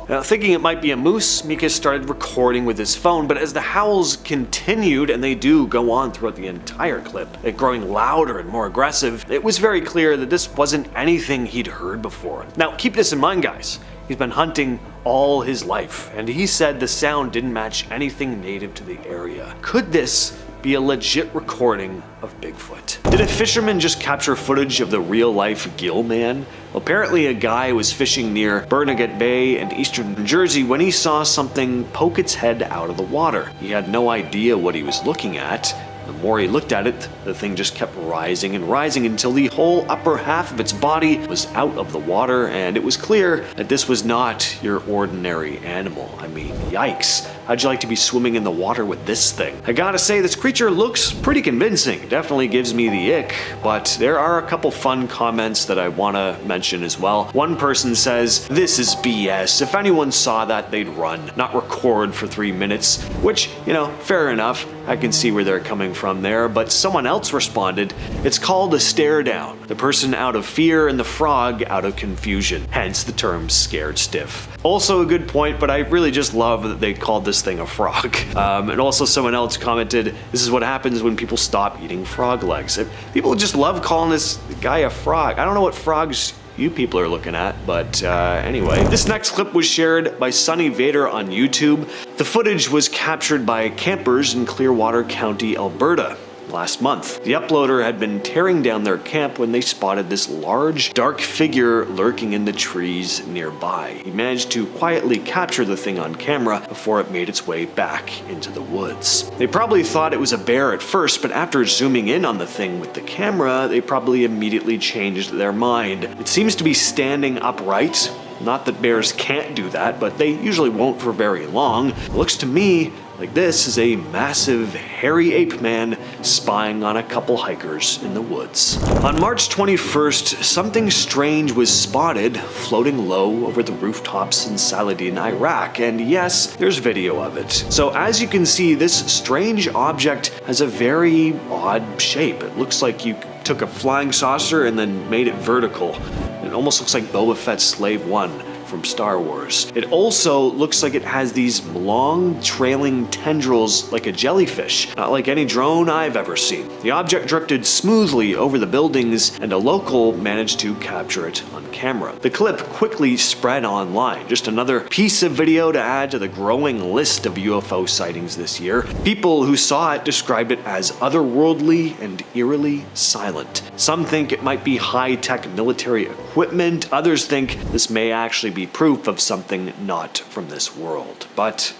Now, thinking it might be a moose, Mika started recording with his phone, but as the howls continued, and they do go on throughout the entire clip, it growing louder and more aggressive, it was very clear that this wasn't anything he'd heard before. Now, keep this in mind, guys. He's been hunting all his life, and he said the sound didn't match anything native to the area. Could this be a legit recording of Bigfoot? Did a fisherman just capture footage of the real-life gill man? Apparently a guy was fishing near Barnegat Bay in eastern New Jersey when he saw something poke its head out of the water. He had no idea what he was looking at. The more he looked at it, the thing just kept rising and rising until the whole upper half of its body was out of the water, and it was clear that this was not your ordinary animal. I mean, yikes. How'd you like to be swimming in the water with this thing? I gotta say, this creature looks pretty convincing. Definitely gives me the ick, but there are a couple fun comments that I wanna mention as well. One person says, "This is BS. If anyone saw that, they'd run, not record for 3 minutes," which, you know, fair enough. I can see where they're coming from there, but someone else responded, "It's called a stare down. The person out of fear and the frog out of confusion. Hence the term scared stiff." Also a good point, but I really just love that they called this thing a frog. And also someone else commented, "This is what happens when people stop eating frog legs." People just love calling this guy a frog. I don't know what frogs you people are looking at, but anyway. This next clip was shared by Sunny Vader on YouTube. The footage was captured by campers in Clearwater County, Alberta last month. The uploader had been tearing down their camp when they spotted this large, dark figure lurking in the trees nearby. He managed to quietly capture the thing on camera before it made its way back into the woods. They probably thought it was a bear at first, but after zooming in on the thing with the camera, they probably immediately changed their mind. It seems to be standing upright. Not that bears can't do that, but they usually won't for very long. It looks to me like this is a massive, hairy ape man spying on a couple hikers in the woods. On March 21st, something strange was spotted floating low over the rooftops in Saladin, Iraq, and yes, there's video of it. So as you can see, this strange object has a very odd shape. It looks like you took a flying saucer and then made it vertical. It almost looks like Boba Fett's Slave One from Star Wars. It also looks like it has these long trailing tendrils like a jellyfish, not like any drone I've ever seen. The object drifted smoothly over the buildings and a local managed to capture it on camera. The clip quickly spread online, just another piece of video to add to the growing list of UFO sightings this year. People who saw it described it as otherworldly and eerily silent. Some think it might be high-tech military equipment, others think this may actually be proof of something not from this world. But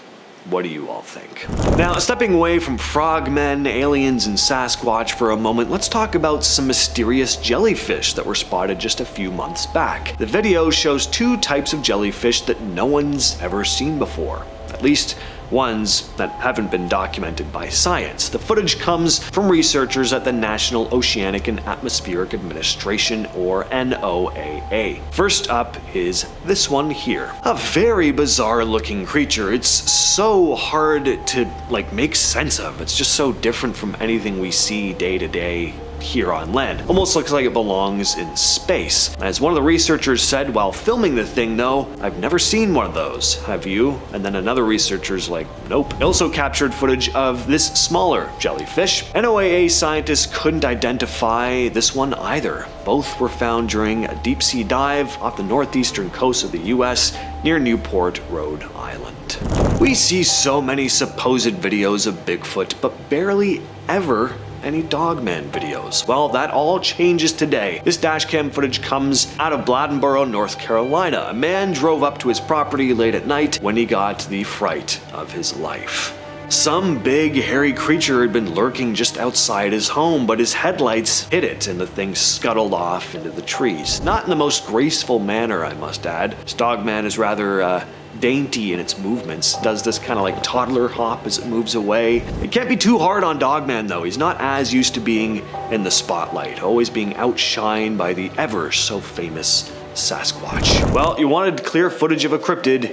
what do you all think? Now, stepping away from frogmen, aliens, and Sasquatch for a moment, let's talk about some mysterious jellyfish that were spotted just a few months back. The video shows two types of jellyfish that no one's ever seen before. At least ones that haven't been documented by science. The footage comes from researchers at the National Oceanic and Atmospheric Administration, or NOAA. First up is this one here. A very bizarre looking creature. It's so hard to make sense of. It's just so different from anything we see day to day here on land. Almost looks like it belongs in space. As one of the researchers said while filming the thing though, "I've never seen one of those. Have you?" And then another researcher's like, "Nope." They also captured footage of this smaller jellyfish. NOAA scientists couldn't identify this one either. Both were found during a deep sea dive off the northeastern coast of the US near Newport, Rhode Island. We see so many supposed videos of Bigfoot, but barely ever any dogman videos. Well, that all changes today. This dashcam footage comes out of Bladensboro, North Carolina. A man drove up to his property late at night when he got the fright of his life. Some big hairy creature had been lurking just outside his home, but his headlights hit it and the thing scuttled off into the trees. Not in the most graceful manner, I must add. This dogman is rather dainty in its movements, does this kind of toddler hop as it moves away. It can't be too hard on Dogman though. He's not as used to being in the spotlight, always being outshined by the ever so famous Sasquatch. Well, you wanted clear footage of a cryptid.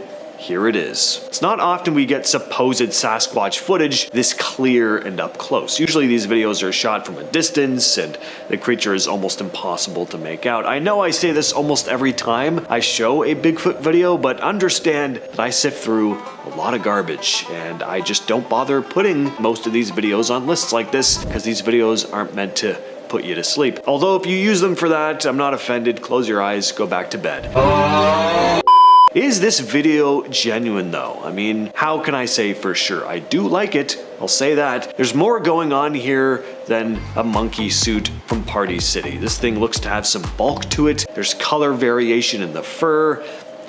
here it is. It's not often we get supposed Sasquatch footage this clear and up close. Usually these videos are shot from a distance and the creature is almost impossible to make out. I know I say this almost every time I show a Bigfoot video, but understand that I sift through a lot of garbage and I just don't bother putting most of these videos on lists like this because these videos aren't meant to put you to sleep. Although if you use them for that, I'm not offended. Close your eyes, go back to bed. Is this video genuine though? I mean, how can I say for sure? I do like it, I'll say that. There's more going on here than a monkey suit from Party City. This thing looks to have some bulk to it. There's color variation in the fur.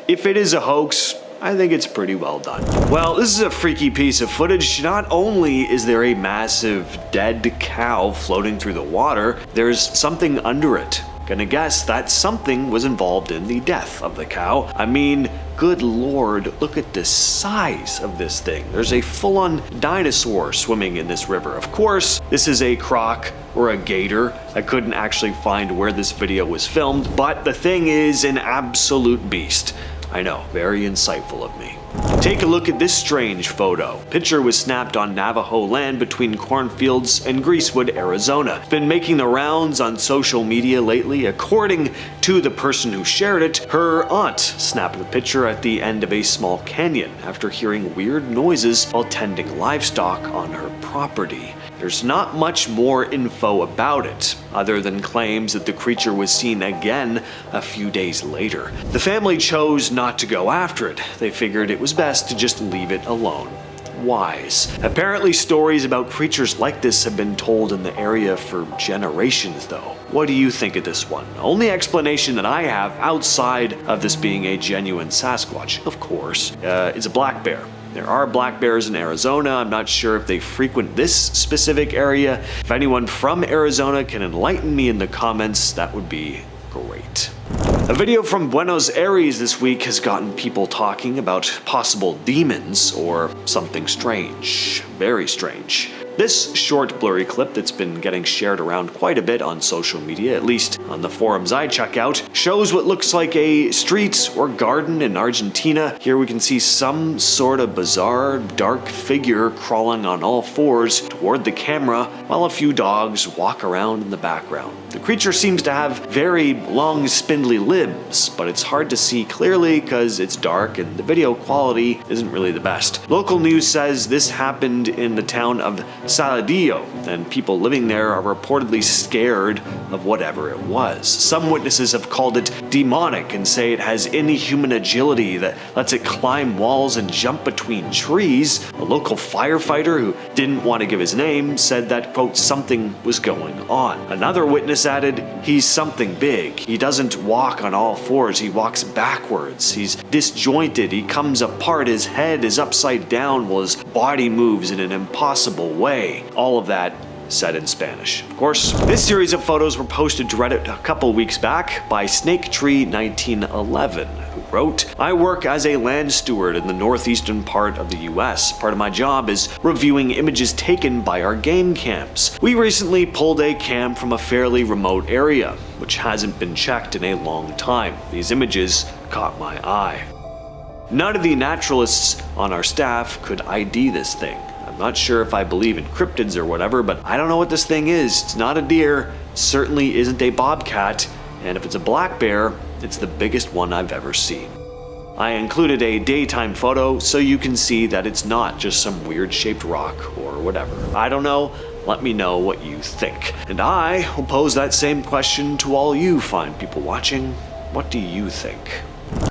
If it is a hoax, I think it's pretty well done. Well, this is a freaky piece of footage. Not only is there a massive dead cow floating through the water, there's something under it. Gonna guess that something was involved in the death of the cow. I mean, good lord, look at the size of this thing. There's a full-on dinosaur swimming in this river. Of course, this is a croc or a gator. I couldn't actually find where this video was filmed, but the thing is an absolute beast. I know, very insightful of me. Take a look at this strange photo. Picture was snapped on Navajo land between cornfields and Greasewood, Arizona. It's been making the rounds on social media lately. According to the person who shared it, her aunt snapped the picture at the end of a small canyon after hearing weird noises while tending livestock on her property. There's not much more info about it, other than claims that the creature was seen again a few days later. The family chose not to go after it. They figured it was best to just leave it alone. Wise. Apparently stories about creatures like this have been told in the area for generations though. What do you think of this one? Only explanation that I have outside of this being a genuine Sasquatch, of course, is a black bear. There are black bears in Arizona. I'm not sure if they frequent this specific area. If anyone from Arizona can enlighten me in the comments, that would be great. A video from Buenos Aires this week has gotten people talking about possible demons or something strange. Very strange. This short blurry clip that's been getting shared around quite a bit on social media, at least on the forums I check out, shows what looks like a street or garden in Argentina. Here we can see some sort of bizarre dark figure crawling on all fours toward the camera while a few dogs walk around in the background. The creature seems to have very long spindly limbs, but it's hard to see clearly because it's dark and the video quality isn't really the best. Local news says this happened in the town of Saladillo, and people living there are reportedly scared of whatever it was. Some witnesses have called it demonic and say it has inhuman agility that lets it climb walls and jump between trees. A local firefighter who didn't want to give his name said that, quote, something was going on. Another witness added, he's something big. He doesn't walk on all fours, he walks backwards. He's disjointed, he comes apart, his head is upside down while his body moves in an impossible way. All of that said in Spanish. Of course, this series of photos were posted to Reddit a couple weeks back by SnakeTree1911, who wrote, I work as a land steward in the northeastern part of the US. Part of my job is reviewing images taken by our game cams. We recently pulled a cam from a fairly remote area, which hasn't been checked in a long time. These images caught my eye. None of the naturalists on our staff could ID this thing. I'm not sure if I believe in cryptids or whatever, but I don't know what this thing is. It's not a deer, it certainly isn't a bobcat, and if it's a black bear, it's the biggest one I've ever seen. I included a daytime photo so you can see that it's not just some weird shaped rock or whatever. I don't know, let me know what you think. And I will pose that same question to all you fine people watching. What do you think?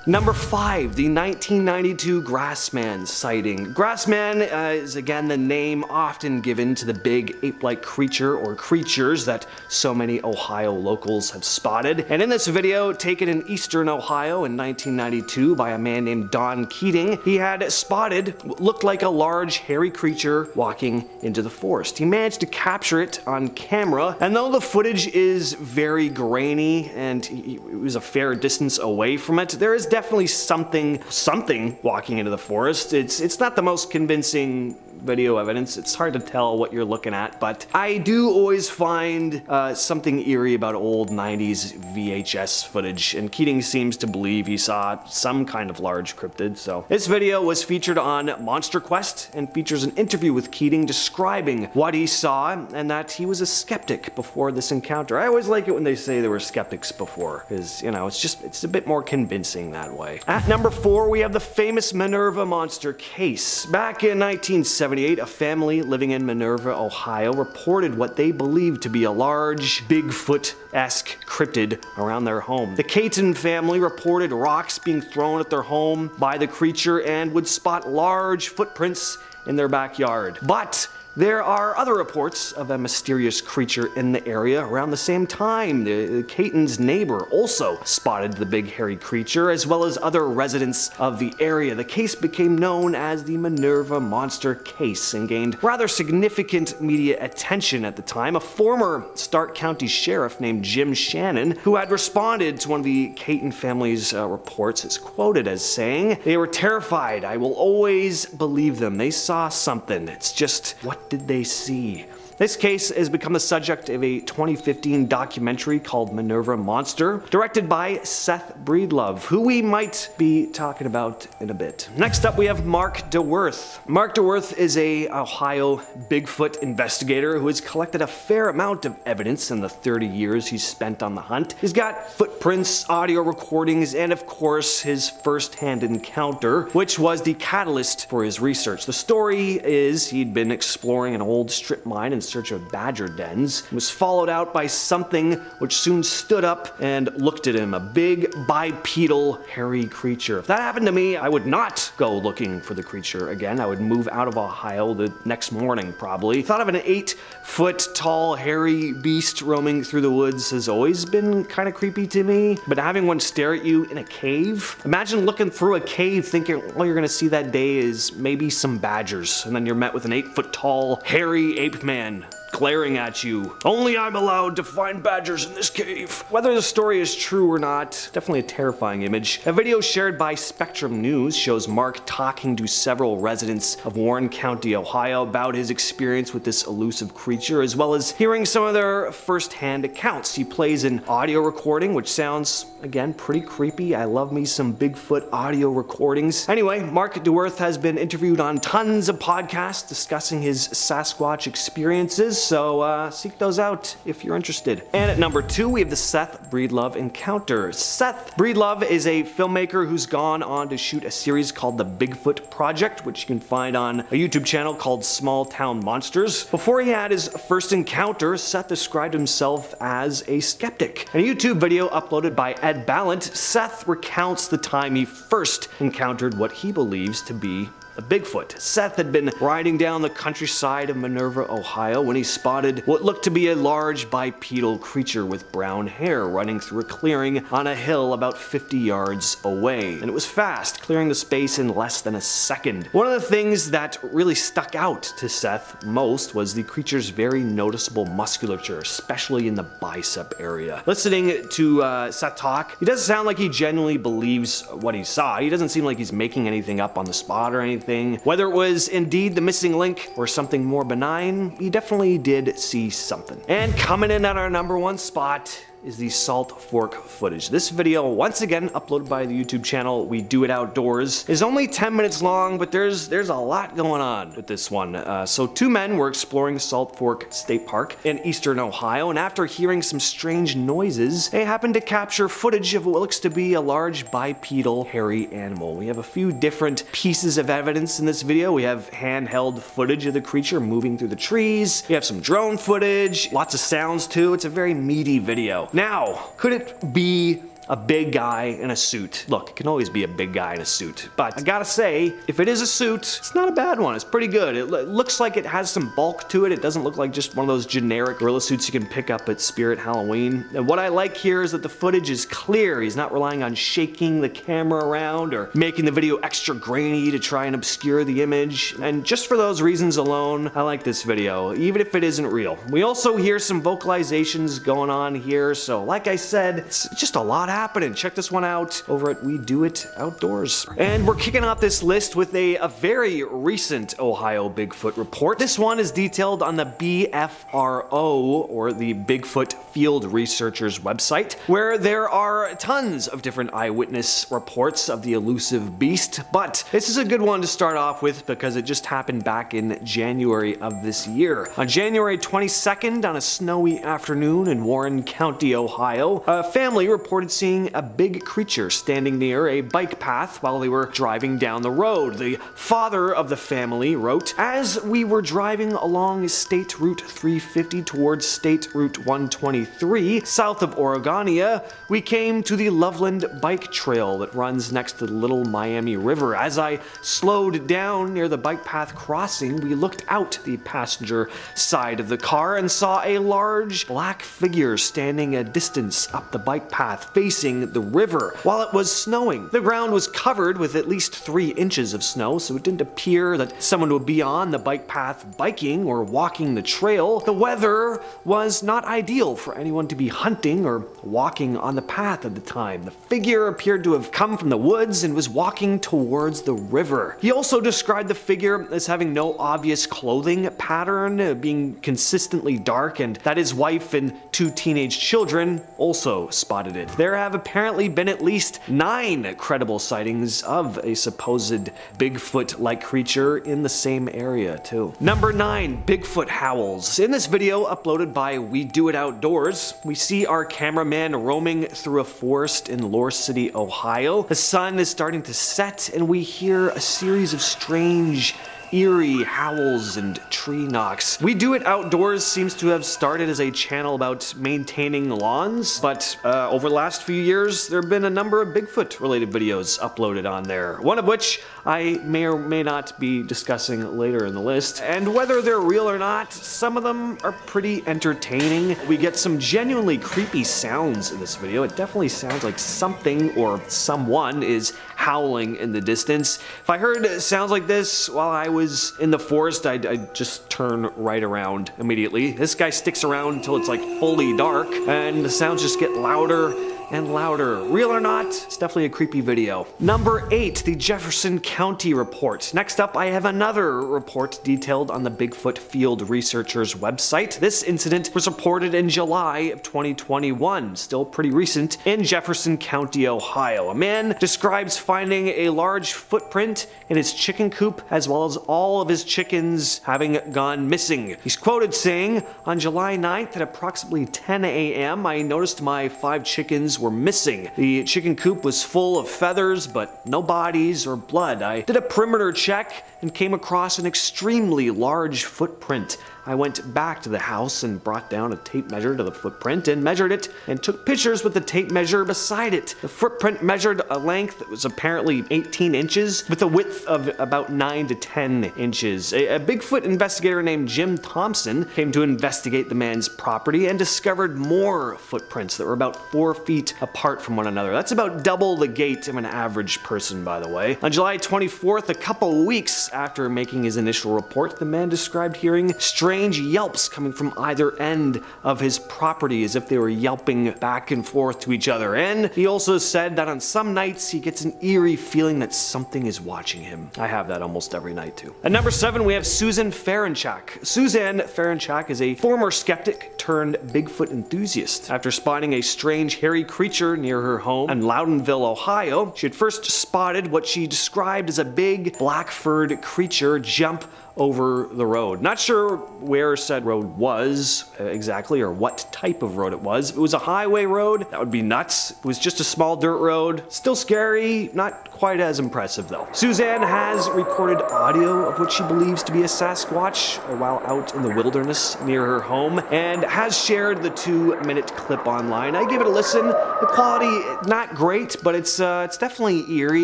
Number 5, the 1992 Grassman sighting. Grassman is again the name often given to the big ape-like creature or creatures that so many Ohio locals have spotted. And in this video, taken in eastern Ohio in 1992 by a man named Don Keating, he had spotted what looked like a large hairy creature walking into the forest. He managed to capture it on camera, and though the footage is very grainy and he was a fair distance away from it, there is definitely something walking into the forest. It's not the most convincing video evidence. It's hard to tell what you're looking at, but I do always find something eerie about old 90s VHS footage, and Keating seems to believe he saw some kind of large cryptid. So this video was featured on Monster Quest and features an interview with Keating describing what he saw and that he was a skeptic before this encounter. I always like it when they say they were skeptics before, because, you know, it's a bit more convincing that way. At number 4, we have the famous Minerva monster case. Back in 1978, a family living in Minerva, Ohio, reported what they believed to be a large Bigfoot-esque cryptid around their home. The Caton family reported rocks being thrown at their home by the creature and would spot large footprints in their backyard. But there are other reports of a mysterious creature in the area around the same time. The Caton's neighbor also spotted the big hairy creature, as well as other residents of the area. The case became known as the Minerva Monster Case and gained rather significant media attention at the time. A former Stark County sheriff named Jim Shannon, who had responded to one of the Caton family's reports, is quoted as saying, "They were terrified. I will always believe them. They saw something. It's just, what did they see?" This case has become the subject of a 2015 documentary called Minerva Monster, directed by Seth Breedlove, who we might be talking about in a bit. Next up, we have Mark DeWerth. Mark DeWerth is a Ohio Bigfoot investigator who has collected a fair amount of evidence in the 30 years he's spent on the hunt. He's got footprints, audio recordings, and of course his first-hand encounter, which was the catalyst for his research. The story is he'd been exploring an old strip mine in search of badger dens, was followed out by something which soon stood up and looked at him, a big bipedal hairy creature. If that happened to me, I would not go looking for the creature again. I would move out of Ohio the next morning probably. Thought of an 8-foot tall hairy beast roaming through the woods has always been kind of creepy to me, but having one stare at you in a cave, imagine looking through a cave thinking all you're gonna see that day is maybe some badgers, and then you're met with an 8-foot tall hairy ape man glaring at you. Only I'm allowed to find badgers in this cave. Whether the story is true or not, definitely a terrifying image. A video shared by Spectrum News shows Mark talking to several residents of Warren County, Ohio about his experience with this elusive creature, as well as hearing some of their first-hand accounts. He plays an audio recording, which sounds, again, pretty creepy. I love me some Bigfoot audio recordings. Anyway, Mark DeWerth has been interviewed on tons of podcasts discussing his Sasquatch experiences, so seek those out if you're interested. And at number 2, we have the Seth Breedlove encounter. Seth Breedlove is a filmmaker who's gone on to shoot a series called The Bigfoot Project, which you can find on a YouTube channel called Small Town Monsters. Before he had his first encounter, Seth described himself as a skeptic. In a YouTube video uploaded by Ed Ballant, Seth recounts the time he first encountered what he believes to be a Bigfoot. Seth had been riding down the countryside of Minerva, Ohio, when he spotted what looked to be a large bipedal creature with brown hair running through a clearing on a hill about 50 yards away. And it was fast, clearing the space in less than a second. One of the things that really stuck out to Seth most was the creature's very noticeable musculature, especially in the bicep area. Listening to Seth talk, he doesn't sound like he genuinely believes what he saw. He doesn't seem like he's making anything up on the spot or anything. Whether it was indeed the missing link or something more benign, he definitely did see something. And coming in at our number 1 spot is the Salt Fork footage. This video, once again uploaded by the YouTube channel We Do It Outdoors, is only 10 minutes long, but there's a lot going on with this one. So 2 men were exploring Salt Fork State Park in eastern Ohio, and after hearing some strange noises, they happened to capture footage of what looks to be a large bipedal hairy animal. We have a few different pieces of evidence in this video. We have handheld footage of the creature moving through the trees. We have some drone footage, lots of sounds too. It's a very meaty video. Now, could it be a big guy in a suit? Look, it can always be a big guy in a suit, but I gotta say, if it is a suit, it's not a bad one. It's pretty good. It looks like it has some bulk to it. It doesn't look like just one of those generic gorilla suits you can pick up at Spirit Halloween. And what I like here is that the footage is clear. He's not relying on shaking the camera around or making the video extra grainy to try and obscure the image. And just for those reasons alone, I like this video, even if it isn't real. We also hear some vocalizations going on here, so like I said, it's just a lot happening. Check this one out over at We Do It Outdoors. And we're kicking off this list with a very recent Ohio Bigfoot report. This one is detailed on the BFRO, or the Bigfoot Field Researchers website, where there are tons of different eyewitness reports of the elusive beast. But this is a good one to start off with because it just happened back in January of this year. On January 22nd, on a snowy afternoon in Warren County, Ohio, a family reported seeing a big creature standing near a bike path while they were driving down the road. The father of the family wrote, "As we were driving along State Route 350 towards State Route 123, south of Oregonia, we came to the Loveland Bike Trail that runs next to the Little Miami River. As I slowed down near the bike path crossing, we looked out the passenger side of the car and saw a large black figure standing a distance up the bike path facing the river. While it was snowing, the ground was covered with at least 3 inches of snow, so it didn't appear that someone would be on the bike path biking or walking the trail. The weather was not ideal for anyone to be hunting or walking on the path at the time. The figure appeared to have come from the woods and was walking towards the river." He also described the figure as having no obvious clothing pattern, being consistently dark, and that his wife and 2 teenage children also spotted it. There have apparently been at least 9 credible sightings of a supposed Bigfoot-like creature in the same area too. Number 9, Bigfoot howls. In this video uploaded by We Do It Outdoors, we see our cameraman roaming through a forest in Lore City, Ohio. The sun is starting to set and we hear a series of strange, eerie howls and tree knocks. We Do It Outdoors seems to have started as a channel about maintaining lawns, but over the last few years there have been a number of Bigfoot related videos uploaded on there, one of which I may or may not be discussing later in the list. And whether they're real or not, some of them are pretty entertaining. We get some genuinely creepy sounds in this video. It definitely sounds like something or someone is howling in the distance. If I heard sounds like this while I was in the forest, I'd just turn right around immediately. This guy sticks around until it's like fully dark and the sounds just get louder and louder. Real or not, it's definitely a creepy video. Number 8, the Jefferson County report. Next up, I have another report detailed on the Bigfoot Field Researchers website. This incident was reported in July of 2021, still pretty recent, in Jefferson County, Ohio. A man describes finding a large footprint in his chicken coop, as well as all of his chickens having gone missing. He's quoted saying, "On July 9th at approximately 10 a.m., I noticed my 5 chickens were missing. The chicken coop was full of feathers, but no bodies or blood. I did a perimeter check and came across an extremely large footprint. I went back to the house and brought down a tape measure to the footprint and measured it and took pictures with the tape measure beside it. The footprint measured a length that was apparently 18 inches with a width of about 9 to 10 inches. A Bigfoot investigator named Jim Thompson came to investigate the man's property and discovered more footprints that were about 4 feet apart from one another. That's about double the gait of an average person, by the way. On July 24th, a couple weeks after making his initial report, the man described hearing strange yelps coming from either end of his property as if they were yelping back and forth to each other. And he also said that on some nights he gets an eerie feeling that something is watching him. I have that almost every night too. At number 7, we have Susan Ferenchak. Suzanne Ferenchak is a former skeptic turned Bigfoot enthusiast. After spotting a strange hairy creature near her home in Loudonville, Ohio, she had first spotted what she described as a big black-furred creature jump over the road. Not sure where said road was exactly or what type of road it was. If it was a highway road, that would be nuts. If it was just a small dirt road, still scary, not quite as impressive though. Suzanne has recorded audio of what she believes to be a Sasquatch while out in the wilderness near her home and has shared the 2-minute clip online. I gave it a listen. The quality, not great, but it's definitely eerie.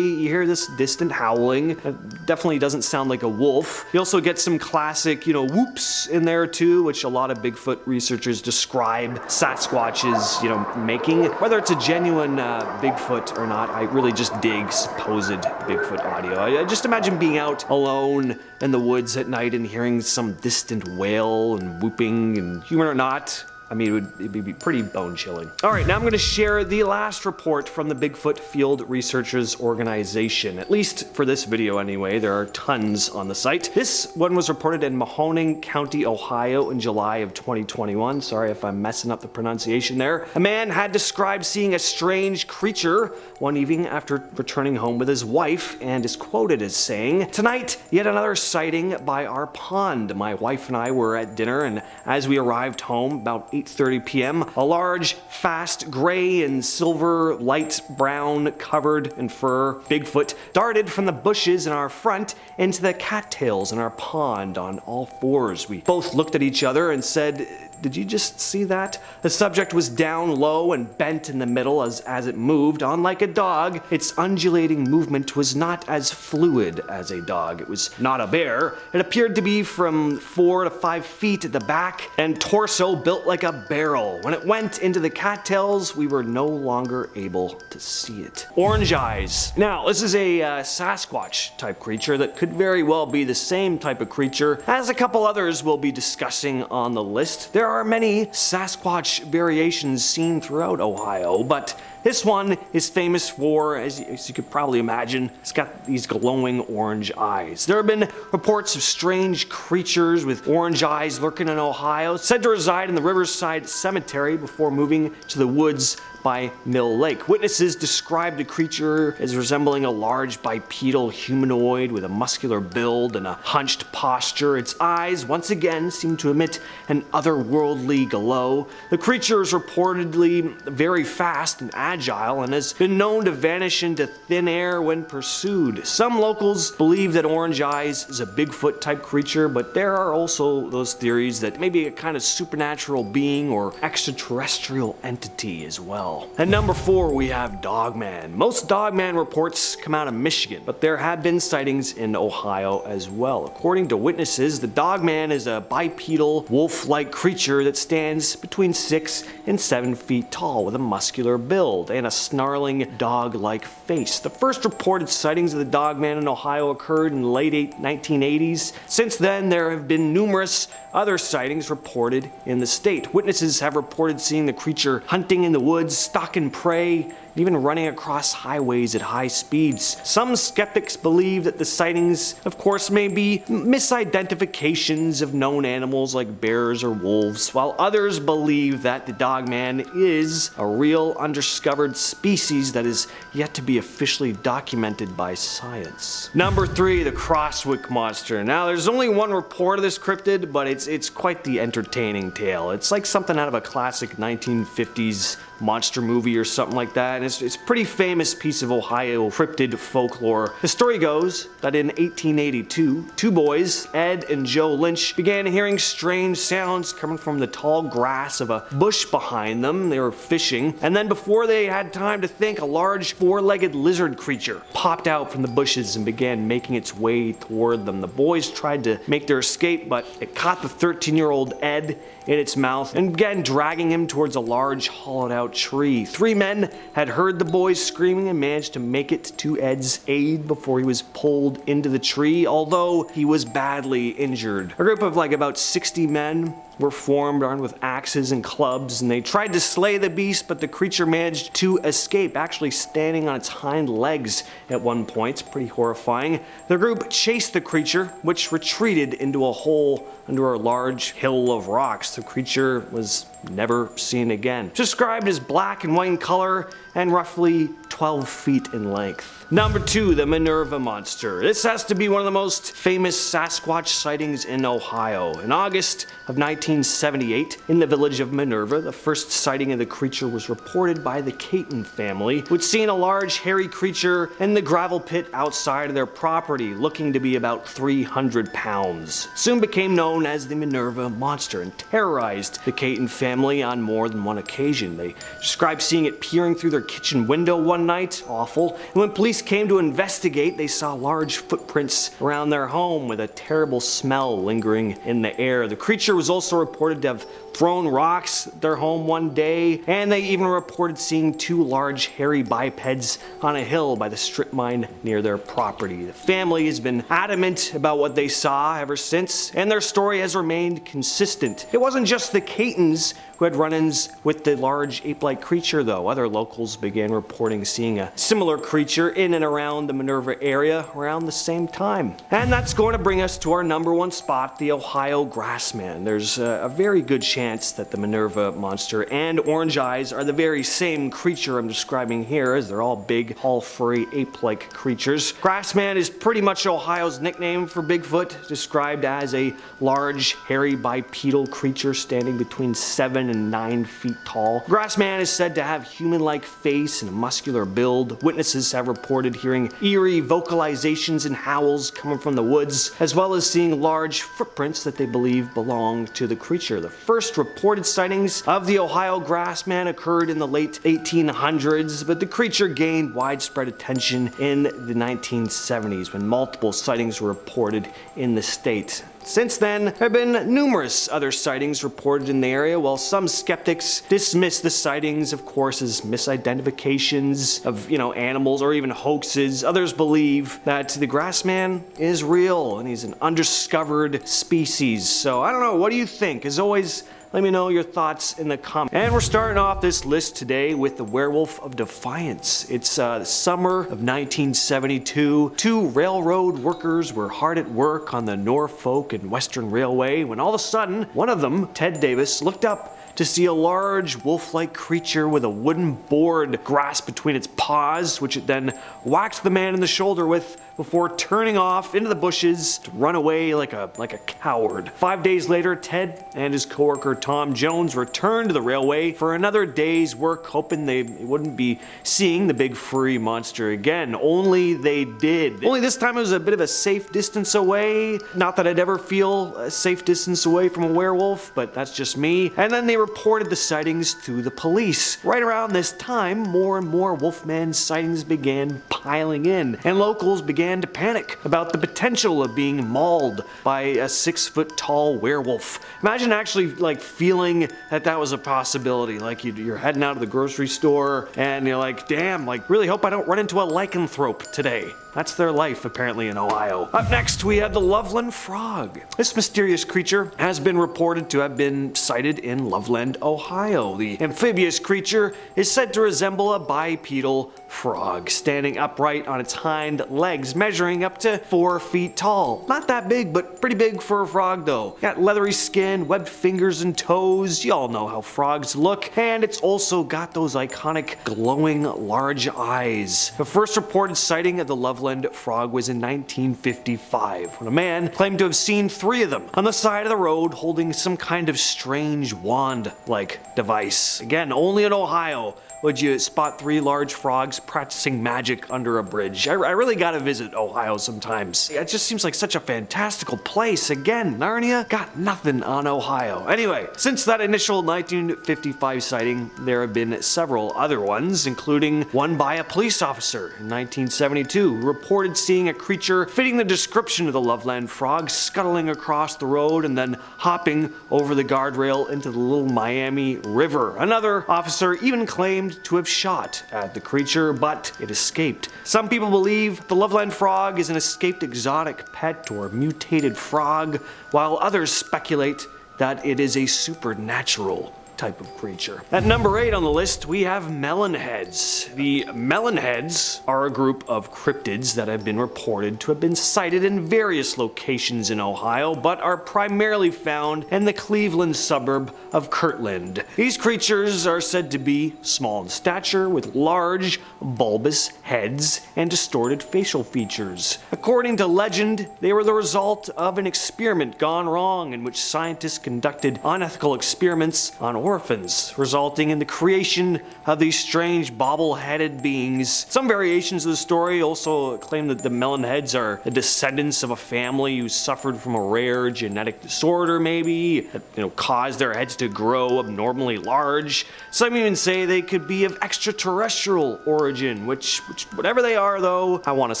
You hear this distant howling. It definitely doesn't sound like a wolf. You also get some classic, whoops in there too, which a lot of Bigfoot researchers describe Sasquatches, making. Whether it's a genuine Bigfoot or not, I really just dig supposed Bigfoot audio. I just imagine being out alone in the woods at night and hearing some distant wail and whooping, and human or not, I mean, it'd be pretty bone-chilling. All right, now I'm going to share the last report from the Bigfoot Field Researchers Organization. At least for this video anyway, there are tons on the site. This one was reported in Mahoning County, Ohio in July of 2021. Sorry if I'm messing up the pronunciation there. A man had described seeing a strange creature one evening after returning home with his wife, and is quoted as saying, "Tonight, yet another sighting by our pond. My wife and I were at dinner, and as we arrived home about 8:30 p.m., a large, fast, gray and silver, light brown, covered in fur Bigfoot darted from the bushes in our front into the cattails in our pond on all fours. We both looked at each other and said, 'Did you just see that?' The subject was down low and bent in the middle as it moved. Unlike a dog, its undulating movement was not as fluid as a dog. It was not a bear. It appeared to be from 4 to 5 feet at the back and torso built like a barrel. When it went into the cattails, we were no longer able to see it." Orange eyes. Now, this is a Sasquatch type creature that could very well be the same type of creature as a couple others we'll be discussing on the list. There are many Sasquatch variations seen throughout Ohio, but this one is famous for, as you could probably imagine, it's got these glowing orange eyes. There have been reports of strange creatures with orange eyes lurking in Ohio, said to reside in the Riverside Cemetery before moving to the woods by Mill Lake. Witnesses described the creature as resembling a large bipedal humanoid with a muscular build and a hunched posture. Its eyes, once again, seem to emit an otherworldly glow. The creature is reportedly very fast and agile and has been known to vanish into thin air when pursued. Some locals believe that Orange Eyes is a Bigfoot type creature, but there are also those theories that maybe a kind of supernatural being or extraterrestrial entity as well. At number 4, we have Dogman. Most Dogman reports come out of Michigan, but there have been sightings in Ohio as well. According to witnesses, the Dogman is a bipedal, wolf-like creature that stands between 6 and 7 feet tall with a muscular build and a snarling dog-like face. The first reported sightings of the Dogman in Ohio occurred in the late 1980s. Since then, there have been numerous other sightings reported in the state. Witnesses have reported seeing the creature hunting in the woods, stalking prey, even running across highways at high speeds. Some skeptics believe that the sightings, of course, may be misidentifications of known animals like bears or wolves, while others believe that the Dogman is a real undiscovered species that is yet to be officially documented by science. Number 3, the Crosswick Monster. Now, there's only one report of this cryptid, but it's quite the entertaining tale. It's like something out of a classic 1950s monster movie or something like that, and it's a pretty famous piece of Ohio cryptid folklore. The story goes that in 1882, 2 boys, Ed and Joe Lynch, began hearing strange sounds coming from the tall grass of a bush behind them. They were fishing, and then before they had time to think, a large 4-legged lizard creature popped out from the bushes and began making its way toward them. The boys tried to make their escape, but it caught the 13-year-old Ed in its mouth and began dragging him towards a large hollowed-out tree. 3 men had heard the boys screaming and managed to make it to Ed's aid before he was pulled into the tree, although he was badly injured. A group of about 60 men were formed, armed with axes and clubs, and they tried to slay the beast, but the creature managed to escape, actually standing on its hind legs at one point. It's pretty horrifying. The group chased the creature, which retreated into a hole under a large hill of rocks. The creature was never seen again. Described as black and white in color and roughly 12 feet in length. Number 2, the Minerva Monster. This has to be one of the most famous Sasquatch sightings in Ohio. In August of 1978, in the village of Minerva, the first sighting of the creature was reported by the Caton family, who'd seen a large hairy creature in the gravel pit outside of their property, looking to be about 300 pounds. Soon became known as the Minerva Monster and terrorized the Caton family on more than one occasion. They described seeing it peering through their kitchen window one one night. Awful. And when police came to investigate, they saw large footprints around their home with a terrible smell lingering in the air. The creature was also reported to have thrown rocks at their home one day, and they even reported seeing 2 large hairy bipeds on a hill by the strip mine near their property. The family has been adamant about what they saw ever since, and their story has remained consistent. It wasn't just the Catons who had run-ins with the large ape-like creature, though. Other locals began reporting seeing a similar creature in and around the Minerva area around the same time. And that's going to bring us to our number 1 spot, the Ohio Grassman. There's a very good chance that the Minerva monster and Orange Eyes are the very same creature I'm describing here, as they're all big, all furry, ape-like creatures. Grassman is pretty much Ohio's nickname for Bigfoot, described as a large, hairy, bipedal creature standing between 7 and 9 feet tall. Grassman is said to have human-like face and a muscular build. Witnesses have reported hearing eerie vocalizations and howls coming from the woods, as well as seeing large footprints that they believe belong to the creature. The first reported sightings of the Ohio Grassman occurred in the late 1800s, but the creature gained widespread attention in the 1970s when multiple sightings were reported in the state. Since then, there have been numerous other sightings reported in the area, while some skeptics dismiss the sightings, of course, as misidentifications of, animals or even hoaxes. Others believe that the Grassman is real and he's an undiscovered species. So I don't know, what do you think? As always, let me know your thoughts in the comments. And we're starting off this list today with the Werewolf of Defiance. It's the summer of 1972. 2 railroad workers were hard at work on the Norfolk and Western Railway when all of a sudden, one of them, Ted Davis, looked up to see a large wolf-like creature with a wooden board grasped between its paws, which it then whacked the man in the shoulder with before turning off into the bushes to run away like a coward. 5 days later, Ted and his coworker Tom Jones returned to the railway for another day's work, hoping they wouldn't be seeing the big furry monster again. Only they did. Only this time it was a bit of a safe distance away. Not that I'd ever feel a safe distance away from a werewolf, but that's just me. And then they reported the sightings to the police. Right around this time, more and more Wolfman sightings began piling in, and locals began to panic about the potential of being mauled by a 6-foot-tall werewolf. Imagine actually feeling that was a possibility. Like you're heading out of the grocery store and you're like, damn, really hope I don't run into a lycanthrope today. That's their life, apparently, in Ohio. Up next, we have the Loveland Frog. This mysterious creature has been reported to have been sighted in Loveland, Ohio. The amphibious creature is said to resemble a bipedal frog, standing upright on its hind legs, measuring up to 4 feet tall. Not that big, but pretty big for a frog, though. Got leathery skin, webbed fingers and toes. You all know how frogs look. And it's also got those iconic glowing large eyes. The first reported sighting of the Loveland Frog was in 1955, when a man claimed to have seen 3 of them on the side of the road holding some kind of strange wand-like device. Again, only in Ohio would you spot 3 large frogs practicing magic under a bridge. I really gotta visit Ohio sometimes. It just seems like such a fantastical place. Again, Narnia got nothing on Ohio. Anyway, since that initial 1955 sighting, there have been several other ones, including one by a police officer in 1972 who reported seeing a creature fitting the description of the Loveland Frog scuttling across the road and then hopping over the guardrail into the Little Miami River. Another officer even claimed to have shot at the creature, but it escaped. Some people believe the Loveland Frog is an escaped exotic pet or mutated frog, while others speculate that it is a supernatural type of creature. At number 8 on the list, we have melonheads. The melonheads are a group of cryptids that have been reported to have been sighted in various locations in Ohio, but are primarily found in the Cleveland suburb of Kirtland. These creatures are said to be small in stature, with large, bulbous heads and distorted facial features. According to legend, they were the result of an experiment gone wrong in which scientists conducted unethical experiments on orphans, resulting in the creation of these strange bobble-headed beings. Some variations of the story also claim that the melonheads are the descendants of a family who suffered from a rare genetic disorder, maybe, that caused their heads to grow abnormally large. Some even say they could be of extraterrestrial origin, which whatever they are though, I want to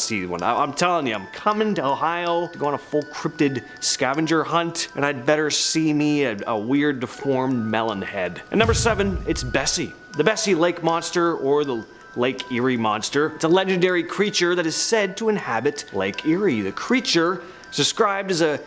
see one. I'm telling you, I'm coming to Ohio to go on a full cryptid scavenger hunt, and I'd better see me a weird deformed melon head. And number 7, it's Bessie. The Bessie Lake Monster, or the Lake Erie Monster. It's a legendary creature that is said to inhabit Lake Erie. The creature is described as a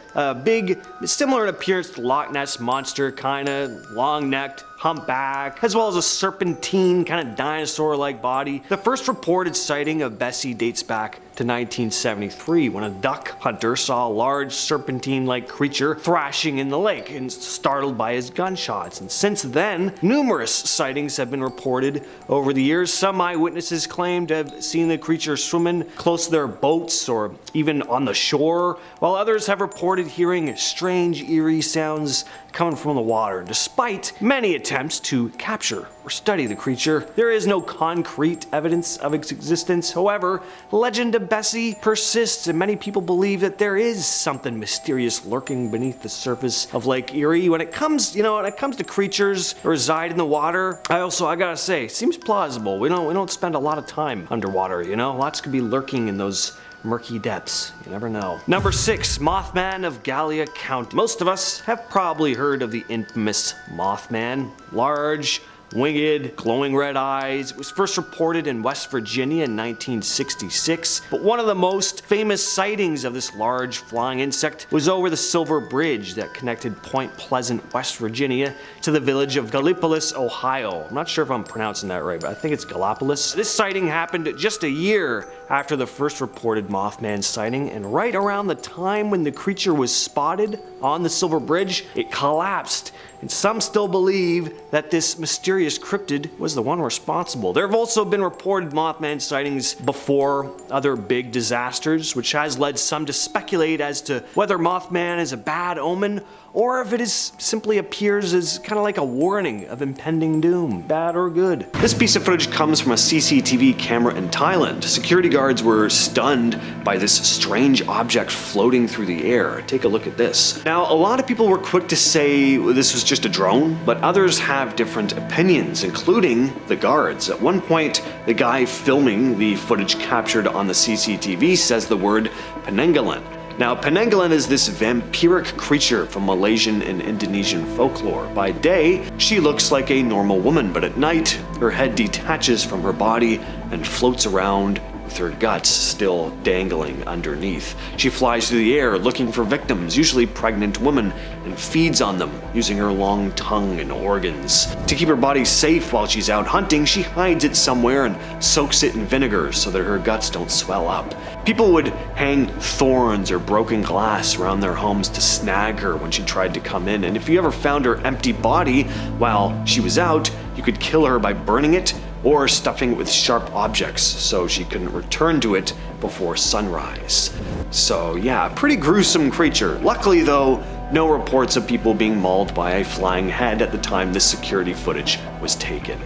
big, similar in appearance to Loch Ness Monster, kinda long-necked, humpback, as well as a serpentine, kind of dinosaur-like body. The first reported sighting of Bessie dates back to 1973 when a duck hunter saw a large serpentine-like creature thrashing in the lake and startled by his gunshots. And since then, numerous sightings have been reported over the years. Some eyewitnesses claim to have seen the creature swimming close to their boats or even on the shore, while others have reported hearing strange, eerie sounds coming from the water. Despite many attempts to capture or study the creature, there is no concrete evidence of its existence. However, the legend of Bessie persists, and many people believe that there is something mysterious lurking beneath the surface of Lake Erie. When it comes to creatures that reside in the water, I gotta say, seems plausible. We don't spend a lot of time underwater, Lots could be lurking in those murky depths. You never know. Number 6, Mothman of Gallia County. Most of us have probably heard of the infamous Mothman. Large, winged, glowing red eyes. It was first reported in West Virginia in 1966, but one of the most famous sightings of this large flying insect was over the Silver Bridge that connected Point Pleasant, West Virginia to the village of Gallipolis, Ohio. I'm not sure if I'm pronouncing that right, but I think it's Gallipolis. This sighting happened just a year after the first reported Mothman sighting, and right around the time when the creature was spotted on the Silver Bridge, it collapsed. And some still believe that this mysterious cryptid was the one responsible. There have also been reported Mothman sightings before other big disasters, which has led some to speculate as to whether Mothman is a bad omen or if it simply appears as kind of like a warning of impending doom, bad or good. This piece of footage comes from a CCTV camera in Thailand. Security guards were stunned by this strange object floating through the air. Take a look at this. Now, a lot of people were quick to say this was just a drone, but others have different opinions, including the guards. At one point, the guy filming the footage captured on the CCTV says the word Penanggalan. Now, Penanggalan is this vampiric creature from Malaysian and Indonesian folklore. By day, she looks like a normal woman, but at night, her head detaches from her body and floats around with her guts still dangling underneath. She flies through the air looking for victims, usually pregnant women, and feeds on them using her long tongue and organs. To keep her body safe while she's out hunting, she hides it somewhere and soaks it in vinegar so that her guts don't swell up. People would hang thorns or broken glass around their homes to snag her when she tried to come in, and if you ever found her empty body while she was out, you could kill her by burning it or stuffing it with sharp objects so she couldn't return to it before sunrise. So yeah, pretty gruesome creature. Luckily though, no reports of people being mauled by a flying head at the time this security footage was taken.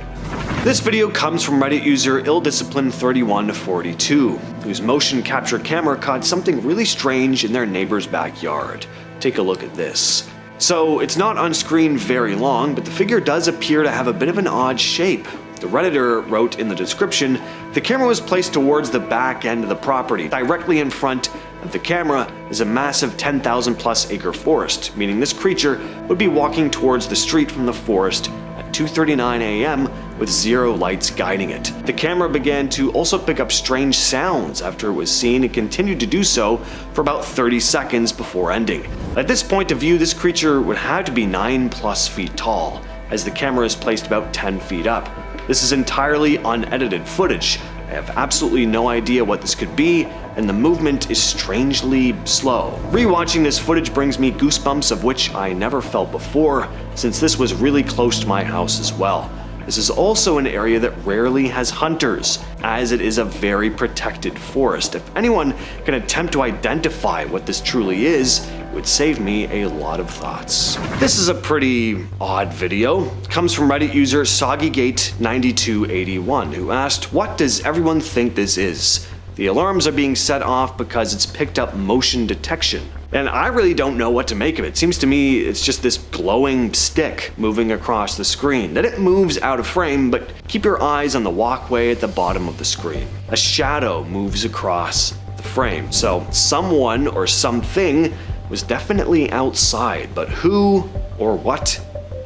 This video comes from Reddit user illdisciplined3142, whose motion capture camera caught something really strange in their neighbor's backyard. Take a look at this. So it's not on screen very long, but the figure does appear to have a bit of an odd shape. The Redditor wrote in the description, the camera was placed towards the back end of the property. Directly in front of the camera is a massive 10,000 plus acre forest, meaning this creature would be walking towards the street from the forest at 2:39 a.m. with zero lights guiding it. The camera began to also pick up strange sounds after it was seen and continued to do so for about 30 seconds before ending. At this point of view, this creature would have to be 9+ feet tall, as the camera is placed about 10 feet up. This is entirely unedited footage. I have absolutely no idea what this could be, and the movement is strangely slow. Rewatching this footage brings me goosebumps of which I never felt before, since this was really close to my house as well. This is also an area that rarely has hunters, as it is a very protected forest. If anyone can attempt to identify what this truly is, it would save me a lot of thoughts. This is a pretty odd video. It comes from Reddit user SoggyGate9281, who asked, "What does everyone think this is? The alarms are being set off because it's picked up motion detection." And I really don't know what to make of it. Seems to me it's just this glowing stick moving across the screen. Then it moves out of frame, but keep your eyes on the walkway at the bottom of the screen. A shadow moves across the frame. So someone or something was definitely outside, but who or what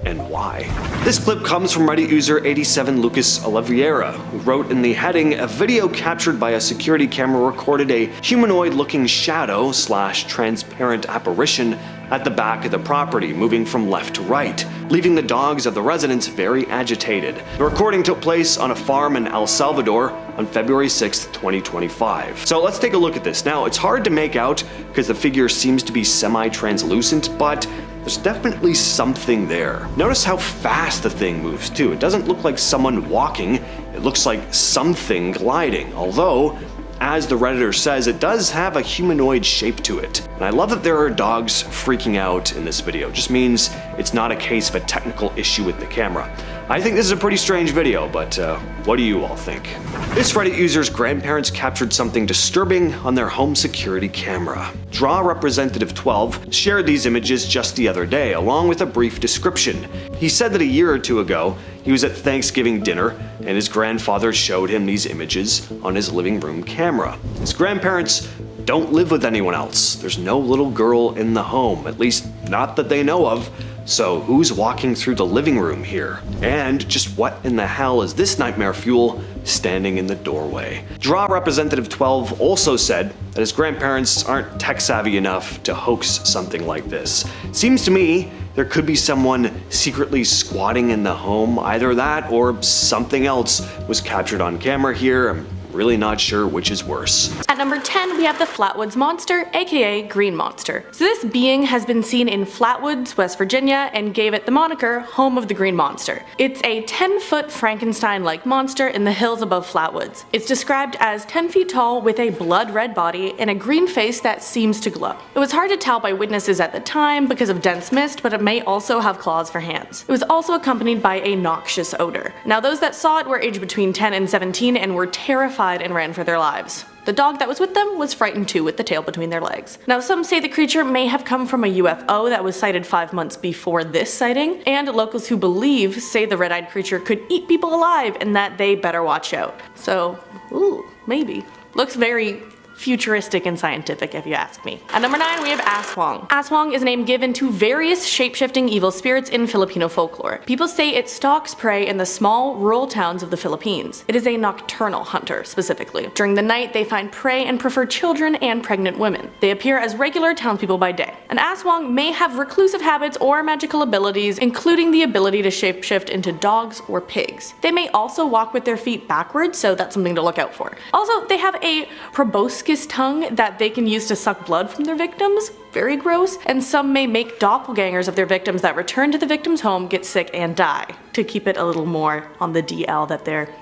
and why? This clip comes from Reddit user 87 Lucas Oliveira, who wrote in the heading, "A video captured by a security camera recorded a humanoid-looking shadow / transparent apparition at the back of the property, moving from left to right, leaving the dogs of the residents very agitated. The recording took place on a farm in El Salvador on February 6, 2025. So let's take a look at this. Now, it's hard to make out because the figure seems to be semi-translucent, but there's definitely something there. Notice how fast the thing moves too. It doesn't look like someone walking, it looks like something gliding, although, as the Redditor says, it does have a humanoid shape to it. And I love that there are dogs freaking out in this video. It just means it's not a case of a technical issue with the camera. I think this is a pretty strange video, but what do you all think? This Reddit user's grandparents captured something disturbing on their home security camera. Draw Representative 12 shared these images just the other day, along with a brief description. He said that a year or two ago, he was at Thanksgiving dinner, and his grandfather showed him these images on his living room camera. His grandparents don't live with anyone else. There's no little girl in the home, at least not that they know of. So who's walking through the living room here? And just what in the hell is this nightmare fuel standing in the doorway? Draw Representative 12 also said that his grandparents aren't tech savvy enough to hoax something like this. Seems to me there could be someone secretly squatting in the home. Either that or something else was captured on camera here. I'm really not sure which is worse. At number 10, we have the Flatwoods Monster, aka Green Monster. So this being has been seen in Flatwoods, West Virginia, and gave it the moniker Home of the Green Monster. It's a 10-foot Frankenstein-like monster in the hills above Flatwoods. It's described as 10 feet tall with a blood-red body and a green face that seems to glow. It was hard to tell by witnesses at the time because of dense mist, but it may also have claws for hands. It was also accompanied by a noxious odor. Now those that saw it were aged between 10 and 17 and were terrified and ran for their lives. The dog that was with them was frightened too, with the tail between their legs. Now some say the creature may have come from a UFO that was sighted 5 months before this sighting, and locals who believe say the red-eyed creature could eat people alive and that they better watch out. So, ooh, maybe. Looks very futuristic and scientific if you ask me. At number 9, we have Aswang. Aswang is a name given to various shape-shifting evil spirits in Filipino folklore. People say it stalks prey in the small, rural towns of the Philippines. It is a nocturnal hunter, specifically. During the night, they find prey and prefer children and pregnant women. They appear as regular townspeople by day. An Aswang may have reclusive habits or magical abilities, including the ability to shapeshift into dogs or pigs. They may also walk with their feet backwards, so that's something to look out for. Also, they have a proboscis tongue that they can use to suck blood from their victims. Very gross. And some may make doppelgangers of their victims that return to the victim's home, get sick, and die, to keep it a little more on the DL that they're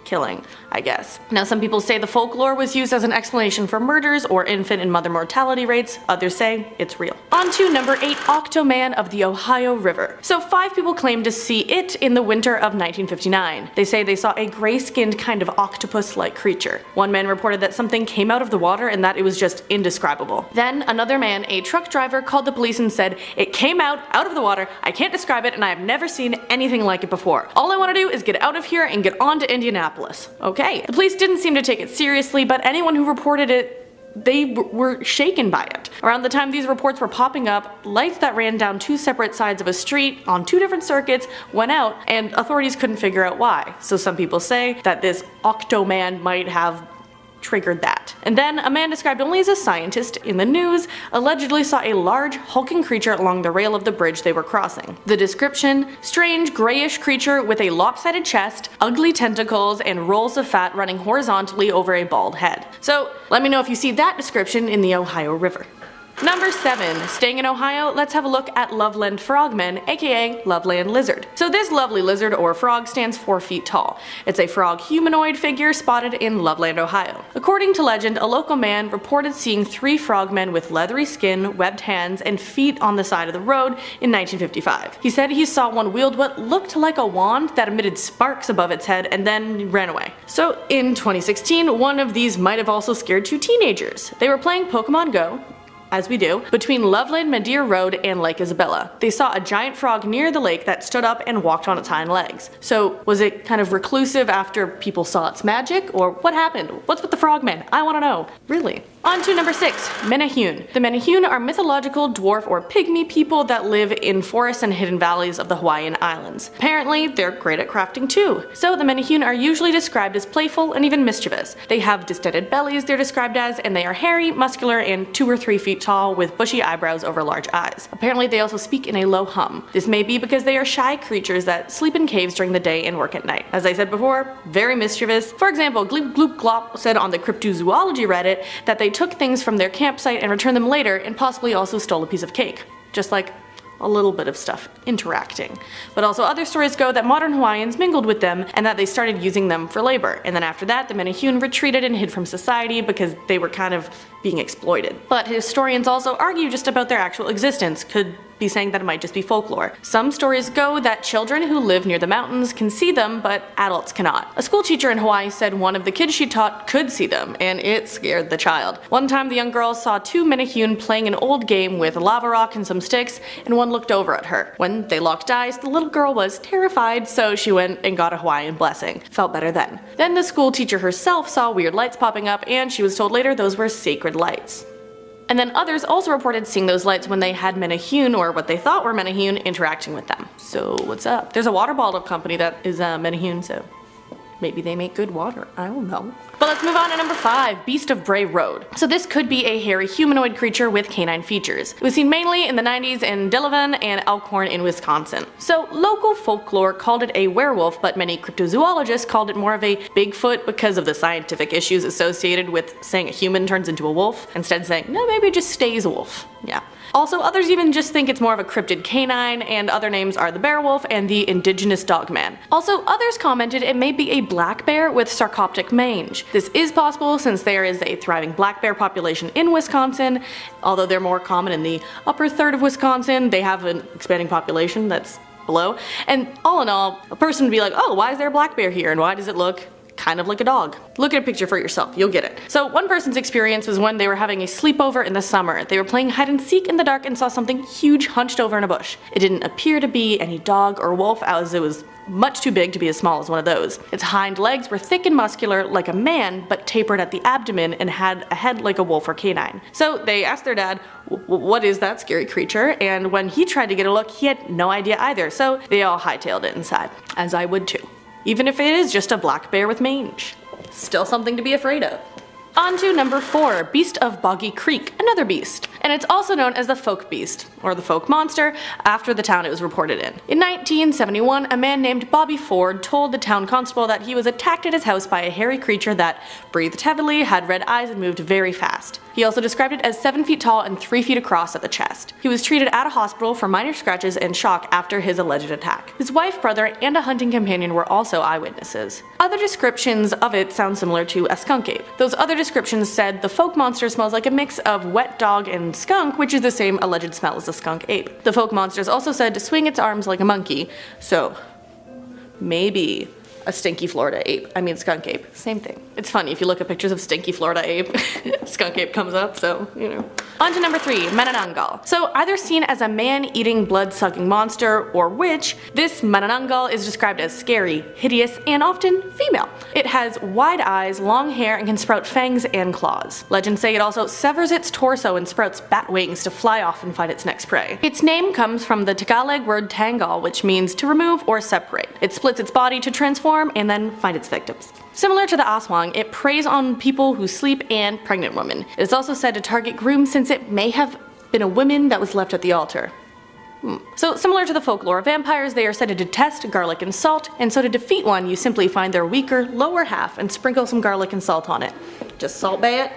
killing, I guess. Now some people say the folklore was used as an explanation for murders or infant and mother mortality rates, others say it's real. On to number 8, Octoman of the Ohio River. So 5 people claim to see it in the winter of 1959. They say they saw a gray-skinned kind of octopus-like creature. One man reported that something came out of the water and that it was just indescribable. Then another man, a truck driver, called the police and said, "It came out of the water, I can't describe it, and I have never seen anything like it before. All I want to do is get out of here and get on to Indianapolis." Okay. The police didn't seem to take it seriously, but anyone who reported it, they were shaken by it. Around the time these reports were popping up, lights that ran down 2 separate sides of a street on 2 different circuits went out, and authorities couldn't figure out why. So some people say that this Octoman might have triggered that. And then a man described only as a scientist in the news allegedly saw a large hulking creature along the rail of the bridge they were crossing. The description: strange grayish creature with a lopsided chest, ugly tentacles, and rolls of fat running horizontally over a bald head. So let me know if you see that description in the Ohio River. Number 7. Staying in Ohio, let's have a look at Loveland frogmen, aka Loveland lizard. So this lovely lizard or frog stands 4 feet tall. It's a frog humanoid figure spotted in Loveland, Ohio. According to legend, a local man reported seeing 3 frogmen with leathery skin, webbed hands, and feet on the side of the road in 1955. He said he saw one wield what looked like a wand that emitted sparks above its head and then ran away. So in 2016, one of these might have also scared 2 teenagers. They were playing Pokemon Go, as we do, between Loveland Madeira Road and Lake Isabella. They saw a giant frog near the lake that stood up and walked on its hind legs. So was it kind of reclusive after people saw its magic, or what happened? What's with the frogmen? I want to know. Really. On to number 6, Menehune. The Menehune are mythological dwarf or pygmy people that live in forests and hidden valleys of the Hawaiian Islands. Apparently, they're great at crafting too. So the Menehune are usually described as playful and even mischievous. They have distended bellies, they're described as, and they are hairy, muscular, and 2 or 3 feet tall with bushy eyebrows over large eyes. Apparently, they also speak in a low hum. This may be because they are shy creatures that sleep in caves during the day and work at night. As I said before, very mischievous. For example, Gloop Gloop Glop said on the Cryptozoology Reddit that they took things from their campsite and returned them later and possibly also stole a piece of cake. Just like a little bit of stuff interacting. But also other stories go that modern Hawaiians mingled with them and that they started using them for labor. And then after that, the Menehune retreated and hid from society because they were kind of being exploited. But historians also argue just about their actual existence, could be saying that it might just be folklore. Some stories go that children who live near the mountains can see them, but adults cannot. A school teacher in Hawaii said one of the kids she taught could see them, and it scared the child. One time the young girl saw 2 Menehune playing an old game with a lava rock and some sticks, and one looked over at her. When they locked eyes, the little girl was terrified, so she went and got a Hawaiian blessing. Felt better then. Then the school teacher herself saw weird lights popping up, and she was told later those were sacred lights. And then others also reported seeing those lights when they had Menehune, or what they thought were Menehune, interacting with them. So what's up? There's a water bottle company that is Menehune, so maybe they make good water. I don't know. But let's move on to number 5, Beast of Bray Road. So this could be a hairy humanoid creature with canine features. It was seen mainly in the 90s in Delavan and Elkhorn in Wisconsin. So local folklore called it a werewolf, but many cryptozoologists called it more of a Bigfoot because of the scientific issues associated with saying a human turns into a wolf, instead saying, no, maybe it just stays a wolf. Yeah. Also, others even just think it's more of a cryptid canine, and other names are the bear wolf and the indigenous dogman. Also, others commented it may be a black bear with sarcoptic mange. This is possible since there is a thriving black bear population in Wisconsin. Although they're more common in the upper third of Wisconsin, they have an expanding population that's below. And all in all, a person would be like, oh, why is there a black bear here, and why does it look kind of like a dog? Look at a picture for yourself, you'll get it. So one person's experience was when they were having a sleepover in the summer. They were playing hide and seek in the dark and saw something huge hunched over in a bush. It didn't appear to be any dog or wolf, as it was much too big to be as small as one of those. Its hind legs were thick and muscular like a man, but tapered at the abdomen and had a head like a wolf or canine. So they asked their dad, what is that scary creature? And when he tried to get a look, he had no idea either, so they all hightailed it inside. As I would too. Even if it is just a black bear with mange. Still something to be afraid of. On to number 4, Beast of Boggy Creek, another beast. And it's also known as the folk beast, or the folk monster, after the town it was reported in. In 1971, a man named Bobby Ford told the town constable that he was attacked at his house by a hairy creature that breathed heavily, had red eyes, and moved very fast. He also described it as 7 feet tall and 3 feet across at the chest. He was treated at a hospital for minor scratches and shock after his alleged attack. His wife, brother, and a hunting companion were also eyewitnesses. Other descriptions of it sound similar to a skunk ape. Those other descriptions said the folk monster smells like a mix of wet dog and skunk, which is the same alleged smell as a skunk ape. The folk monsters also said to swing its arms like a monkey, so maybe a stinky Florida ape. I mean skunk ape. Same thing. It's funny, if you look at pictures of stinky Florida ape, skunk ape comes up, so, you know. On to number 3, Manananggal. So either seen as a man-eating, blood-sucking monster or witch, this Manananggal is described as scary, hideous, and often female. It has wide eyes, long hair, and can sprout fangs and claws. Legends say it also severs its torso and sprouts bat wings to fly off and find its next prey. Its name comes from the Tagalog word tangal, which means to remove or separate. It splits its body to transform and then find its victims. Similar to the aswang, it preys on people who sleep and pregnant women. It is also said to target grooms since it may have been a woman that was left at the altar. So similar to the folklore of vampires, they are said to detest garlic and salt, and so to defeat one you simply find their weaker, lower half and sprinkle some garlic and salt on it. Just salt bay it.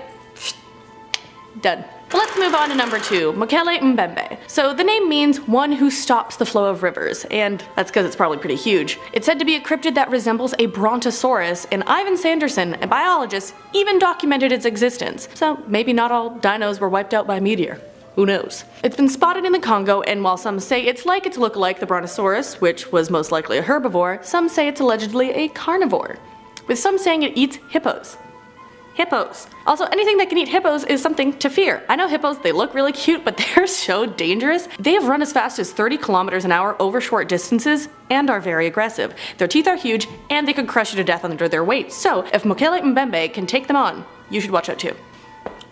Done. But let's move on to number 2, Mothman and Skinwalkers. So the name means one who stops the flow of rivers, and that's because it's probably pretty huge. It's said to be a cryptid that resembles a brontosaurus, and Ivan Sanderson, a biologist, even documented its existence. So maybe not all dinos were wiped out by a meteor. Who knows? It's been spotted in the Congo, and while some say it's like it to look like the brontosaurus, which was most likely a herbivore, some say it's allegedly a carnivore, with some saying it eats hippos. Hippos. Also, anything that can eat hippos is something to fear. I know hippos, they look really cute, but they're so dangerous. They have run as fast as 30 kilometers an hour over short distances and are very aggressive. Their teeth are huge, and they could crush you to death under their weight. So, if Mothman and Skinwalkers can take them on, you should watch out too.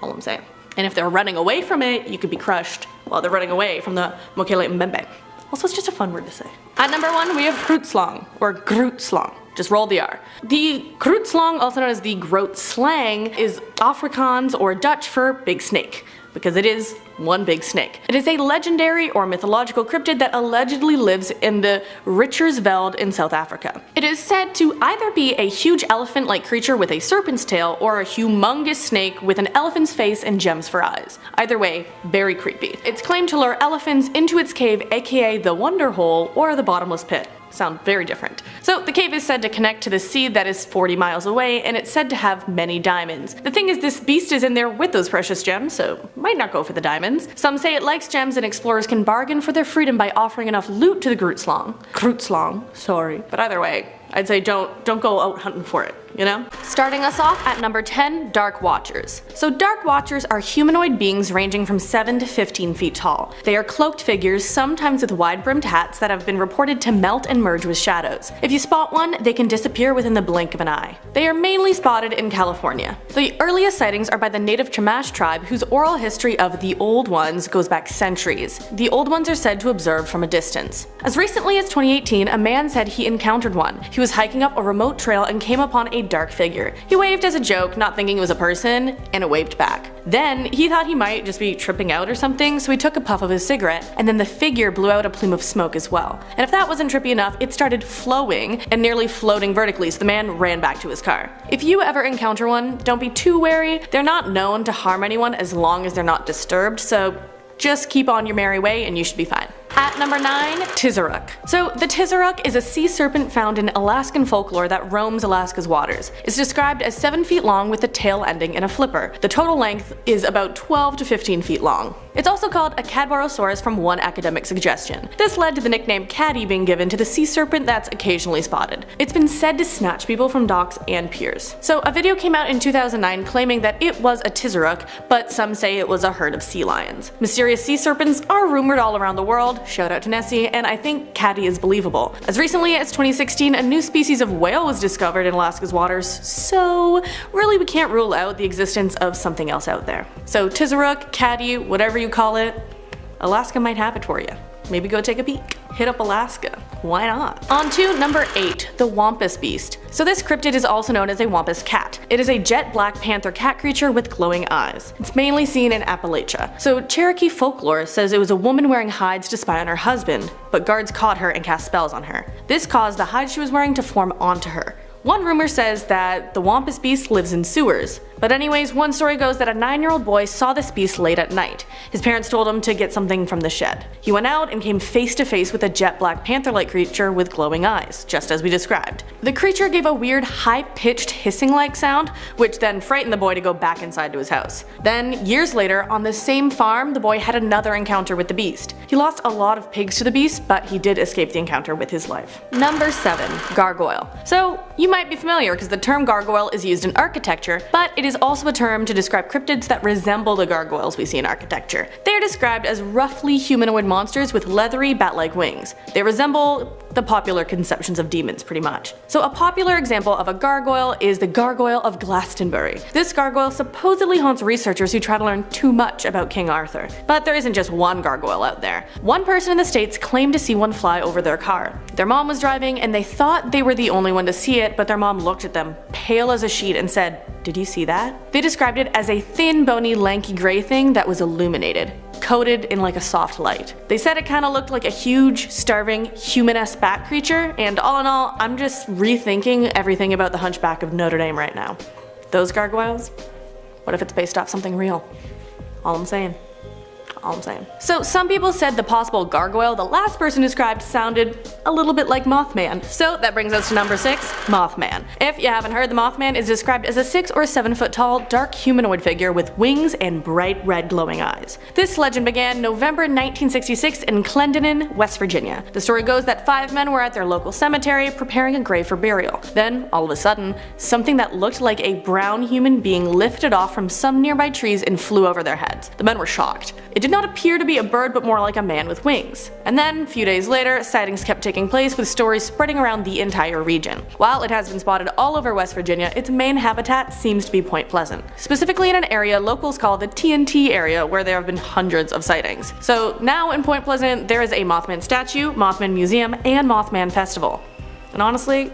All I'm saying. And if they're running away from it, you could be crushed while they're running away from the Mothman and Skinwalkers. Also, it's just a fun word to say. At number 1, we have Grootslang, or Grootslang. Just roll the R. The Grootslang, also known as the Groot slang, is Afrikaans or Dutch for big snake, because it is one big snake. It is a legendary or mythological cryptid that allegedly lives in the Richtersveld in South Africa. It is said to either be a huge elephant-like creature with a serpent's tail or a humongous snake with an elephant's face and gems for eyes. Either way, very creepy. It's claimed to lure elephants into its cave, aka the Wonder Hole or the Bottomless Pit. Sound very different. So the cave is said to connect to the sea that is 40 miles away, and it's said to have many diamonds. The thing is, this beast is in there with those precious gems, so might not go for the diamonds. Some say it likes gems and explorers can bargain for their freedom by offering enough loot to the Grootslang, sorry. But either way, I'd say don't go out hunting for it, you know? Starting us off at number 10, Dark Watchers. So Dark Watchers are humanoid beings ranging from 7 to 15 feet tall. They are cloaked figures, sometimes with wide-brimmed hats that have been reported to melt and merge with shadows. If you spot one, they can disappear within the blink of an eye. They are mainly spotted in California. The earliest sightings are by the native Chumash tribe, whose oral history of the Old Ones goes back centuries. The Old Ones are said to observe from a distance. As recently as 2018, a man said he encountered one. He was hiking up a remote trail and came upon a dark figure. He waved as a joke, not thinking it was a person, and it waved back. Then, he thought he might just be tripping out or something, so he took a puff of his cigarette, and then the figure blew out a plume of smoke as well. And if that wasn't trippy enough, it started flowing and nearly floating vertically, so the man ran back to his car. If you ever encounter one, don't be too wary. They're not known to harm anyone as long as they're not disturbed, so just keep on your merry way and you should be fine. At number 9, Tizaruk. So the Tizaruk is a sea serpent found in Alaskan folklore that roams Alaska's waters. It's described as 7 feet long with the tail ending in a flipper. The total length is about 12 to 15 feet long. It's also called a Cadborosaurus from one academic suggestion. This led to the nickname Caddy being given to the sea serpent that's occasionally spotted. It's been said to snatch people from docks and piers. So a video came out in 2009 claiming that it was a Tizaruk, but some say it was a herd of sea lions. Mysterious sea serpents are rumored all around the world. Shout out to Nessie, and I think Caddy is believable. As recently as 2016, a new species of whale was discovered in Alaska's waters, so really we can't rule out the existence of something else out there. So Tizaruk, Caddy, whatever you call it, Alaska might have it for you. Maybe go take a peek. Hit up Alaska. Why not? On to number 8, the Wampus Beast. So this cryptid is also known as a Wampus cat. It is a jet black panther cat creature with glowing eyes. It's mainly seen in Appalachia. So Cherokee folklore says it was a woman wearing hides to spy on her husband, but guards caught her and cast spells on her. This caused the hide she was wearing to form onto her. One rumor says that the Wampus Beast lives in sewers. But anyways, one story goes that a 9-year-old boy saw this beast late at night. His parents told him to get something from the shed. He went out and came face to face with a jet black panther-like creature with glowing eyes, just as we described. The creature gave a weird high-pitched hissing-like sound, which then frightened the boy to go back inside to his house. Then, years later, on the same farm, the boy had another encounter with the beast. He lost a lot of pigs to the beast, but he did escape the encounter with his life. Number 7, gargoyle. So, you might be familiar because the term gargoyle is used in architecture, but it is also a term to describe cryptids that resemble the gargoyles we see in architecture. They are described as roughly humanoid monsters with leathery bat-like wings. They resemble the popular conceptions of demons pretty much. So a popular example of a gargoyle is the Gargoyle of Glastonbury. This gargoyle supposedly haunts researchers who try to learn too much about King Arthur. But there isn't just one gargoyle out there. One person in the States claimed to see one fly over their car. Their mom was driving and they thought they were the only one to see it, but their mom looked at them, pale as a sheet, and said, "Did you see that?" They described it as a thin, bony, lanky gray thing that was illuminated, coated in like a soft light. They said it kind of looked like a huge, starving, human-esque bat creature, and all in all, I'm just rethinking everything about the Hunchback of Notre Dame right now. Those gargoyles? What if it's based off something real? All I'm saying. So some people said the possible gargoyle the last person described sounded a little bit like Mothman. So that brings us to number 6, Mothman. If you haven't heard, the Mothman is described as a 6 or 7 foot tall, dark humanoid figure with wings and bright red glowing eyes. This legend began November 1966 in Clendenin, West Virginia. The story goes that 5 men were at their local cemetery preparing a grave for burial. Then, all of a sudden, something that looked like a brown human being lifted off from some nearby trees and flew over their heads. The men were shocked. It did not appear to be a bird, but more like a man with wings. And then, a few days later, sightings kept taking place with stories spreading around the entire region. While it has been spotted all over West Virginia, its main habitat seems to be Point Pleasant. Specifically in an area locals call the TNT area, where there have been hundreds of sightings. So now in Point Pleasant, there is a Mothman statue, Mothman Museum, and Mothman Festival. And honestly,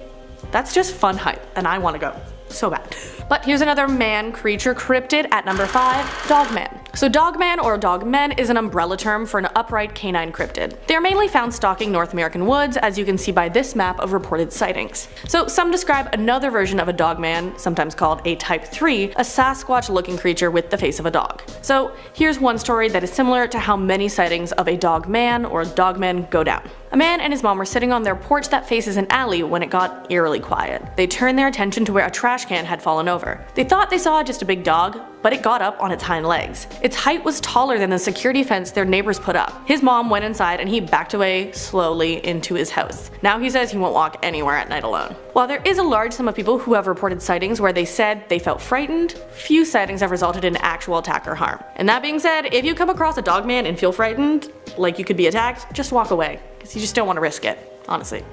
that's just fun hype, and I want to go. So bad. But here's another man creature cryptid at number 5, Dogman. So Dogman or Dogmen is an umbrella term for an upright canine cryptid. They are mainly found stalking North American woods, as you can see by this map of reported sightings. So some describe another version of a Dogman, sometimes called a Type 3, a Sasquatch-looking creature with the face of a dog. So here's one story that is similar to how many sightings of a Dogman or Dogmen go down. A man and his mom were sitting on their porch that faces an alley when it got eerily quiet. They turned their attention to where a trash can had fallen over. They thought they saw just a big dog, but it got up on its hind legs. Its height was taller than the security fence their neighbors put up. His mom went inside and he backed away slowly into his house. Now he says he won't walk anywhere at night alone. While there is a large sum of people who have reported sightings where they said they felt frightened, few sightings have resulted in actual attack or harm. And that being said, if you come across a Dogman and feel frightened, like you could be attacked, just walk away, because you just don't want to risk it. Honestly,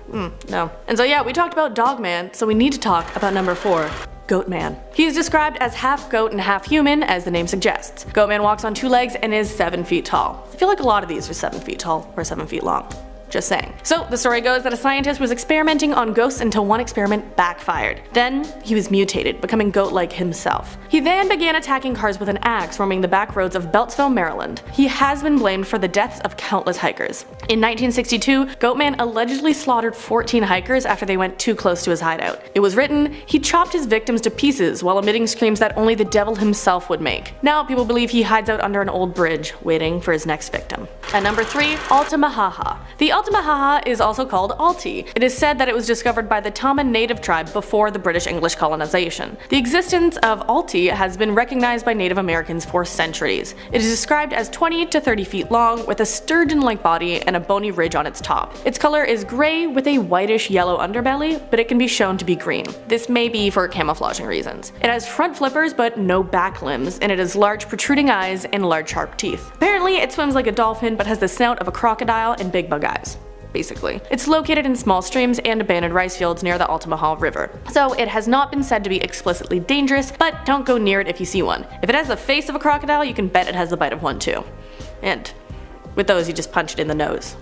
no. And so yeah, we talked about Dogman, so we need to talk about number 4. Goatman. He is described as half goat and half human, as the name suggests. Goatman walks on 2 legs and is 7 feet tall. I feel like a lot of these are 7 feet tall or 7 feet long. Just saying. So the story goes that a scientist was experimenting on ghosts until one experiment backfired. Then he was mutated, becoming goat-like himself. He then began attacking cars with an axe, roaming the back roads of Beltsville, Maryland. He has been blamed for the deaths of countless hikers. In 1962, Goatman allegedly slaughtered 14 hikers after they went too close to his hideout. It was written, he chopped his victims to pieces while emitting screams that only the devil himself would make. Now people believe he hides out under an old bridge, waiting for his next victim. At number 3, Altamahaha. The Altamahaha is also called Alti. It is said that it was discovered by the Tama native tribe before the British English colonization. The existence of Alti has been recognized by Native Americans for centuries. It is described as 20 to 30 feet long, with a sturgeon-like body and a bony ridge on its top. Its color is gray with a whitish yellow underbelly, but it can be shown to be green. This may be for camouflaging reasons. It has front flippers but no back limbs, and it has large protruding eyes and large sharp teeth. Apparently it swims like a dolphin but has the snout of a crocodile and big bug eyes. Basically. It's located in small streams and abandoned rice fields near the Altamahaw River. So it has not been said to be explicitly dangerous, but don't go near it if you see one. If it has the face of a crocodile, you can bet it has the bite of one too. And with those, you just punch it in the nose.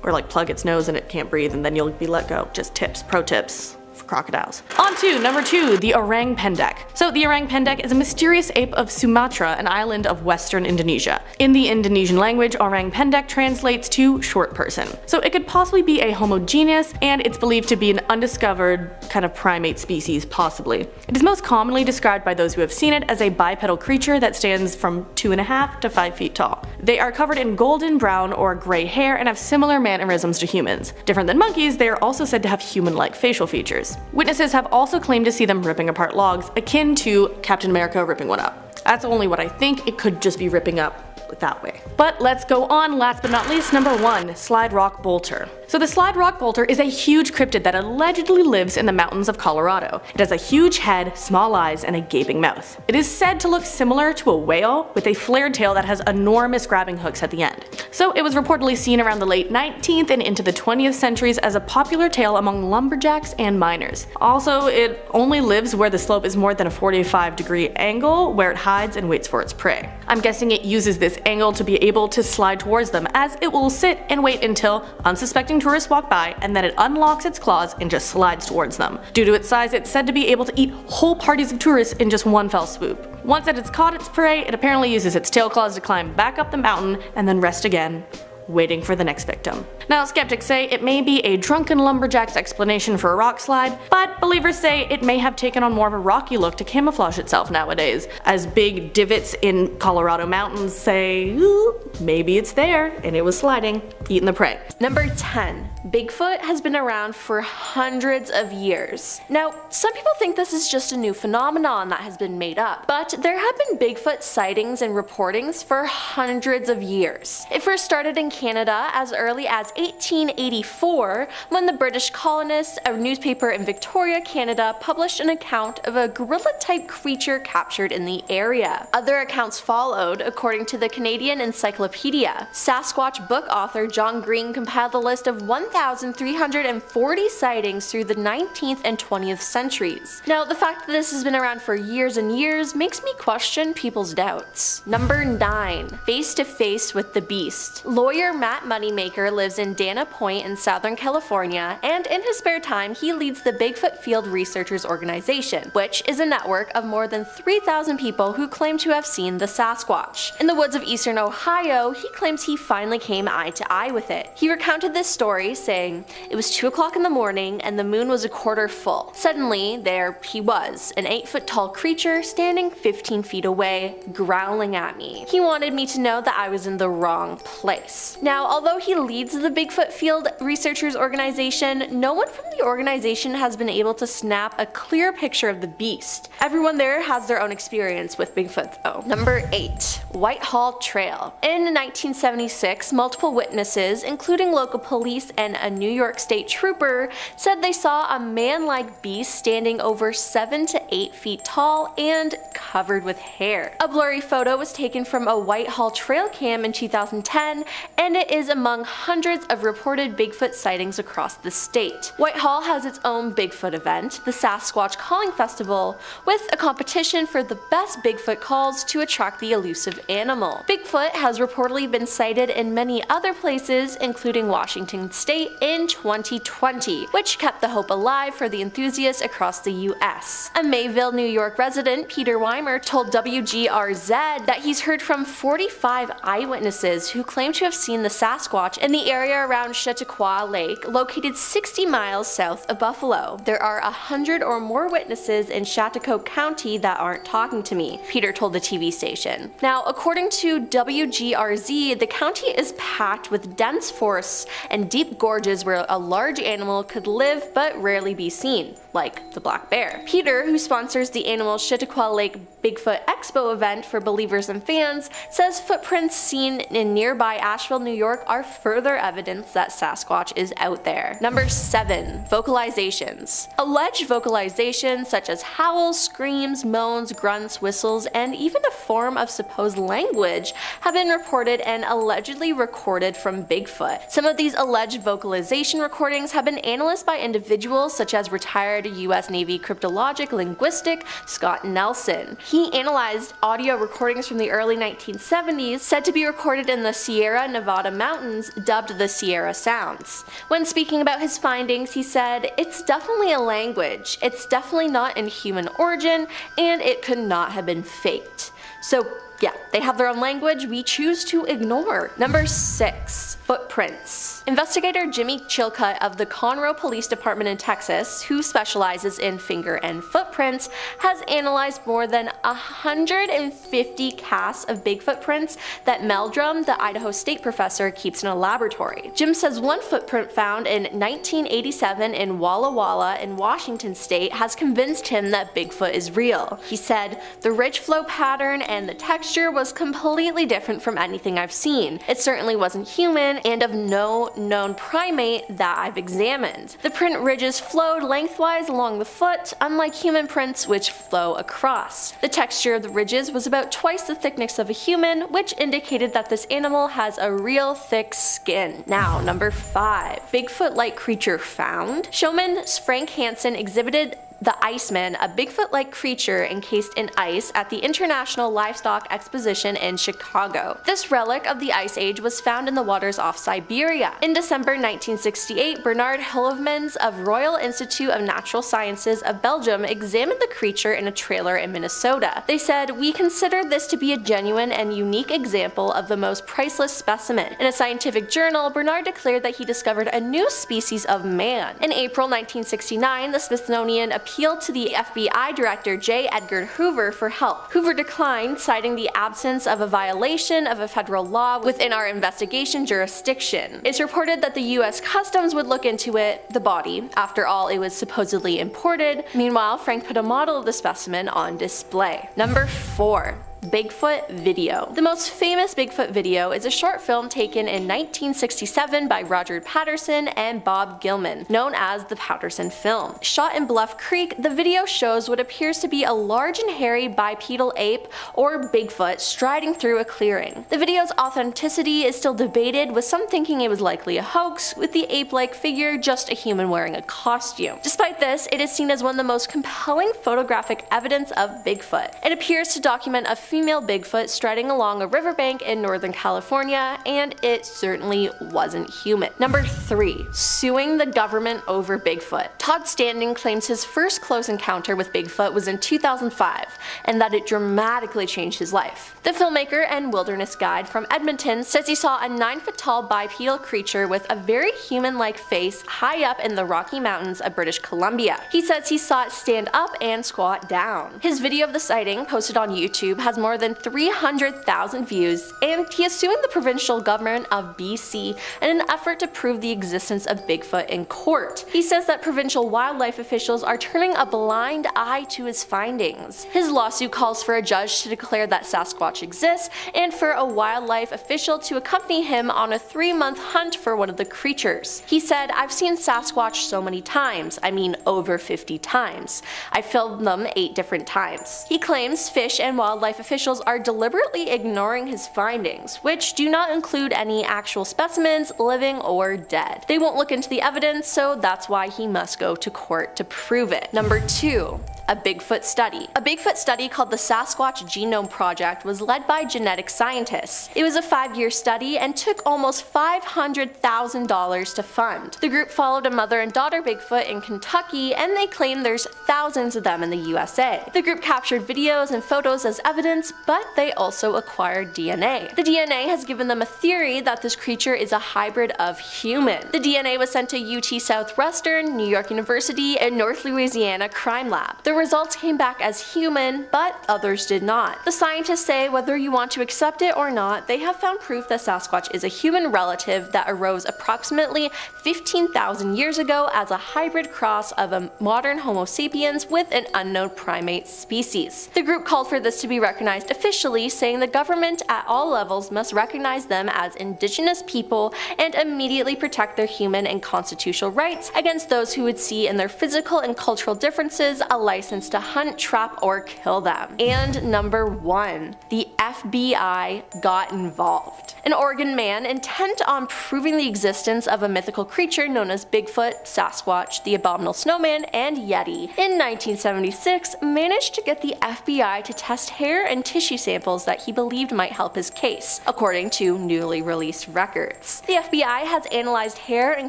Or like plug its nose and it can't breathe and then you'll be let go. Just tips, pro tips for crocodiles. On to number 2, the orang pendek. So the orang pendek is a mysterious ape of Sumatra, an island of western Indonesia. In the Indonesian language, orang pendek translates to short person. So it could possibly be a Homo genus, and it's believed to be an undiscovered kind of primate species, possibly. It is most commonly described by those who have seen it as a bipedal creature that stands from 2.5 to 5 feet tall. They are covered in golden brown or gray hair and have similar mannerisms to humans. Different than monkeys, they are also said to have human-like facial features. Witnesses have also claimed to see them ripping apart logs, akin to Captain America ripping one up. That's only what I think. It could just be ripping up that way. But let's go on. Last but not least, number 1, Slide Rock Bolter. So the Slide Rock Bolter is a huge cryptid that allegedly lives in the mountains of Colorado. It has a huge head, small eyes, and a gaping mouth. It is said to look similar to a whale with a flared tail that has enormous grabbing hooks at the end. So it was reportedly seen around the late 19th and into the 20th centuries as a popular tale among lumberjacks and miners. Also, it only lives where the slope is more than a 45-degree angle, where it hides and waits for its prey. I'm guessing it uses this angle to be able to slide towards them, as it will sit and wait until unsuspecting tourists walk by, and then it unlocks its claws and just slides towards them. Due to its size, it's said to be able to eat whole parties of tourists in just one fell swoop. Once it has caught its prey, it apparently uses its tail claws to climb back up the mountain and then rest again waiting for the next victim. Now, skeptics say it may be a drunken lumberjack's explanation for a rock slide, but believers say it may have taken on more of a rocky look to camouflage itself nowadays, as big divots in Colorado mountains say, ooh, maybe it's there and it was sliding, eating the prey. Number 10. Bigfoot has been around for hundreds of years. Now, some people think this is just a new phenomenon that has been made up, but there have been Bigfoot sightings and reportings for hundreds of years. It first started in Canada as early as 1884 when the British colonists, a newspaper in Victoria, Canada, published an account of a gorilla-type creature captured in the area. Other accounts followed, according to the Canadian Encyclopedia. Sasquatch book author John Green compiled a list of 1,340 sightings through the 19th and 20th centuries. Now, the fact that this has been around for years and years makes me question people's doubts. Number 9. Face to face with the beast. Lawyer Matt Moneymaker lives in Dana Point in Southern California, and in his spare time he leads the Bigfoot Field Researchers Organization, which is a network of more than 3,000 people who claim to have seen the Sasquatch. In the woods of eastern Ohio, he claims he finally came eye to eye with it. He recounted this story, saying, "It was 2 o'clock in the morning and the moon was a quarter full. Suddenly, there he was, an 8-foot tall creature standing 15 feet away, growling at me. He wanted me to know that I was in the wrong place." Now, although he leads the Bigfoot Field Researchers Organization, no one from the organization has been able to snap a clear picture of the beast. Everyone there has their own experience with Bigfoot though. Number 8. Whitehall Trail. In 1976, multiple witnesses, including local police and a New York State trooper, said they saw a man-like beast standing over 7 to 8 feet tall and covered with hair. A blurry photo was taken from a Whitehall trail cam in 2010, and it is among hundreds of reported Bigfoot sightings across the state. Whitehall has its own Bigfoot event, the Sasquatch Calling Festival, with a competition for the best Bigfoot calls to attract the elusive animal. Bigfoot has reportedly been sighted in many other places, including Washington State in 2020, which kept the hope alive for the enthusiasts across the US. A Mayville, New York resident, Peter Weimer, told WGRZ that he's heard from 45 eyewitnesses who claim to have seen the Sasquatch in the area around Chautauqua Lake, located 60 miles south of Buffalo. There are 100 or more witnesses in Chautauqua County that aren't talking to me, Peter told the TV station. Now, according to WGRZ, the county is packed with dense forests and deep gorges where a large animal could live but rarely be seen, like the black bear. Peter, who sponsors the annual Chautauqua Lake Bigfoot Expo event for believers and fans, says footprints seen in nearby Asheville, New York are further evidence that Sasquatch is out there. Number 7. Vocalizations. Alleged vocalizations such as howls, screams, moans, grunts, whistles, and even a form of supposed language have been reported and allegedly recorded from Bigfoot. Some of these alleged vocalization recordings have been analyzed by individuals such as retired US Navy cryptologic linguistic Scott Nelson. He analyzed audio recordings from the early 1970s said to be recorded in the Sierra Nevada mountains, dubbed the Sierra Sounds. When speaking about his findings, he said, "It's definitely a language, it's definitely not in human origin, and it could not have been faked." So yeah, they have their own language we choose to ignore. Number 6. Footprints. Investigator Jimmy Chilcutt of the Conroe Police Department in Texas, who specializes in finger and footprints, has analyzed more than 150 casts of Bigfoot prints that Meldrum, the Idaho State professor, keeps in a laboratory. Jim says one footprint found in 1987 in Walla Walla in Washington State has convinced him that Bigfoot is real. He said, "The ridge flow pattern and the texture was completely different from anything I've seen. It certainly wasn't human and of no known primate that I've examined. The print ridges flowed lengthwise along the foot, unlike human prints which flow across. The texture of the ridges was about twice the thickness of a human, which indicated that this animal has a real thick skin." Now, number 5. Bigfoot-like creature found. Showman Frank Hansen exhibited the Iceman, a Bigfoot-like creature encased in ice at the International Livestock Exposition in Chicago. This relic of the Ice Age was found in the waters off Siberia. In December 1968, Bernard Heuvelmans of Royal Institute of Natural Sciences of Belgium examined the creature in a trailer in Minnesota. They said, "We consider this to be a genuine and unique example of the most priceless specimen." In a scientific journal, Bernard declared that he discovered a new species of man. In April 1969, the Smithsonian appealed to the FBI Director J. Edgar Hoover for help. Hoover declined, citing the absence of a violation of a federal law within our investigation jurisdiction. It's reported that the US Customs would look into it, the body. After all, it was supposedly imported. Meanwhile, Frank put a model of the specimen on display. Number 4. Bigfoot video. The most famous Bigfoot video is a short film taken in 1967 by Roger Patterson and Bob Gilman, known as the Patterson film. Shot in Bluff Creek, the video shows what appears to be a large and hairy bipedal ape, or Bigfoot, striding through a clearing. The video's authenticity is still debated, with some thinking it was likely a hoax, with the ape-like figure just a human wearing a costume. Despite this, it is seen as one of the most compelling photographic evidence of Bigfoot. It appears to document a female Bigfoot striding along a riverbank in Northern California, and it certainly wasn't human. Number 3. Suing the government over Bigfoot. Todd Standing claims his first close encounter with Bigfoot was in 2005, and that it dramatically changed his life. The filmmaker and wilderness guide from Edmonton says he saw a 9-foot-tall bipedal creature with a very human-like face high up in the Rocky Mountains of British Columbia. He says he saw it stand up and squat down. His video of the sighting, posted on YouTube, has more than 300,000 views, and he is suing the provincial government of BC in an effort to prove the existence of Bigfoot in court. He says that provincial wildlife officials are turning a blind eye to his findings. His lawsuit calls for a judge to declare that Sasquatch exists and for a wildlife official to accompany him on a 3-month hunt for one of the creatures. He said, "I've seen Sasquatch so many times, I mean over 50 times. I filmed them 8 different times." He claims fish and wildlife officials are deliberately ignoring his findings, which do not include any actual specimens, living or dead. They won't look into the evidence, so that's why he must go to court to prove it. Number 2. A Bigfoot study. A Bigfoot study called the Sasquatch Genome Project was led by genetic scientists. It was a 5-year study and took almost $500,000 to fund. The group followed a mother and daughter Bigfoot in Kentucky, and they claim there's thousands of them in the USA. The group captured videos and photos as evidence, but they also acquired DNA. The DNA has given them a theory that this creature is a hybrid of human. The DNA was sent to UT Southwestern, New York University, and North Louisiana Crime Lab. The results came back as human, but others did not. The scientists say whether you want to accept it or not, they have found proof that Sasquatch is a human relative that arose approximately 15,000 years ago as a hybrid cross of a modern Homo sapiens with an unknown primate species. The group called for this to be recognized officially, saying the government at all levels must recognize them as indigenous people and immediately protect their human and constitutional rights against those who would see in their physical and cultural differences a license to hunt, trap, or kill them. And number 1. The FBI got involved. An Oregon man intent on proving the existence of a mythical creature known as Bigfoot, Sasquatch, the Abominable Snowman, and Yeti, in 1976 managed to get the FBI to test hair and tissue samples that he believed might help his case, according to newly released records. The FBI has analyzed hair in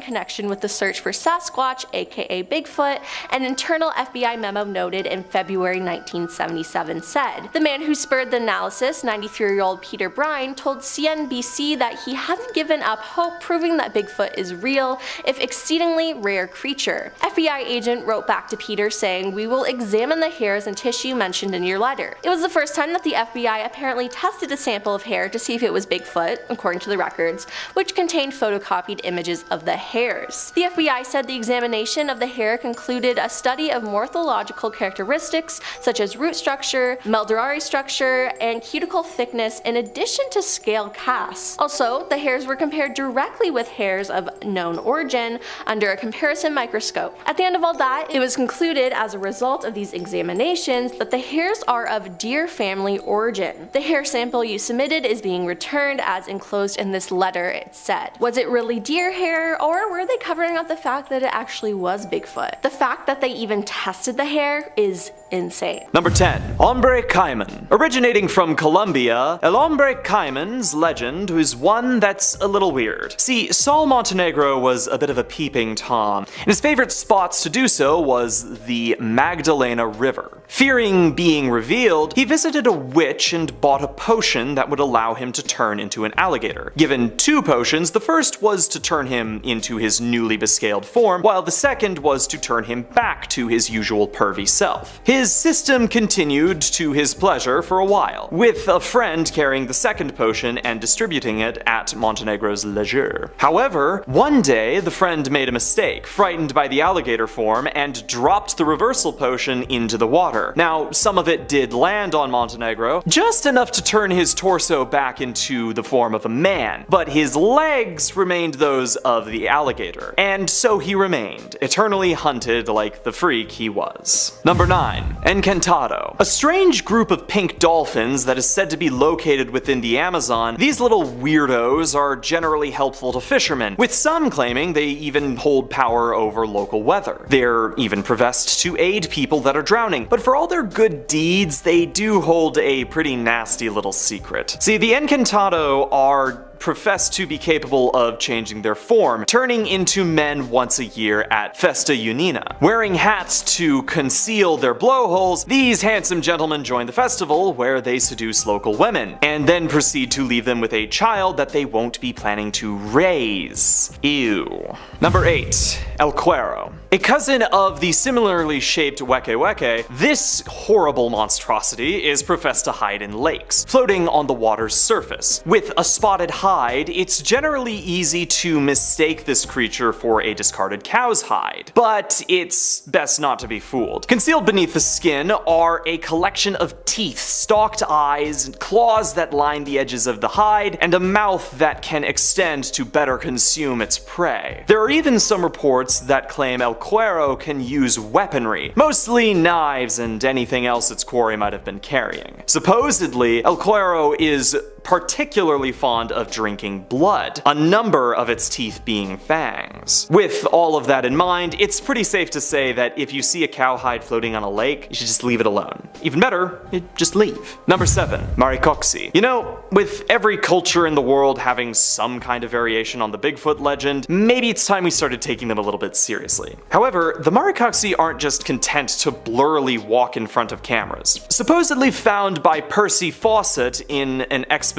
connection with the search for Sasquatch, aka Bigfoot. An internal FBI memo noted in February 1977 said, "The man who spurred the analysis, 93-year-old Peter Brine, told CNBC that he hasn't given up hope proving that Bigfoot is real, if exceedingly rare creature." FBI agent wrote back to Peter saying, "We will examine the hairs and tissue mentioned in your letter." It was the first time that the FBI apparently tested a sample of hair to see if it was Bigfoot, according to the records, which contained photocopied images of the hairs. The FBI said the examination of the hair concluded a study of morphological characteristics such as root structure, meldorari structure, and cuticle thickness in addition to scale casts. Also, the hairs were compared directly with hairs of known origin under a comparison microscope. At the end of all that, it was concluded as a result of these examinations that the hairs are of deer family origin. The hair sample you submitted is being returned as enclosed in this letter, it said. Was it really deer hair, or were they covering up the fact that it actually was Bigfoot? The fact that they even tested the hair is insane. Number 10. Hombre Caiman. Originating from Colombia, El Hombre Caiman's legend is one that's a little weird. See, Saul Montenegro was a bit of a peeping Tom, and his favorite spots to do so was the Magdalena River. Fearing being revealed, he visited a witch and bought a potion that would allow him to turn into an alligator. Given 2 potions, the first was to turn him into his newly bescaled form, while the second was to turn him back to his usual pervy self. His system continued to his pleasure for a while, with a friend carrying the second potion and distributing it at Montenegro's leisure. However, one day the friend made a mistake, frightened by the alligator form, and dropped the reversal potion into the water. Now, some of it did land on Montenegro, just enough to turn his torso back into the form of a man, but his legs remained those of the alligator, and so he remained, eternally hunted like the freak he was. Number 9. Encantado. A strange group of pink dolphins that is said to be located within the Amazon. These little weirdos are generally helpful to fishermen, with some claiming they even hold power over local weather. They're even professed to aid people that are drowning, but for all their good deeds, they do hold a pretty nasty little secret. See, the Encantado are profess to be capable of changing their form, turning into men once a year at Festa Junina. Wearing hats to conceal their blowholes, these handsome gentlemen join the festival where they seduce local women, and then proceed to leave them with a child that they won't be planning to raise. Ew. Number 8. El Cuero. A cousin of the similarly shaped Weke Weke, this horrible monstrosity is professed to hide in lakes, floating on the water's surface. With a spotted hide, it's generally easy to mistake this creature for a discarded cow's hide, but it's best not to be fooled. Concealed beneath the skin are a collection of teeth, stalked eyes, claws that line the edges of the hide, and a mouth that can extend to better consume its prey. There are even some reports that claim El Cuero can use weaponry, mostly knives and anything else its quarry might have been carrying. Supposedly, El Cuero is particularly fond of drinking blood, a number of its teeth being fangs. With all of that in mind, it's pretty safe to say that if you see a cowhide floating on a lake, you should just leave it alone. Even better, you just leave. Number 7. Maricoxi. You know, with every culture in the world having some kind of variation on the Bigfoot legend, maybe it's time we started taking them a little bit seriously. However, the Maricoxi aren't just content to blurrily walk in front of cameras. Supposedly found by Percy Fawcett in an expedition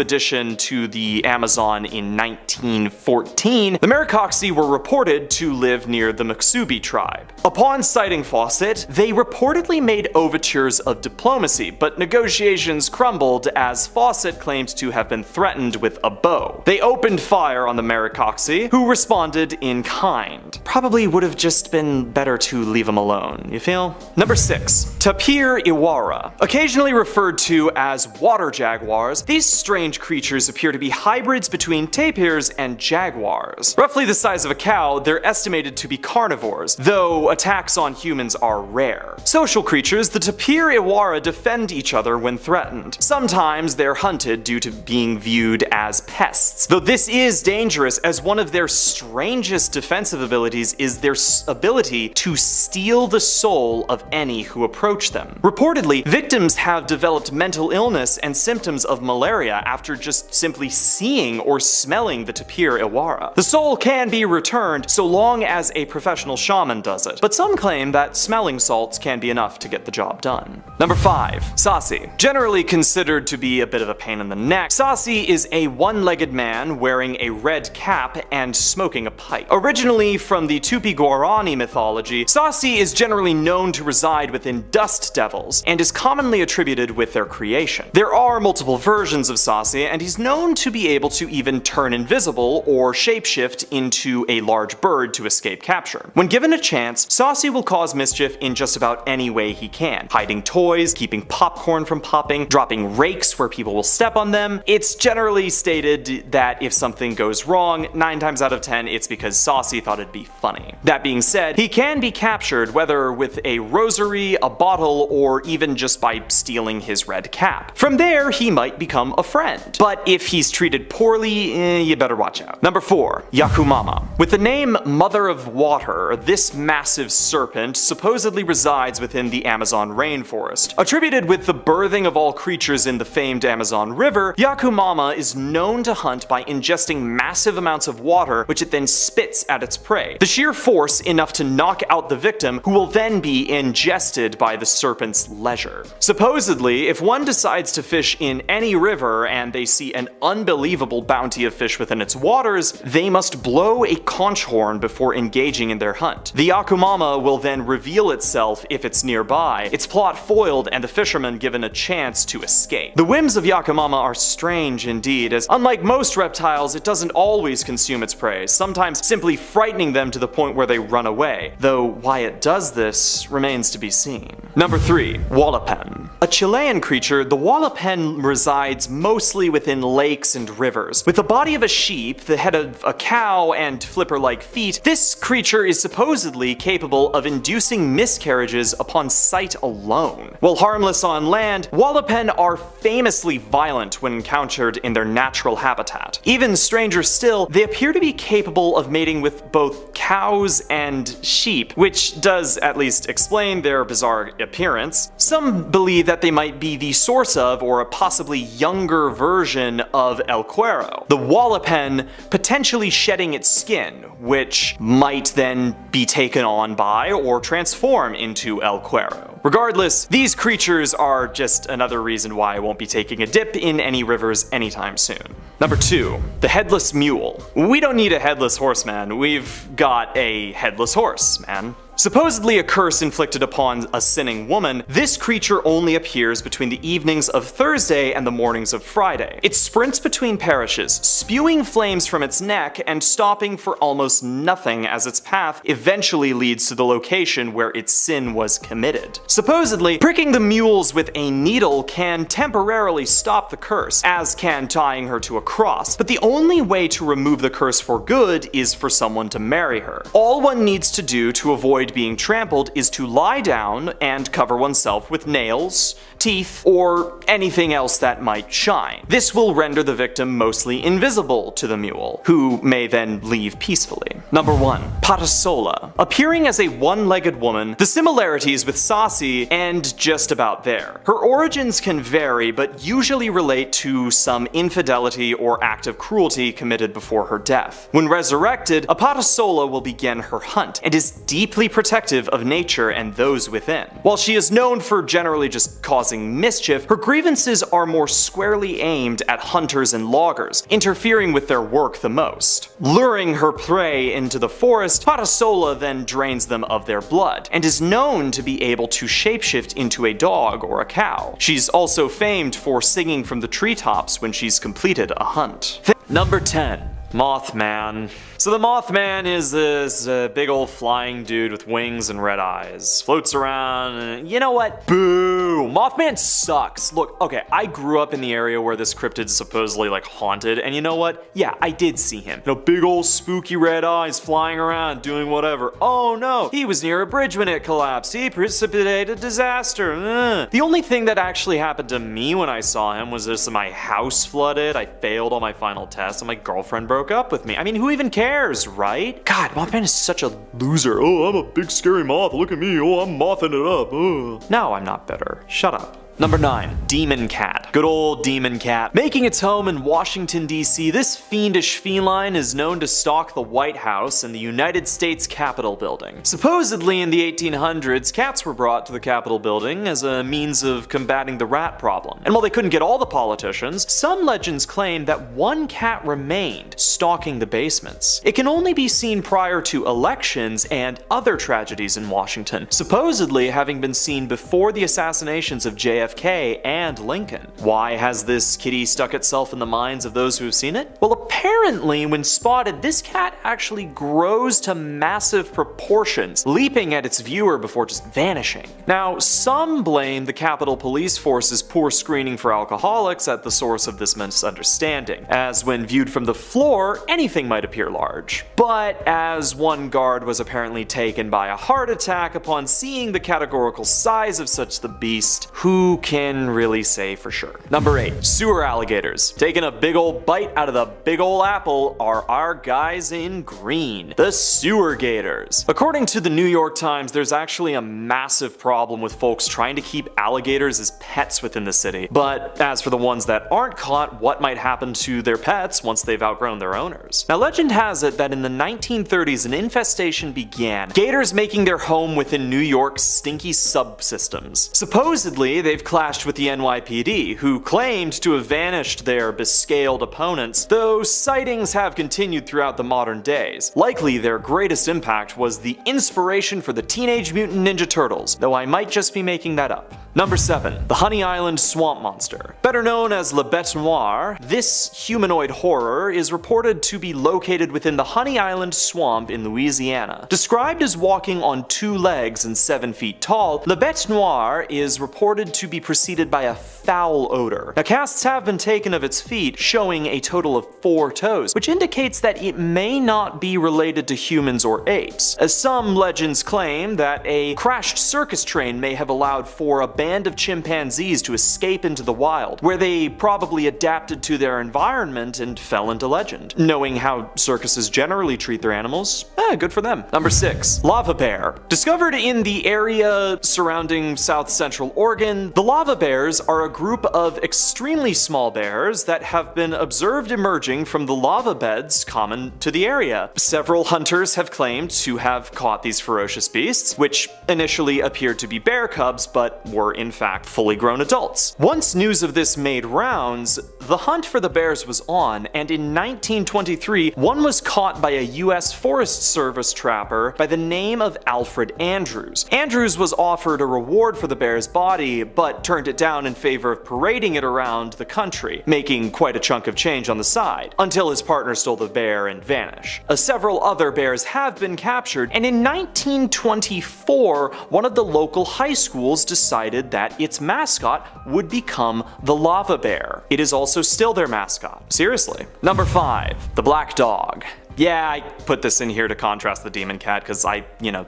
to the Amazon in 1914, the Maricoxi were reported to live near the Muksubi tribe. Upon sighting Fawcett, they reportedly made overtures of diplomacy, but negotiations crumbled as Fawcett claimed to have been threatened with a bow. They opened fire on the Maricoxi, who responded in kind. Probably would have just been better to leave them alone, you feel? Number 6. Tapir Iwara. Occasionally referred to as water jaguars, these strange creatures appear to be hybrids between tapirs and jaguars. Roughly the size of a cow, they're estimated to be carnivores, though attacks on humans are rare. Social creatures, the Tapir Iwara defend each other when threatened. Sometimes they're hunted due to being viewed as pests, though this is dangerous as one of their strangest defensive abilities is their ability to steal the soul of any who approach them. Reportedly, victims have developed mental illness and symptoms of malaria after just simply seeing or smelling the Tapir Iwara. The soul can be returned so long as a professional shaman does it, but some claim that smelling salts can be enough to get the job done. Number 5. Sasi. Generally considered to be a bit of a pain in the neck, Sasi is a one-legged man wearing a red cap and smoking a pipe. Originally from the Tupi-Guarani mythology, Sasi is generally known to reside within dust devils and is commonly attributed with their creation. There are multiple versions of Sasi, Saucy, and he's known to be able to even turn invisible or shapeshift into a large bird to escape capture. When given a chance, Saucy will cause mischief in just about any way he can, hiding toys, keeping popcorn from popping, dropping rakes where people will step on them. It's generally stated that if something goes wrong, 9 times out of 10 it's because Saucy thought it'd be funny. That being said, he can be captured whether with a rosary, a bottle, or even just by stealing his red cap. From there, he might become a friend. But if he's treated poorly, you better watch out. Number 4. Yakumama. With the name Mother of Water, this massive serpent supposedly resides within the Amazon rainforest. Attributed with the birthing of all creatures in the famed Amazon River, Yakumama is known to hunt by ingesting massive amounts of water, which it then spits at its prey. The sheer force enough to knock out the victim, who will then be ingested by the serpent's leisure. Supposedly, if one decides to fish in any river and they see an unbelievable bounty of fish within its waters, they must blow a conch horn before engaging in their hunt. The Yakumama will then reveal itself if it's nearby, its plot foiled and the fisherman given a chance to escape. The whims of Yakumama are strange indeed, as unlike most reptiles, it doesn't always consume its prey, sometimes simply frightening them to the point where they run away, though why it does this remains to be seen. Number 3. Wallapen. A Chilean creature, the wallapen resides mostly within lakes and rivers. With the body of a sheep, the head of a cow, and flipper-like feet, this creature is supposedly capable of inducing miscarriages upon sight alone. While harmless on land, wallapen are famously violent when encountered in their natural habitat. Even stranger still, they appear to be capable of mating with both cows and sheep, which does at least explain their bizarre appearance. Some believe that they might be the source of, or a possibly younger version of El Cuero, the wallapen potentially shedding its skin, which might then be taken on by or transform into El Cuero. Regardless, these creatures are just another reason why I won't be taking a dip in any rivers anytime soon. Number 2. The Headless Mule. We don't need a headless horseman, we've got a headless horse, man. Supposedly a curse inflicted upon a sinning woman, this creature only appears between the evenings of Thursday and the mornings of Friday. It sprints between parishes, spewing flames from its neck and stopping for almost nothing as its path eventually leads to the location where its sin was committed. Supposedly, pricking the mules with a needle can temporarily stop the curse, as can tying her to a cross, but the only way to remove the curse for good is for someone to marry her. All one needs to do to avoid being trampled is to lie down and cover oneself with nails, teeth, or anything else that might shine. This will render the victim mostly invisible to the mule, who may then leave peacefully. Number 1. Patasola. Appearing as a one-legged woman, the similarities with Saucy end just about there. Her origins can vary, but usually relate to some infidelity or act of cruelty committed before her death. When resurrected, a Patasola will begin her hunt, and is deeply protective of nature and those within. While she is known for generally just causing mischief, her grievances are more squarely aimed at hunters and loggers, interfering with their work the most. Luring her prey into the forest, Patasola then drains them of their blood, and is known to be able to shapeshift into a dog or a cow. She's also famed for singing from the treetops when she's completed a hunt. Number 10. Mothman. So the Mothman is this big old flying dude with wings and red eyes. Floats around and you know what? Boo! Mothman sucks. Look, okay, I grew up in the area where this cryptid is supposedly like haunted, and you know what? Yeah, I did see him. You know, big old spooky red eyes flying around doing whatever. Oh no, he was near a bridge when it collapsed. He precipitated disaster. The only thing that actually happened to me when I saw him was this: my house flooded, I failed all my final tests, and my girlfriend broke up with me. I mean, who even cares, right? God, Mothman is such a loser. Oh, I'm a big scary moth. Look at me. Oh, I'm mothing it up. No, I'm not bitter. Shut up. Number 9. Demon Cat. Good old Demon Cat. Making its home in Washington, D.C., this fiendish feline is known to stalk the White House and the United States Capitol building. Supposedly in the 1800s, cats were brought to the Capitol building as a means of combating the rat problem. And while they couldn't get all the politicians, some legends claim that one cat remained stalking the basements. It can only be seen prior to elections and other tragedies in Washington, supposedly having been seen before the assassinations of JFK JFK and Lincoln. Why has this kitty stuck itself in the minds of those who have seen it? Well, apparently when spotted, this cat actually grows to massive proportions, leaping at its viewer before just vanishing. Now, some blame the Capitol Police Force's poor screening for alcoholics at the source of this misunderstanding, as when viewed from the floor, anything might appear large. But as one guard was apparently taken by a heart attack upon seeing the categorical size of such the beast, who can really say for sure? Number 8. Sewer alligators. Taking a big ol' bite out of the big ol' apple are our guys in green, the sewer gators. According to the New York Times, there's actually a massive problem with folks trying to keep alligators as pets within the city. But as for the ones that aren't caught, what might happen to their pets once they've outgrown their owners? Now, legend has it that in the 1930s an infestation began, gators making their home within New York's stinky subsystems. Supposedly, they've clashed with the NYPD, who claimed to have vanished their bescaled opponents, though sightings have continued throughout the modern days. Likely their greatest impact was the inspiration for the Teenage Mutant Ninja Turtles, though I might just be making that up. Number 7. The Honey Island Swamp Monster. Better known as Le Bête Noire, this humanoid horror is reported to be located within the Honey Island Swamp in Louisiana. Described as walking on 2 legs and 7 feet tall, Le Bête Noire is reported to be preceded by a foul odor. Now, casts have been taken of its feet, showing a total of 4 toes, which indicates that it may not be related to humans or apes, as some legends claim that a crashed circus train may have allowed for a band of chimpanzees to escape into the wild, where they probably adapted to their environment and fell into legend. Knowing how circuses generally treat their animals, good for them. Number 6. Lava bear. Discovered in the area surrounding South Central Oregon, the lava bears are a group of extremely small bears that have been observed emerging from the lava beds common to the area. Several hunters have claimed to have caught these ferocious beasts, which initially appeared to be bear cubs but were in fact fully grown adults. Once news of this made rounds, the hunt for the bears was on, and in 1923, one was caught by a US Forest Service trapper by the name of Alfred Andrews. Andrews was offered a reward for the bear's body, but turned it down in favor of parading it around the country, making quite a chunk of change on the side, until his partner stole the bear and vanished. Several other bears have been captured, and in 1924, one of the local high schools decided that its mascot would become the lava bear. It is also still their mascot. Seriously. Number 5. The black dog. Yeah, I put this in here to contrast the demon cat because I,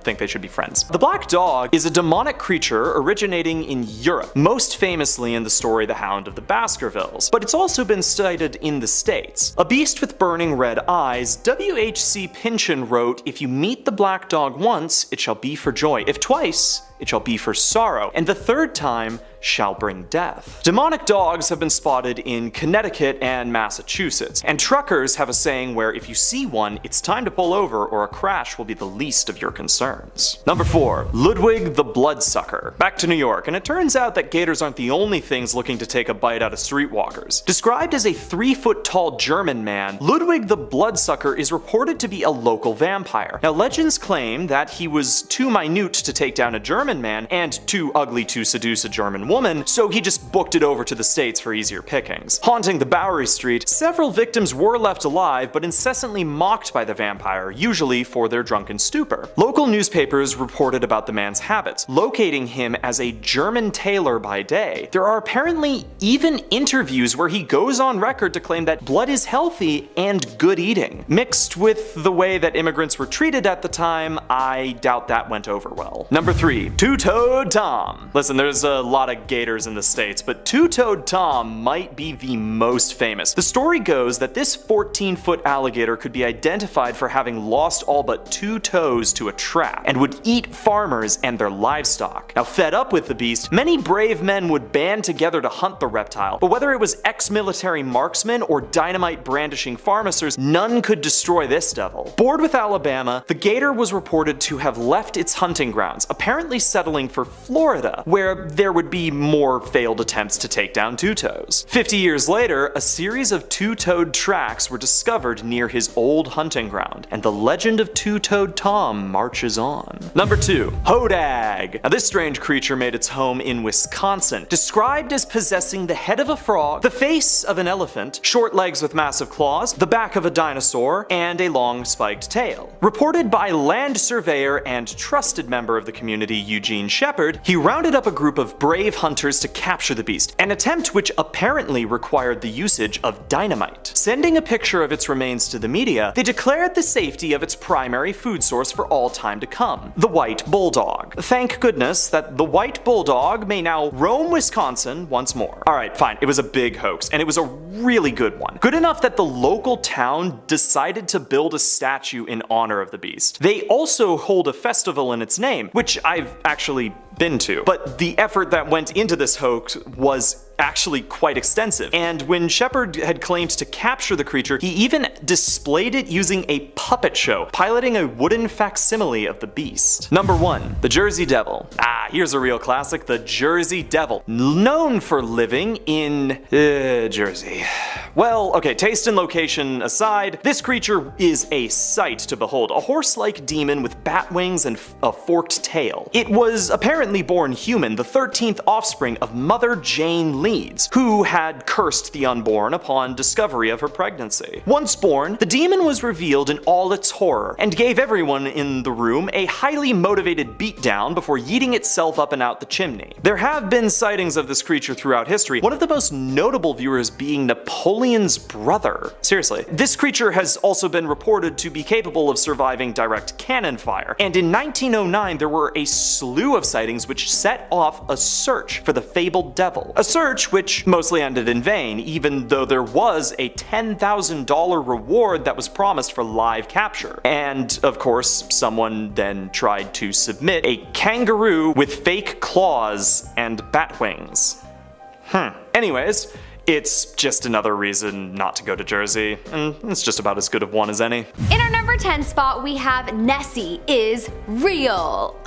think they should be friends. The black dog is a demonic creature originating in Europe, most famously in the story The Hound of the Baskervilles, but it's also been cited in the States. A beast with burning red eyes, W.H.C. Pynchon wrote, "If you meet the black dog once, it shall be for joy. If twice, it shall be for sorrow, and the third time shall bring death." Demonic dogs have been spotted in Connecticut and Massachusetts, and truckers have a saying where if you see one, it's time to pull over or a crash will be the least of your concerns. Number 4. Ludwig the Bloodsucker. Back to New York, and it turns out that gators aren't the only things looking to take a bite out of streetwalkers. Described as a 3-foot-tall German man, Ludwig the Bloodsucker is reported to be a local vampire. Now, legends claim that he was too minute to take down a German man and too ugly to seduce a German woman, so he just booked it over to the States for easier pickings. Haunting the Bowery Street, several victims were left alive but incessantly mocked by the vampire, usually for their drunken stupor. Local newspapers reported about the man's habits, locating him as a German tailor by day. There are apparently even interviews where he goes on record to claim that blood is healthy and good eating. Mixed with the way that immigrants were treated at the time, I doubt that went over well. Number 3. Two-Toed Tom. Listen, there's a lot of gators in the States, but Two-Toed Tom might be the most famous. The story goes that this 14-foot alligator could be identified for having lost all but 2 toes to a trap, and would eat farmers and their livestock. Now, fed up with the beast, many brave men would band together to hunt the reptile, but whether it was ex-military marksmen or dynamite-brandishing pharmacers, none could destroy this devil. Bored with Alabama, the gator was reported to have left its hunting grounds, apparently settling for Florida, where there would be more failed attempts to take down two-toes. 50 years later, a series of two-toed tracks were discovered near his old hunting ground, and the legend of two-toed Tom marches on. Number 2. Hodag. Now, this strange creature made its home in Wisconsin, described as possessing the head of a frog, the face of an elephant, short legs with massive claws, the back of a dinosaur, and a long spiked tail. Reported by land surveyor and trusted member of the community Eugene Shepard, he rounded up a group of brave hunters to capture the beast, an attempt which apparently required the usage of dynamite. Sending a picture of its remains to the media, they declared the safety of its primary food source for all time to come, the white bulldog. Thank goodness that the white bulldog may now roam Wisconsin once more. Alright, fine, it was a big hoax, and it was a really good one. Good enough that the local town decided to build a statue in honor of the beast. They also hold a festival in its name, which I've actually been to. But the effort that went into this hoax was actually quite extensive, and when Shepard had claimed to capture the creature, he even displayed it using a puppet show, piloting a wooden facsimile of the beast. Number 1. The Jersey Devil. Here's a real classic, the Jersey Devil, known for living in Jersey. Well, okay, taste and location aside, this creature is a sight to behold, a horse-like demon with bat wings and a forked tail. It was apparently born human, the 13th offspring of Mother Jane Leeds, who had cursed the unborn upon discovery of her pregnancy. Once born, the demon was revealed in all its horror, and gave everyone in the room a highly motivated beatdown before yeeting itself up and out the chimney. There have been sightings of this creature throughout history, one of the most notable viewers being Napoleon's brother. Seriously. This creature has also been reported to be capable of surviving direct cannon fire, and in 1909 there were a slew of sightings which set off a search for the fabled devil. A search which mostly ended in vain, even though there was a $10,000 reward that was promised for live capture. And of course, someone then tried to submit a kangaroo with fake claws and bat wings. Anyways, it's just another reason not to go to Jersey, and it's just about as good of one as any. In our number 10 spot, we have Nessie is real.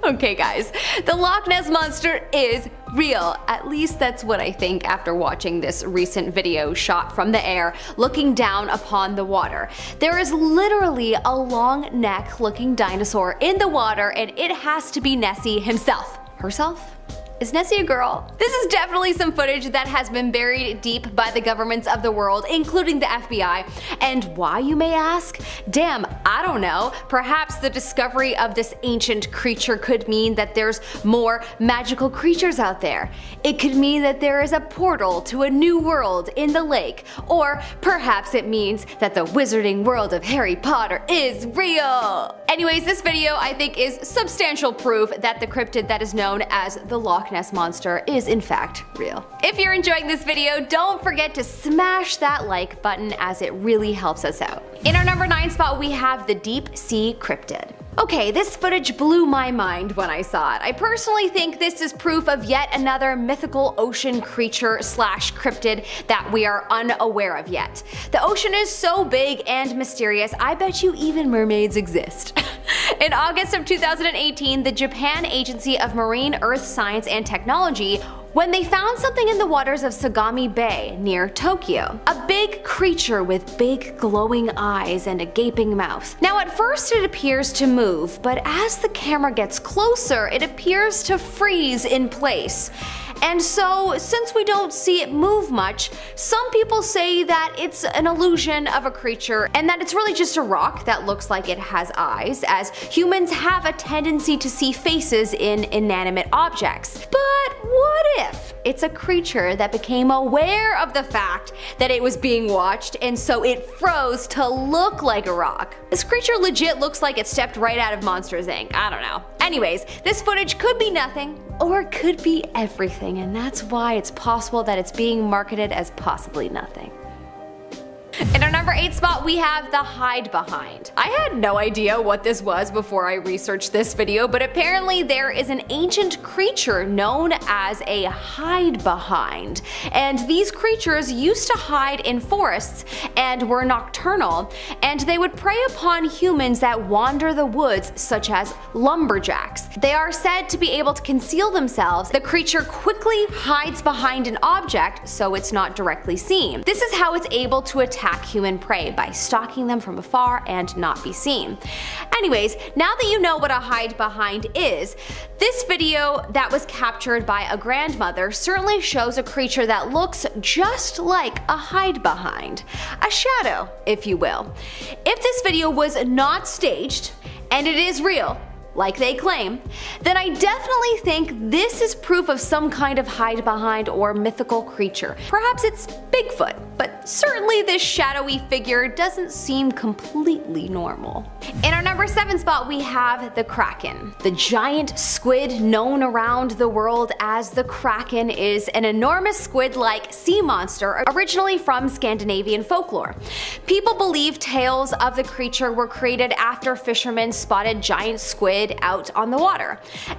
Okay guys, the Loch Ness Monster is real. At least that's what I think after watching this recent video shot from the air, looking down upon the water. There is literally a long neck looking dinosaur in the water, and it has to be Nessie himself. Herself? Is Nessie a girl? This is definitely some footage that has been buried deep by the governments of the world, including the FBI. And why, you may ask? Damn, I don't know. Perhaps the discovery of this ancient creature could mean that there's more magical creatures out there. It could mean that there is a portal to a new world in the lake. Or perhaps it means that the wizarding world of Harry Potter is real. Anyways, this video I think is substantial proof that the cryptid that is known as the Loch Ness Monster is in fact real. If you're enjoying this video, don't forget to smash that like button, as it really helps us out. In our number 9 spot, we have the Deep Sea Cryptid. Okay, this footage blew my mind when I saw it. I personally think this is proof of yet another mythical ocean creature slash cryptid that we are unaware of yet. The ocean is so big and mysterious, I bet you even mermaids exist. In August of 2018, the Japan Agency of Marine Earth Science and Technology, when they found something in the waters of Sagami Bay near Tokyo. A big creature with big glowing eyes and a gaping mouth. Now at first it appears to move, but as the camera gets closer, it appears to freeze in place. And so, since we don't see it move much, some people say that it's an illusion of a creature and that it's really just a rock that looks like it has eyes, as humans have a tendency to see faces in inanimate objects. But what if it's a creature that became aware of the fact that it was being watched, and so it froze to look like a rock? This creature legit looks like it stepped right out of Monsters Inc. I don't know. Anyways, this footage could be nothing, or it could be everything, and that's why it's possible that it's being marketed as possibly nothing. In our number 8 spot, we have the hide behind. I had no idea what this was before I researched this video, but apparently there is an ancient creature known as a hide behind. And these creatures used to hide in forests and were nocturnal, and they would prey upon humans that wander the woods, such as lumberjacks. They are said to be able to conceal themselves. The creature quickly hides behind an object so it's not directly seen. This is how it's able to attack human prey, by stalking them from afar and not be seen. Anyways, now that you know what a hide behind is, this video that was captured by a grandmother certainly shows a creature that looks just like a hide behind. A shadow, if you will. If this video was not staged, and it is real, like they claim, then I definitely think this is proof of some kind of hide behind or mythical creature. Perhaps it's Bigfoot, but certainly this shadowy figure doesn't seem completely normal. In our number 7 spot, we have the Kraken. The giant squid known around the world as the Kraken is an enormous squid-like sea monster originally from Scandinavian folklore. People believe tales of the creature were created after fishermen spotted giant squid out on the water.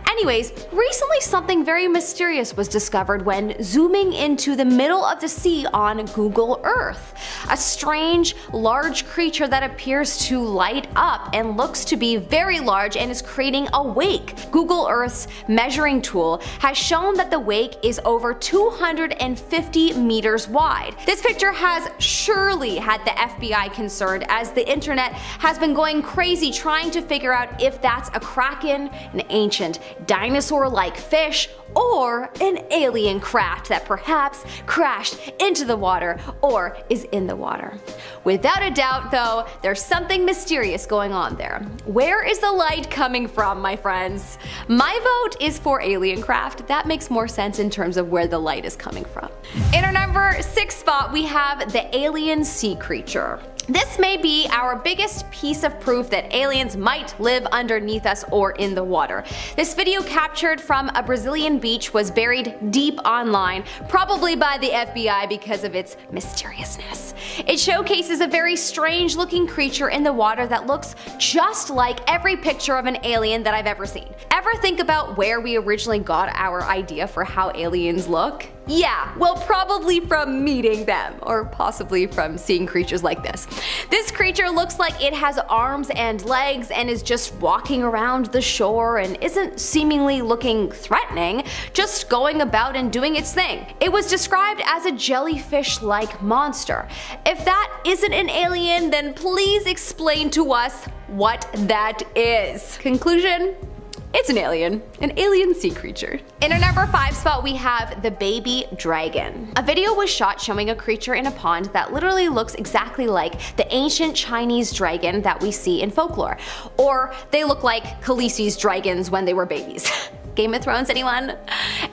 Anyways, recently something very mysterious was discovered when zooming into the middle of the sea on Google Earth. A strange, large creature that appears to light up and looks to be very large and is creating a wake. Google Earth's measuring tool has shown that the wake is over 250 meters wide. This picture has surely had the FBI concerned, as the internet has been going crazy trying to figure out if that's a kraken, an ancient dinosaur-like fish, or an alien craft that perhaps crashed into the water or is in the water. Without a doubt though, there's something mysterious going on there. Where is the light coming from, my friends? My vote is for alien craft. That makes more sense in terms of where the light is coming from. In our number 6 spot, we have the alien sea creature. This may be our biggest piece of proof that aliens might live underneath us or in the water. This video captured from a Brazilian beach was buried deep online, probably by the FBI because of its mysteriousness. It showcases a very strange looking creature in the water that looks just like every picture of an alien that I've ever seen. Ever think about where we originally got our idea for how aliens look? Yeah, well, probably from meeting them, or possibly from seeing creatures like this. This creature looks like it has arms and legs and is just walking around the shore and isn't seemingly looking threatening, just going about and doing its thing. It was described as a jellyfish-like monster. If that isn't an alien, then please explain to us what that is. Conclusion? It's an alien sea creature. In our number 5 spot, we have the baby dragon. A video was shot showing a creature in a pond that literally looks exactly like the ancient Chinese dragon that we see in folklore. Or they look like Khaleesi's dragons when they were babies. Game of Thrones, anyone?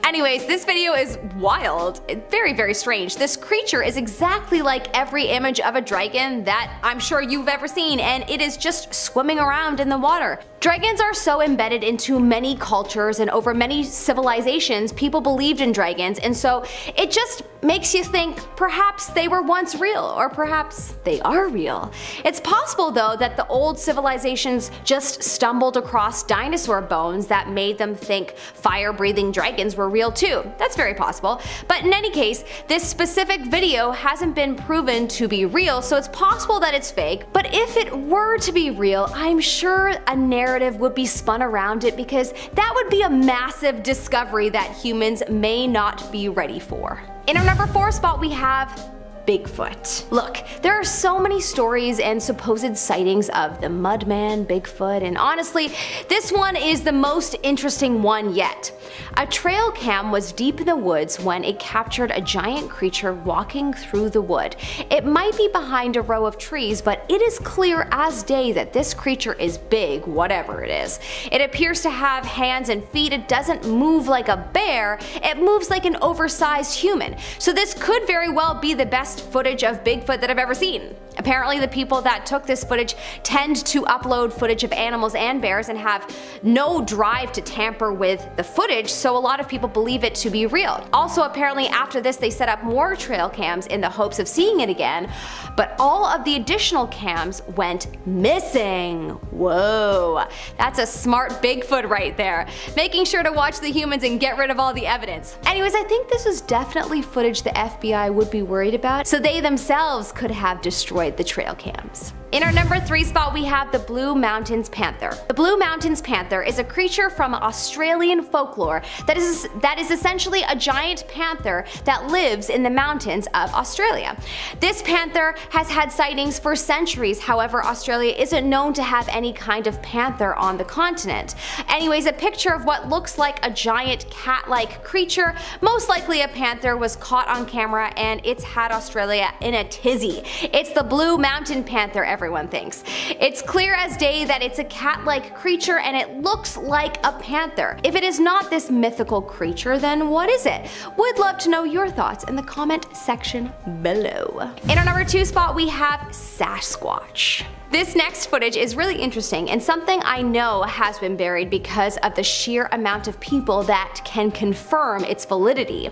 Anyways, this video is wild. Very, very strange. This creature is exactly like every image of a dragon that I'm sure you've ever seen, and it is just swimming around in the water. Dragons are so embedded into many cultures, and over many civilizations people believed in dragons, and so it just makes you think perhaps they were once real, or perhaps they are real. It's possible though that the old civilizations just stumbled across dinosaur bones that made them think fire-breathing dragons were real too. That's very possible. But in any case, this specific video hasn't been proven to be real, so it's possible that it's fake. But if it were to be real, I'm sure a narrative would be spun around it, because that would be a massive discovery that humans may not be ready for. In our number 4 spot, we have Bigfoot. Look, there are so many stories and supposed sightings of the Mudman, Bigfoot, and honestly, this one is the most interesting one yet. A trail cam was deep in the woods when it captured a giant creature walking through the wood. It might be behind a row of trees, but it is clear as day that this creature is big, whatever it is. It appears to have hands and feet. It doesn't move like a bear, it moves like an oversized human. So this could very well be the best footage of Bigfoot that I've ever seen. Apparently the people that took this footage tend to upload footage of animals and bears and have no drive to tamper with the footage, so a lot of people believe it to be real. Also, apparently after this they set up more trail cams in the hopes of seeing it again, but all of the additional cams went missing. Whoa, that's a smart Bigfoot right there, making sure to watch the humans and get rid of all the evidence. Anyways, I think this is definitely footage the FBI would be worried about, so they themselves could have destroyed the trail cams. In our number 3 spot we have the Blue Mountains Panther. The Blue Mountains Panther is a creature from Australian folklore that is essentially a giant panther that lives in the mountains of Australia. This panther has had sightings for centuries, however Australia isn't known to have any kind of panther on the continent. Anyways, a picture of what looks like a giant cat-like creature, most likely a panther, was caught on camera and it's had Australia in a tizzy. It's the Blue Mountain Panther, everyone thinks. It's clear as day that it's a cat-like creature and it looks like a panther. If it is not this mythical creature, then what is it? Would love to know your thoughts in the comment section below. In our number 2 spot we have Sasquatch. This next footage is really interesting and something I know has been buried because of the sheer amount of people that can confirm its validity.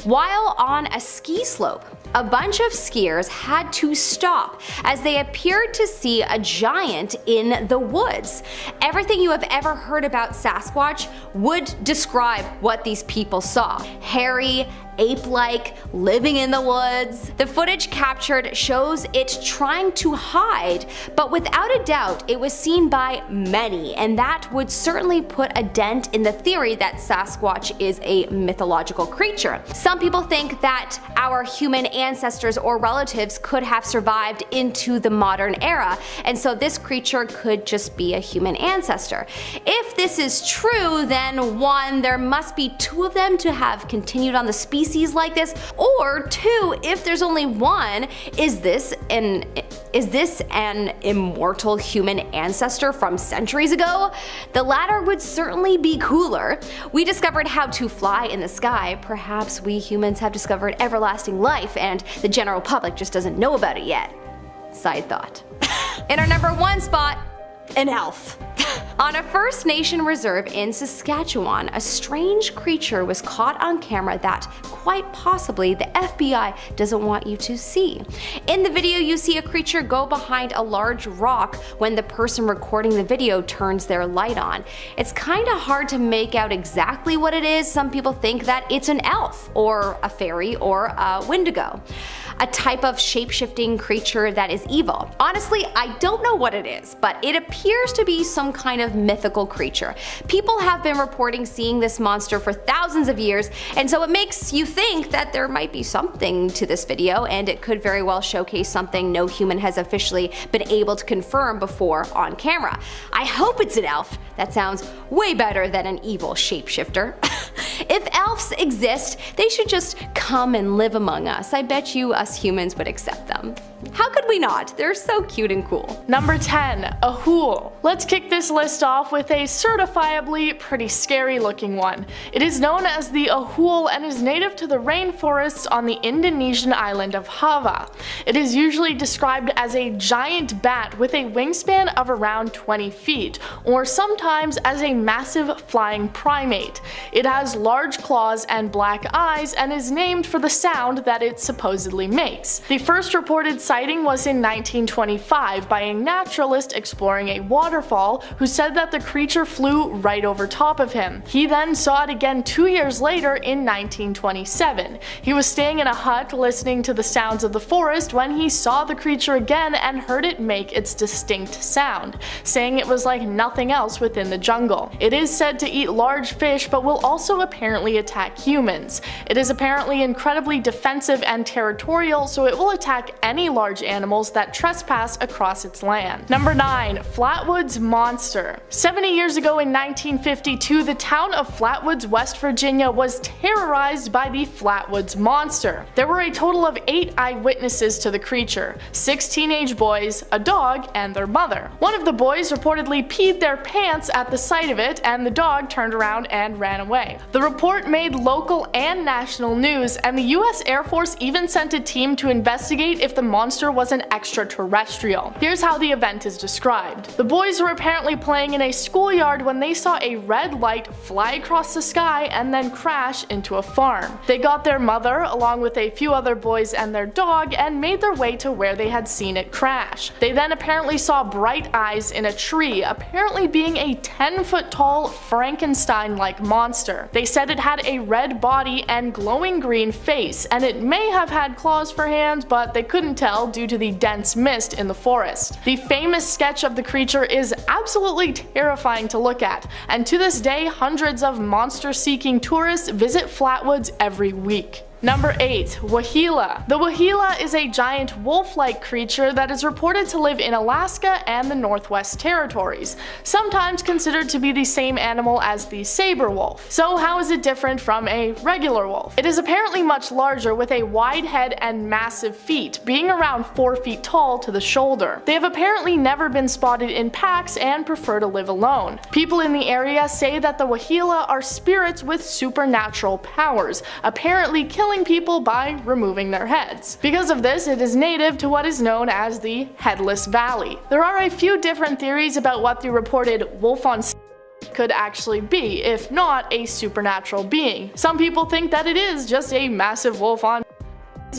While on a ski slope, a bunch of skiers had to stop as they appeared to see a giant in the woods. Everything you have ever heard about Sasquatch would describe what these people saw. Hairy, ape-like, living in the woods. The footage captured shows it trying to hide, but without a doubt it was seen by many, and that would certainly put a dent in the theory that Sasquatch is a mythological creature. Some people think that our human ancestors or relatives could have survived into the modern era, and so this creature could just be a human ancestor. If this is true, then 1, there must be 2 of them to have continued on the species like this, or 2, if there's only 1, is this an immortal human ancestor from centuries ago? The latter would certainly be cooler. We discovered how to fly in the sky. Perhaps we humans have discovered everlasting life and the general public just doesn't know about it yet. Side thought. In our number 1 spot, an elf. On a First Nation reserve in Saskatchewan, a strange creature was caught on camera that, quite possibly, the FBI doesn't want you to see. In the video, you see a creature go behind a large rock when the person recording the video turns their light on. It's kinda hard to make out exactly what it is. Some people think that it's an elf, or a fairy, or a wendigo. A type of shape-shifting creature that is evil. Honestly, I don't know what it is, but it appears to be some kind of mythical creature. People have been reporting seeing this monster for thousands of years, and so it makes you think that there might be something to this video, and it could very well showcase something no human has officially been able to confirm before on camera. I hope it's an elf. That sounds way better than an evil shapeshifter. If elves exist, they should just come and live among us. I bet you us humans would accept them. How could we not? They're so cute and cool. Number 10, a hool. Let's kick this list off with a certifiably pretty scary looking one. It is known as the ahool and is native to the rainforests on the Indonesian island of Java. It is usually described as a giant bat with a wingspan of around 20 feet, or sometimes as a massive flying primate. It has large claws and black eyes and is named for the sound that it supposedly makes. The first reported sighting was in 1925 by a naturalist exploring a waterfall who said that the creature flew right over top of him. He then saw it again 2 years later in 1927. He was staying in a hut listening to the sounds of the forest when he saw the creature again and heard it make its distinct sound, saying it was like nothing else within the jungle. It is said to eat large fish but will also apparently attack humans. It is apparently incredibly defensive and territorial, so it will attack any large animals that trespass across its land. Number 9. Flatwoods Monster. 70 years ago in 1952, the town of Flatwoods, West Virginia was terrorized by the Flatwoods Monster. There were a total of 8 eyewitnesses to the creature, 6 teenage boys, a dog, and their mother. One of the boys reportedly peed their pants at the sight of it, and the dog turned around and ran away. The report made local and national news, and the US Air Force even sent a team to investigate if the monster monster was an extraterrestrial. Here's how the event is described. The boys were apparently playing in a schoolyard when they saw a red light fly across the sky and then crash into a farm. They got their mother, along with a few other boys and their dog, and made their way to where they had seen it crash. They then apparently saw bright eyes in a tree, apparently being a 10-foot tall Frankenstein-like monster. They said it had a red body and glowing green face, and it may have had claws for hands, but they couldn't tell due to the dense mist in the forest. The famous sketch of the creature is absolutely terrifying to look at, and to this day hundreds of monster-seeking tourists visit Flatwoods every week. Number 8. Wahila. The Wahila is a giant wolf-like creature that is reported to live in Alaska and the Northwest Territories, sometimes considered to be the same animal as the saber wolf. So how is it different from a regular wolf? It is apparently much larger, with a wide head and massive feet, being around 4 feet tall to the shoulder. They have apparently never been spotted in packs and prefer to live alone. People in the area say that the Wahila are spirits with supernatural powers, apparently killing people by removing their heads. Because of this, it is native to what is known as the Headless Valley. There are a few different theories about what the reported wolf on could actually be, if not a supernatural being. Some people think that it is just a massive wolf on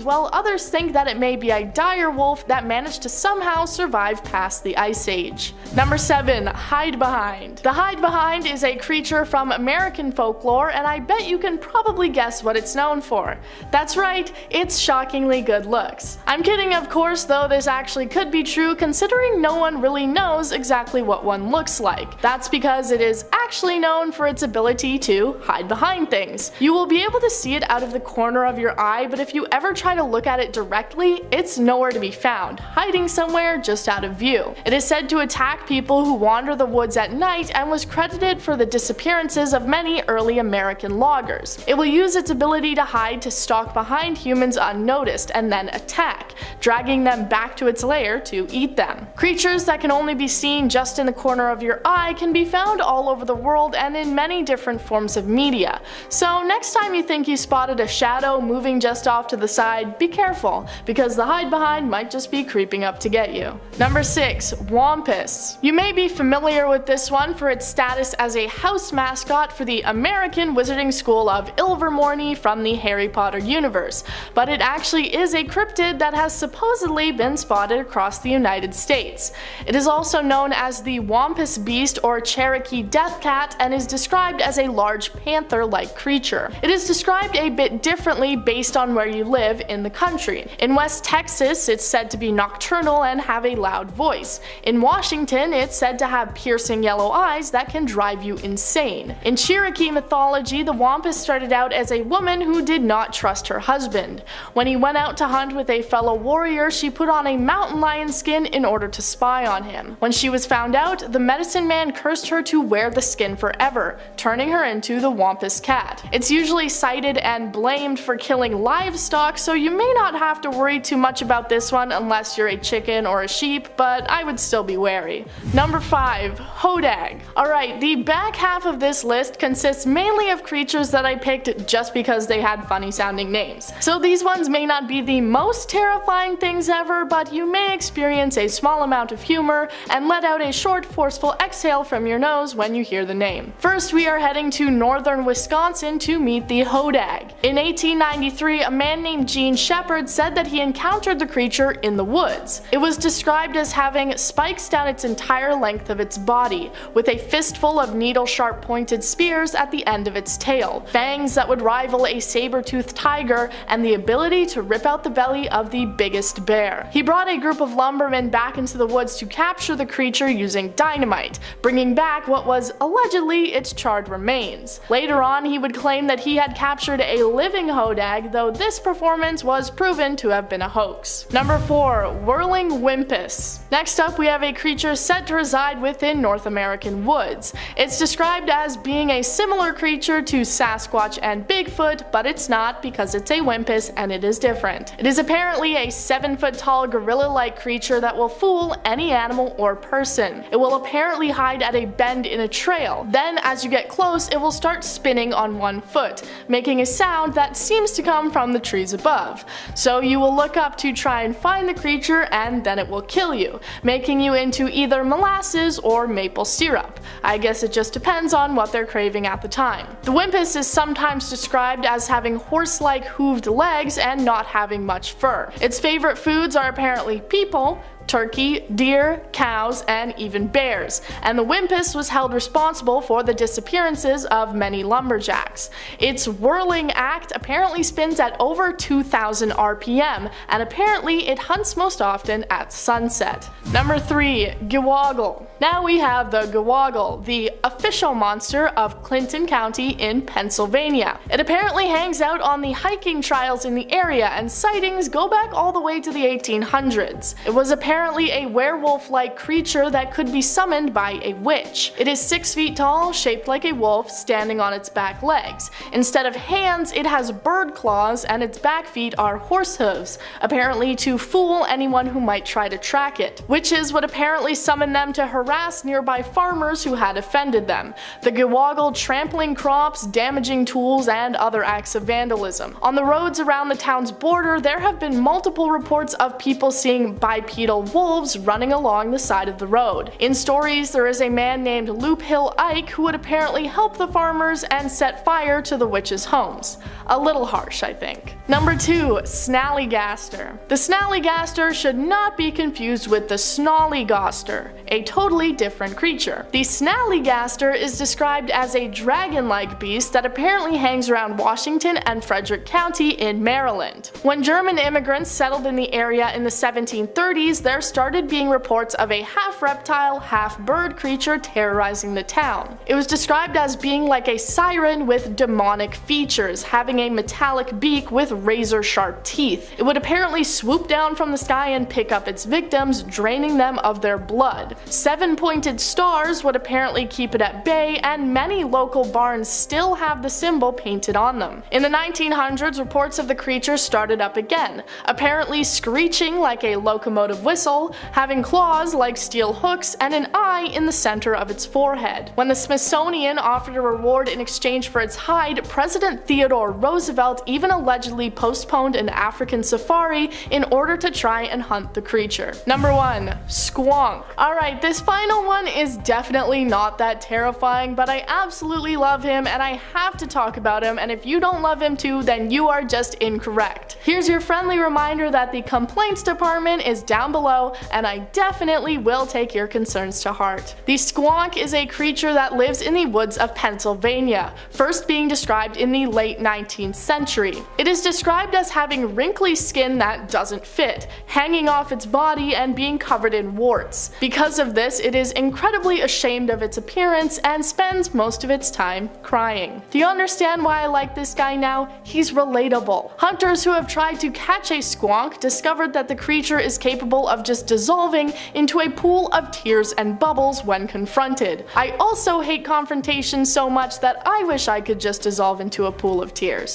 while others think that it may be a dire wolf that managed to somehow survive past the Ice Age. Number 7. Hide Behind. The Hide Behind is a creature from American folklore, and I bet you can probably guess what it's known for. That's right, it's shockingly good looks. I'm kidding, of course, though this actually could be true considering no one really knows exactly what one looks like. That's because it is actually known for its ability to hide behind things. You will be able to see it out of the corner of your eye, but if you ever try to look at it directly, it's nowhere to be found, hiding somewhere just out of view. It is said to attack people who wander the woods at night and was credited for the disappearances of many early American loggers. It will use its ability to hide to stalk behind humans unnoticed and then attack, dragging them back to its lair to eat them. Creatures that can only be seen just in the corner of your eye can be found all over the world and in many different forms of media. So next time you think you spotted a shadow moving just off to the side, be careful, because the hide behind might just be creeping up to get you. Number 6. Wampus. You may be familiar with this one for its status as a house mascot for the American Wizarding School of Ilvermorny from the Harry Potter universe, but it actually is a cryptid that has supposedly been spotted across the United States. It is also known as the Wampus Beast or Cherokee Death Cat and is described as a large panther-like creature. It is described a bit differently based on where you live in the country. In West Texas, it's said to be nocturnal and have a loud voice. In Washington, it's said to have piercing yellow eyes that can drive you insane. In Cherokee mythology, the Wampus started out as a woman who did not trust her husband. When he went out to hunt with a fellow warrior, she put on a mountain lion skin in order to spy on him. When she was found out, the medicine man cursed her to wear the skin forever, turning her into the Wampus cat. It's usually cited and blamed for killing livestock, so you may not have to worry too much about this one unless you're a chicken or a sheep, but I would still be wary. Number 5. Hodag. Alright, the back half of this list consists mainly of creatures that I picked just because they had funny sounding names. So these ones may not be the most terrifying things ever, but you may experience a small amount of humor and let out a short, forceful exhale from your nose when you hear the name. First, we are heading to northern Wisconsin to meet the Hodag. In 1893, a man named Gene Shepard said that he encountered the creature in the woods. It was described as having spikes down its entire length of its body, with a fistful of needle-sharp pointed spears at the end of its tail, fangs that would rival a saber-toothed tiger, and the ability to rip out the belly of the biggest bear. He brought a group of lumbermen back into the woods to capture the creature using dynamite, bringing back what was allegedly its charred remains. Later on, he would claim that he had captured a living Hodag, though this performance was proven to have been a hoax. Number 4. Whirling Wimpus. Next up, we have a creature said to reside within North American woods. It's described as being a similar creature to Sasquatch and Bigfoot, but it's not because it's a Wimpus and it is different. It is apparently a 7-foot-tall gorilla-like creature that will fool any animal or person. It will apparently hide at a bend in a trail. Then, as you get close, it will start spinning on one foot, making a sound that seems to come from the trees above. above. So you will look up to try and find the creature, and then it will kill you, making you into either molasses or maple syrup. I guess it just depends on what they're craving at the time. The Wimpus is sometimes described as having horse-like hooved legs and not having much fur. Its favorite foods are apparently people, turkey, deer, cows, and even bears, and the Wimpus was held responsible for the disappearances of many lumberjacks. Its whirling act apparently spins at over 2,000 RPM, and apparently it hunts most often at sunset. Number 3. Gewoggle. Now we have the Gewoggle, the official monster of Clinton County in Pennsylvania. It apparently hangs out on the hiking trails in the area, and sightings go back all the way to the 1800s. It was apparently a werewolf-like creature that could be summoned by a witch. It is 6 feet tall, shaped like a wolf, standing on its back legs. Instead of hands, it has bird claws, and its back feet are horse hooves, apparently to fool anyone who might try to track it. Witches would apparently summon them to harass nearby farmers who had offended them. The Gewoggle trampling crops, damaging tools, and other acts of vandalism. On the roads around the town's border, there have been multiple reports of people seeing bipedal wolves running along the side of the road. In stories, there is a man named Loop Hill Ike who would apparently help the farmers and set fire to the witches' homes. A little harsh, I think. Number 2. Snallygaster. The Snallygaster should not be confused with the Snollygoster, a totally different creature. The Snallygaster is described as a dragon-like beast that apparently hangs around Washington and Frederick County in Maryland. When German immigrants settled in the area in the 1730s, there started being reports of a half-reptile, half-bird creature terrorizing the town. It was described as being like a siren with demonic features, having a metallic beak with razor-sharp teeth. It would apparently swoop down from the sky and pick up its victims, draining them of their blood. 7-pointed stars would apparently keep it at bay, and many local barns still have the symbol painted on them. In the 1900s, reports of the creature started up again, apparently screeching like a locomotive whistle, having claws like steel hooks, and an eye in the center of its forehead. When the Smithsonian offered a reward in exchange for its hide, President Theodore Roosevelt even allegedly postponed an African safari in order to try and hunt the creature. Number 1. Squonk. Alright, this final one is definitely not that terrifying, but I absolutely love him and I have to talk about him, and if you don't love him too, then you are just incorrect. Here's your friendly reminder that the complaints department is down below, and I definitely will take your concerns to heart. The squonk is a creature that lives in the woods of Pennsylvania, first being described in the late 19th century. It is described as having wrinkly skin that doesn't fit, hanging off its body and being covered in warts. Because of this, it is incredibly ashamed of its appearance and spends most of its time crying. Do you understand why I like this guy now? He's relatable. Hunters who have tried to catch a squonk discovered that the creature is capable of just dissolving into a pool of tears and bubbles when confronted. I also hate confrontation so much that I wish I could just dissolve into a pool of tears.